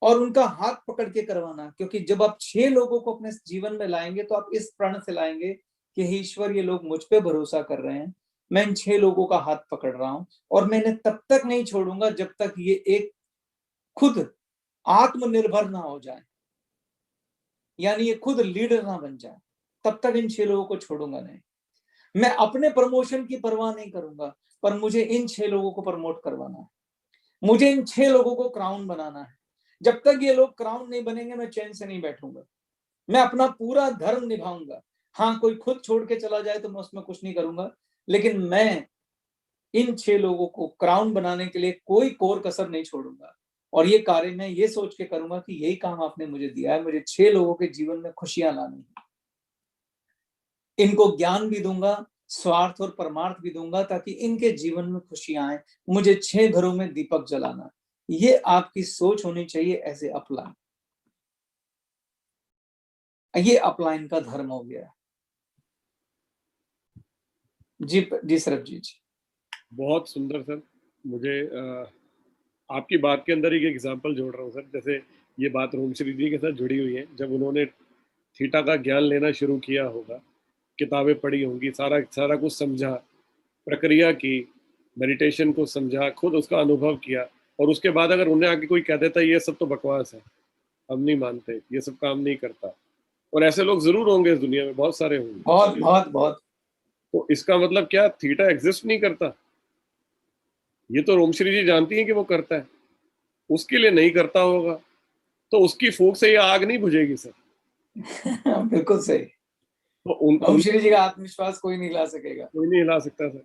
और उनका हाथ पकड़ के करवाना। क्योंकि जब आप 6 लोगों को अपने जीवन में लाएंगे तो आप इस प्रण से लाएंगे कि हे ईश्वर, ये लोग मुझ पे भरोसा कर रहे हैं, मैं इन 6 लोगों का हाथ पकड़ रहा हूं और मैं इन्हें तब तक नहीं छोड़ूंगा जब तक ये एक खुद आत्मनिर्भर ना हो जाए, यानी ये खुद लीडर ना बन जाए, तब तक इन 6 लोगों को छोड़ूंगा नहीं। मैं अपने प्रमोशन की परवाह नहीं करूंगा, पर मुझे इन 6 लोगों को प्रमोट करवाना है, मुझे इन 6 लोगों को क्राउन बनाना है। जब तक ये लोग क्राउन नहीं बनेंगे मैं चैन से नहीं बैठूंगा, मैं अपना पूरा धर्म निभाऊंगा। हाँ, कोई खुद छोड़ के चला जाए तो मैं उसमें कुछ नहीं करूंगा, लेकिन मैं इन 6 लोगों को क्राउन बनाने के लिए कोई कोर कसर नहीं छोड़ूंगा। और ये कार्य मैं ये सोच के करूंगा कि यही काम आपने मुझे दिया है, मुझे 6 लोगों के जीवन में खुशियां लानी है। इनको ज्ञान भी दूंगा, स्वार्थ और परमार्थ भी दूंगा, ताकि इनके जीवन में खुशियां आए। मुझे 6 घरों में दीपक जलाना, ये आपकी सोच होनी चाहिए ऐसे अपलाइन। ये अपलाइन का धर्म हो गया। जी सरबजीत जी। बहुत सुंदर सर। मुझे आपकी बात के अंदर एक एग्जांपल जोड़ रहा हूँ सर। जैसे ये बात रोमश्री जी के साथ जुड़ी हुई है। जब उन्होंने थीटा का ज्ञान लेना शुरू किया होगा, किताबें पढ़ी होंगी, सारा कुछ समझा, प्रक्रिया की, मेडिटेशन को समझा, खुद उसका अनुभव किया, और उसके बाद अगर उन्हें आगे कोई कह देता ये सब तो बकवास है, हम नहीं मानते, ये सब काम नहीं करता, और ऐसे लोग जरूर होंगे इस दुनिया में, बहुत सारे होंगे। बहुत बहुत बहुत। तो इसका मतलब क्या थीटा एग्जिस्ट नहीं करता? ये तो रोमश्री जी जानती हैं कि वो करता है, उसके लिए नहीं करता होगा, तो उसकी फूंक से ये आग नहीं बुझेगी सर। बिल्कुल सही। तो रोमश्री जी का आत्मविश्वास कोई नहीं ला सकेगा, कोई नहीं हिला सकता सर।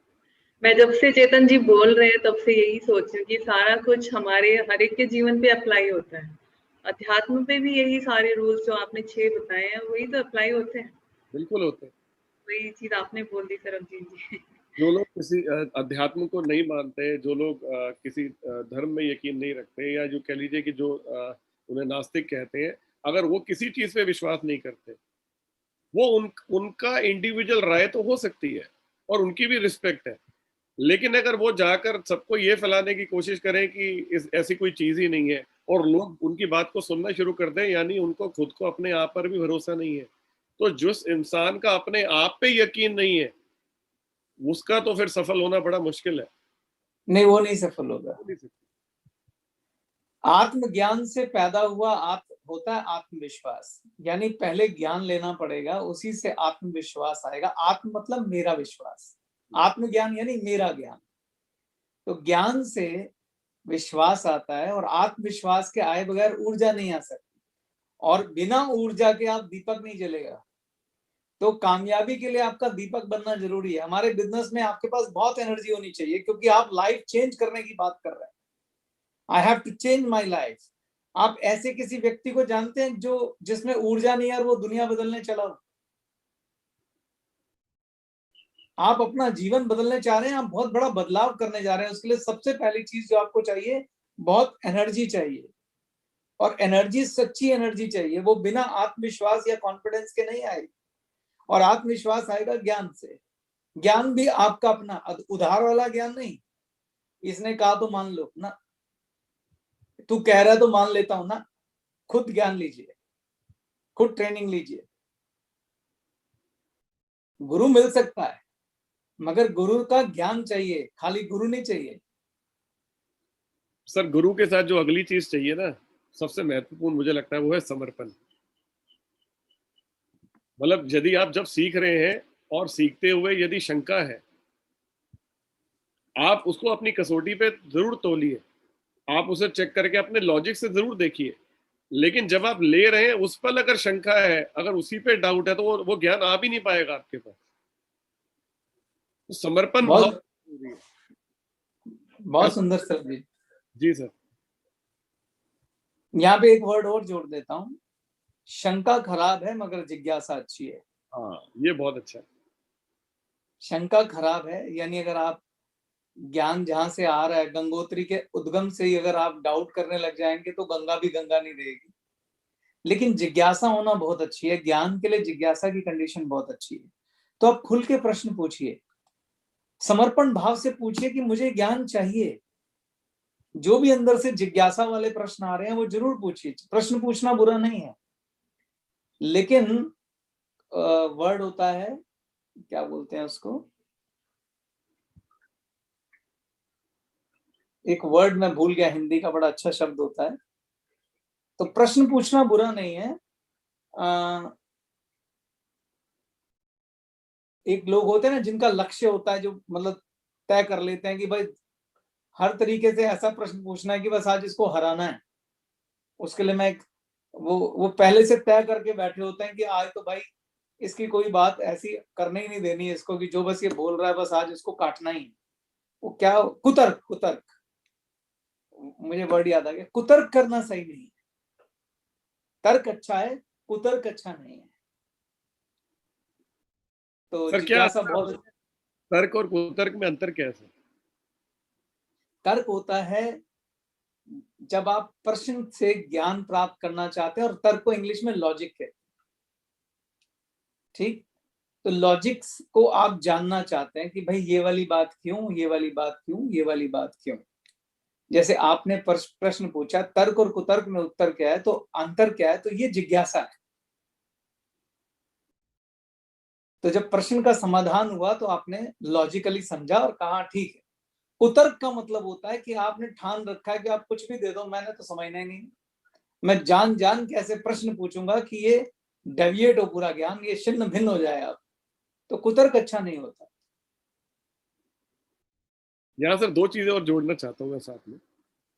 मैं जब से चेतन जी बोल रहे हैं तब से यही सोच रही हूँ कि सारा कुछ हमारे हर एक के जीवन पे अप्लाई होता है। अध्यात्म पे भी यही सारे रूल्स जो आपने 6 बताए हैं वही तो अप्लाई होते हैं। बिल्कुल होते हैं। वही चीज आपने बोल दी सरबजीत जी। जो लोग किसी अध्यात्म को नहीं मानते, जो लोग किसी धर्म में यकीन नहीं रखते, या जो कह लीजिए कि जो उन्हें नास्तिक कहते हैं, अगर वो किसी चीज पे विश्वास नहीं करते, वो उनका इंडिविजुअल राय तो हो सकती है और उनकी भी रिस्पेक्ट है, लेकिन अगर वो जाकर सबको ये फैलाने की कोशिश करें कि ऐसी कोई चीज ही नहीं है और लोग उनकी बात को सुनना शुरू कर दें, यानी उनको खुद को अपने आप पर भी भरोसा नहीं है। तो जिस इंसान का अपने आप पे यकीन नहीं है, उसका तो फिर सफल होना बड़ा मुश्किल है। नहीं, वो नहीं सफल होगा। आत्मज्ञान से पैदा हुआ होता है आत्मविश्वास, यानी पहले ज्ञान लेना पड़ेगा, उसी से आत्मविश्वास आएगा। आत्म मतलब मेरा विश्वास, आत्मज्ञान यानी मेरा ज्ञान। तो ज्ञान से विश्वास आता है, और आत्मविश्वास के आए बगैर ऊर्जा नहीं आ सकती, और बिना ऊर्जा के आप दीपक नहीं जलेगा। तो कामयाबी के लिए आपका दीपक बनना जरूरी है। हमारे बिजनेस में आपके पास बहुत एनर्जी होनी चाहिए, क्योंकि आप लाइफ चेंज करने की बात कर रहे हैं। I have to change my life. आप ऐसे किसी व्यक्ति को जानते हैं जो जिसमें ऊर्जा नहीं है और वो दुनिया बदलने चला हो? आप अपना जीवन बदलने चाह रहे हैं, आप बहुत बड़ा बदलाव करने जा रहे हैं। उसके लिए सबसे पहली चीज जो आपको चाहिए, बहुत एनर्जी चाहिए, और एनर्जी सच्ची एनर्जी चाहिए। वो बिना आत्मविश्वास या कॉन्फिडेंस के नहीं आएगी, और आत्मविश्वास आएगा ज्ञान से। ज्ञान भी आपका अपना, उधार वाला ज्ञान नहीं, इसने कहा तो मान लो ना, तू कह रहा है तो मान लेता हूं ना। खुद ज्ञान लीजिए, खुद ट्रेनिंग लीजिए। गुरु मिल सकता है, मगर गुरु का ज्ञान चाहिए, खाली गुरु नहीं चाहिए। सर गुरु के साथ जो अगली चीज चाहिए ना, सबसे महत्वपूर्ण मुझे लगता है वो है समर्पण। मतलब यदि आप जब सीख रहे हैं और सीखते हुए यदि शंका है, आप उसको अपनी कसौटी पे जरूर तोलिए, आप उसे चेक करके अपने लॉजिक से जरूर देखिए। लेकिन जब आप ले रहे हैं उस पर अगर शंका है, अगर उसी पे डाउट है, तो वो ज्ञान आ भी नहीं पाएगा आपके पास। तो समर्पण बहुत जरूरी है। बहुत सुंदर सर जी। जी सर। यहाँ पे एक वर्ड और जोड़ देता हूँ, शंका खराब है मगर जिज्ञासा अच्छी है। हाँ, ये बहुत अच्छा है। शंका खराब है, यानी अगर आप ज्ञान जहां से आ रहा है, गंगोत्री के उद्गम से ही अगर आप डाउट करने लग जाएंगे तो गंगा भी गंगा नहीं रहेगी। लेकिन जिज्ञासा होना बहुत अच्छी है, ज्ञान के लिए जिज्ञासा की कंडीशन बहुत अच्छी है। तो आप खुल के प्रश्न पूछिए, समर्पण भाव से पूछिए कि मुझे ज्ञान चाहिए। जो भी अंदर से जिज्ञासा वाले प्रश्न आ रहे हैं वो जरूर पूछिए। प्रश्न पूछना बुरा नहीं है, लेकिन वर्ड होता है, क्या बोलते हैं उसको, एक वर्ड मैं भूल गया, हिंदी का बड़ा अच्छा शब्द होता है। तो प्रश्न पूछना बुरा नहीं है। एक लोग होते हैं ना जिनका लक्ष्य होता है, जो मतलब तय कर लेते हैं कि भाई हर तरीके से ऐसा प्रश्न पूछना है कि बस आज इसको हराना है। उसके लिए मैं वो पहले से तय करके बैठे होते हैं कि आज तो भाई इसकी कोई बात ऐसी करने ही नहीं देनी है इसको, कि जो बस ये बोल रहा है बस आज इसको काटना ही। वो क्या, कुतर्क, कुतर्क, मुझे वर्ड याद आ गया। कुतर्क करना सही नहीं है। तर्क अच्छा है, कुतर्क अच्छा नहीं है। तो सर क्या तर्क और कुतर्क में अंतर क्या है सर? तर्क होता है जब आप प्रश्न से ज्ञान प्राप्त करना चाहते हैं, और तर्क को इंग्लिश में लॉजिक कहते हैं। ठीक, तो लॉजिक्स को आप जानना चाहते हैं कि भाई ये वाली बात क्यों, ये वाली बात क्यों, ये वाली बात क्यों। जैसे आपने प्रश्न पूछा तर्क और कुतर्क में उत्तर क्या है, तो अंतर क्या है, तो ये जिज्ञासा है। तो जब प्रश्न का समाधान हुआ तो आपने लॉजिकली समझा और कहा ठीक है। कुतर्क का मतलब होता है कि आपने ठान रखा है कि आप कुछ भी दे दो, मैंने तो समझना ही नहीं, मैं जान जान के ऐसे प्रश्न पूछूंगा कि ये डेविएट हो पूरा ज्ञान, ये छिन्न भिन्न हो जाए आप। तो कुतर्क अच्छा नहीं होता। यहाँ सर दो चीजें और जोड़ना चाहता हूँ मैं साथ में।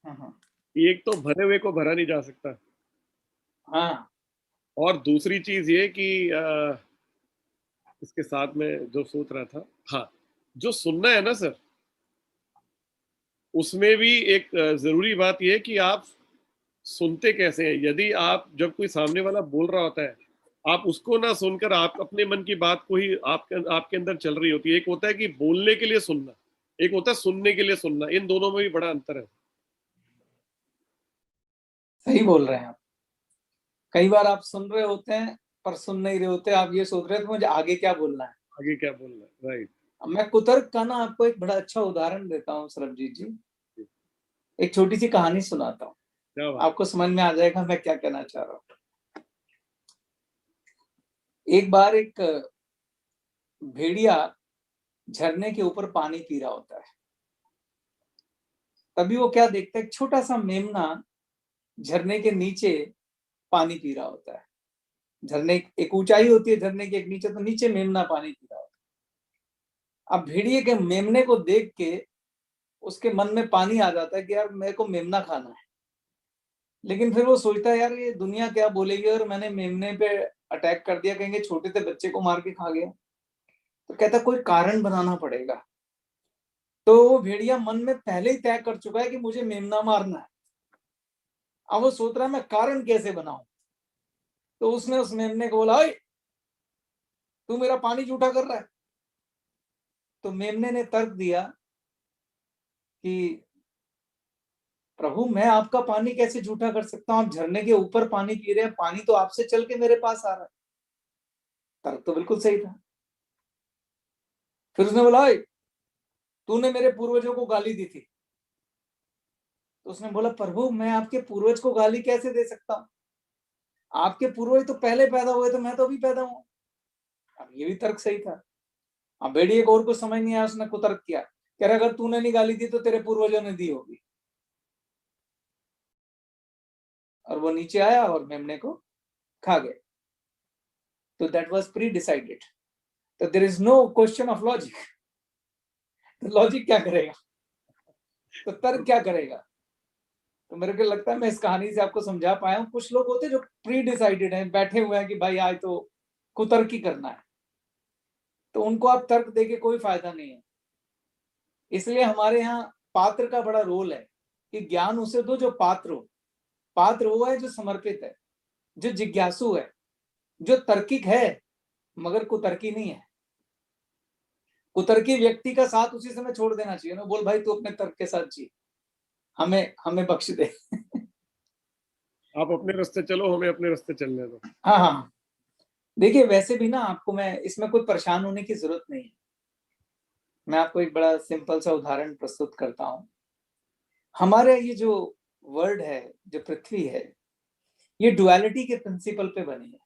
हाँ, एक तो भरे हुए को भरा नहीं जा सकता। हाँ, और दूसरी चीज ये कि इसके साथ में जो सोच रहा था, हाँ, जो सुनना है ना सर, उसमें भी एक जरूरी बात यह है कि आप सुनते कैसे हैं। यदि आप जब कोई सामने वाला बोल रहा होता है, आप उसको ना सुनकर आप अपने मन की बात को ही आपके अंदर चल रही होती है। एक होता है कि बोलने के लिए सुनना, एक होता है सुनने के लिए सुनना। इन दोनों में भी बड़ा अंतर है। सही बोल रहे हैं आप। कई बार आप सुन रहे होते हैं पर सुन नहीं रहे होते, आप ये सोच रहे थे मुझे आगे क्या बोलना है, आगे क्या बोलना है। राइट। मैं कुतर्क का ना आपको एक बड़ा अच्छा उदाहरण देता हूँ सरबजीत जी। एक छोटी सी कहानी सुनाता हूँ, आपको समझ में आ जाएगा मैं क्या कहना चाह रहा हूँ। एक बार एक भेड़िया झरने के ऊपर पानी पी रहा होता है। तभी वो क्या देखता है, एक छोटा सा मेमना झरने के नीचे पानी पी रहा होता है। झरने एक ऊंचाई होती है झरने की, एक नीचे, तो नीचे मेमना पानी पी रहा होता है। अब भेड़िए के मेमने को देख के उसके मन में पानी आ जाता है कि यार मेरे को मेमना खाना है, लेकिन फिर वो सोचता है यार ये दुनिया क्या बोलेगी और मैंने मेमने पे अटैक कर दिया, कहेंगे छोटे से बच्चे को मार के खा गया। तो कहता कोई कारण बनाना पड़ेगा। तो वो भेड़िया मन में पहले ही तय कर चुका है कि मुझे मेमना मारना है। अब वो सोच रहा है मैं कारण कैसे बनाऊं। तो उसने उस मेमने को बोला, ओए तू मेरा पानी जूठा कर रहा है। तो मेमने ने तर्क दिया कि प्रभु मैं आपका पानी कैसे झूठा कर सकता हूं, आप झरने के ऊपर पानी पी रहे हैं, पानी तो आपसे चल के मेरे पास आ रहा है। तर्क तो बिल्कुल सही था। फिर उसने बोला, तूने मेरे पूर्वजों को गाली दी थी। तो उसने बोला, प्रभु मैं आपके पूर्वज को गाली कैसे दे सकता हूं, आपके पूर्वज तो पहले पैदा हुए थे, मैं तो अभी पैदा हुआ। अब ये भी तर्क सही था। अब भेड़िए को और कुछ समझ नहीं आया, उसने कुतर्क किया, कह रहा अगर तूने नहीं गाली दी तो तेरे पूर्वजों ने दी होगी। और वो नीचे आया और मेमने को खा गए। तो दैट वाज प्री डिसाइडेड। तो there is no question of logic. तो लॉजिक क्या करेगा, तो तर्क क्या करेगा। तो मेरे को लगता है मैं इस कहानी से आपको समझा पाया हूं। कुछ लोग होते हैं जो प्री डिसाइडेड हैं, बैठे हुए हैं कि भाई आज तो कुतर्क ही करना है, तो उनको आप तर्क देके कोई फायदा नहीं है। इसलिए हमारे यहाँ पात्र का बड़ा रोल है कि ज्ञान उसे दो जो पात्र हो। पात्र वो है जो समर्पित है, जो जिज्ञासु है, जो तर्किक है मगर कुतर्की नहीं है। कुतर्की व्यक्ति का साथ उसी समय छोड़ देना चाहिए ना, बोल भाई तू अपने तर्क के साथ जी, हमें बख्श दे। आप अपने रास्ते चलो, हमें अपने रास्ते चलने दो। हाँ हाँ, देखिए वैसे भी ना आपको मैं इसमें कोई परेशान होने की जरूरत नहीं है। मैं आपको एक बड़ा सिंपल सा उदाहरण प्रस्तुत करता हूं। हमारे ये जो वर्ल्ड है, जो पृथ्वी है, ये डुअलिटी के प्रिंसिपल पे बनी है।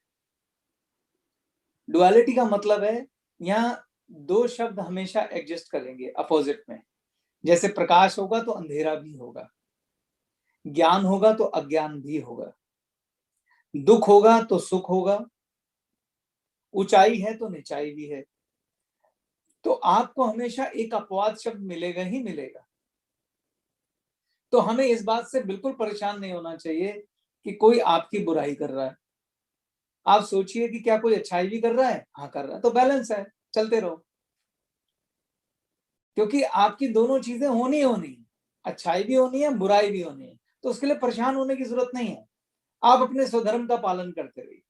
डुअलिटी का मतलब है यहाँ दो शब्द हमेशा एग्जिस्ट करेंगे अपोजिट में। जैसे प्रकाश होगा तो अंधेरा भी होगा, ज्ञान होगा तो अज्ञान भी होगा, दुख होगा तो सुख होगा, ऊंचाई है तो निचाई भी है। तो आपको हमेशा एक अपवाद शब्द मिलेगा ही मिलेगा। तो हमें इस बात से बिल्कुल परेशान नहीं होना चाहिए कि कोई आपकी बुराई कर रहा है। आप सोचिए कि क्या कोई अच्छाई भी कर रहा है, हाँ कर रहा है, तो बैलेंस है, चलते रहो। क्योंकि आपकी दोनों चीजें होनी होनी, अच्छाई भी होनी है, बुराई भी होनी है, तो उसके लिए परेशान होने की जरूरत नहीं है। आप अपने स्वधर्म का पालन करते रहिए।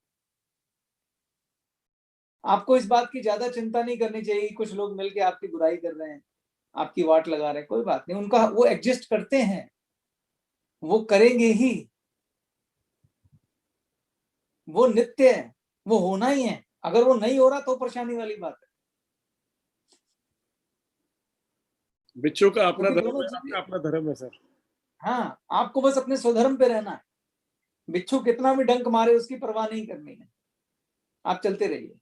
आपको इस बात की ज्यादा चिंता नहीं करनी चाहिए। कुछ लोग मिलके आपकी बुराई कर रहे हैं, आपकी वाट लगा रहे हैं, कोई बात नहीं, उनका वो एग्जिस्ट करते हैं, वो करेंगे ही, वो नित्य है, वो होना ही है। अगर वो नहीं हो रहा तो परेशानी वाली बात है। बिच्छू का अपना क्योंकि धर्म दोनों है, चीजें, आपका अपना धर्म है सर। हाँ आपको बस अपने स्वधर्म पे रहना है। बिच्छू कितना भी डंक मारे उसकी परवाह नहीं करनी है, आप चलते रहिए।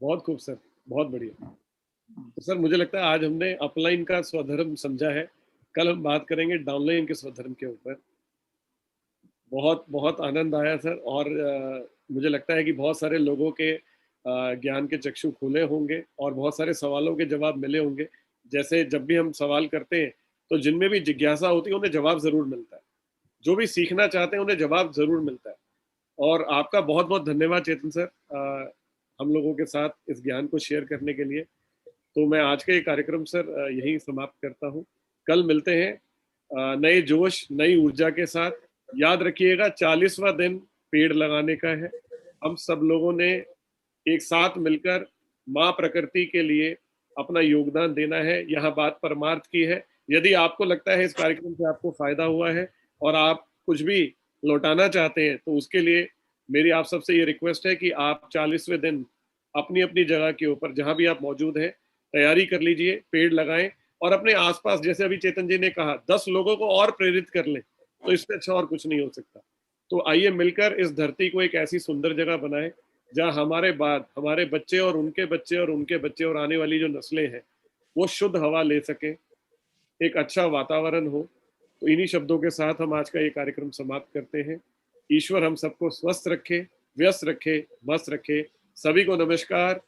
बहुत खूब सर, बहुत बढ़िया। तो सर मुझे लगता है आज हमने अपलाइन का स्वधर्म समझा है, कल हम बात करेंगे डाउनलाइन के स्वधर्म के ऊपर। बहुत बहुत आनंद आया सर, और मुझे लगता है कि बहुत सारे लोगों के ज्ञान के चक्षु खुले होंगे और बहुत सारे सवालों के जवाब मिले होंगे। जैसे जब भी हम सवाल करते हैं तो जिनमें भी जिज्ञासा होती है उन्हें जवाब जरूर मिलता है, जो भी सीखना चाहते हैं उन्हें जवाब जरूर मिलता है। और आपका बहुत बहुत धन्यवाद चेतन सर, हम लोगों के साथ इस ज्ञान को शेयर करने के लिए। तो मैं आज का ये कार्यक्रम सर यहीं समाप्त करता हूँ। कल मिलते हैं नए जोश नई ऊर्जा के साथ। याद रखिएगा 40वां दिन पेड़ लगाने का है। हम सब लोगों ने एक साथ मिलकर माँ प्रकृति के लिए अपना योगदान देना है। यहाँ बात परमार्थ की है। यदि आपको लगता है इस कार्यक्रम से आपको फायदा हुआ है और आप कुछ भी लौटाना चाहते हैं तो उसके लिए मेरी आप सबसे ये रिक्वेस्ट है कि आप 40वें दिन अपनी अपनी जगह के ऊपर जहां भी आप मौजूद हैं तैयारी कर लीजिए, पेड़ लगाएं और अपने आसपास, जैसे अभी चेतन जी ने कहा, 10 लोगों को और प्रेरित कर लें, तो इससे अच्छा और कुछ नहीं हो सकता। तो आइए मिलकर इस धरती को एक ऐसी सुंदर जगह बनाएं जहां हमारे बाद हमारे बच्चे और उनके बच्चे और उनके बच्चे और आने वाली जो नस्लें हैं वो शुद्ध हवा ले सके, एक अच्छा वातावरण हो। तो इन्हीं शब्दों के साथ हम आज का ये कार्यक्रम समाप्त करते हैं। ईश्वर हम सबको स्वस्थ रखे, व्यस्त रखे, मस्त रखे। सभी को नमस्कार।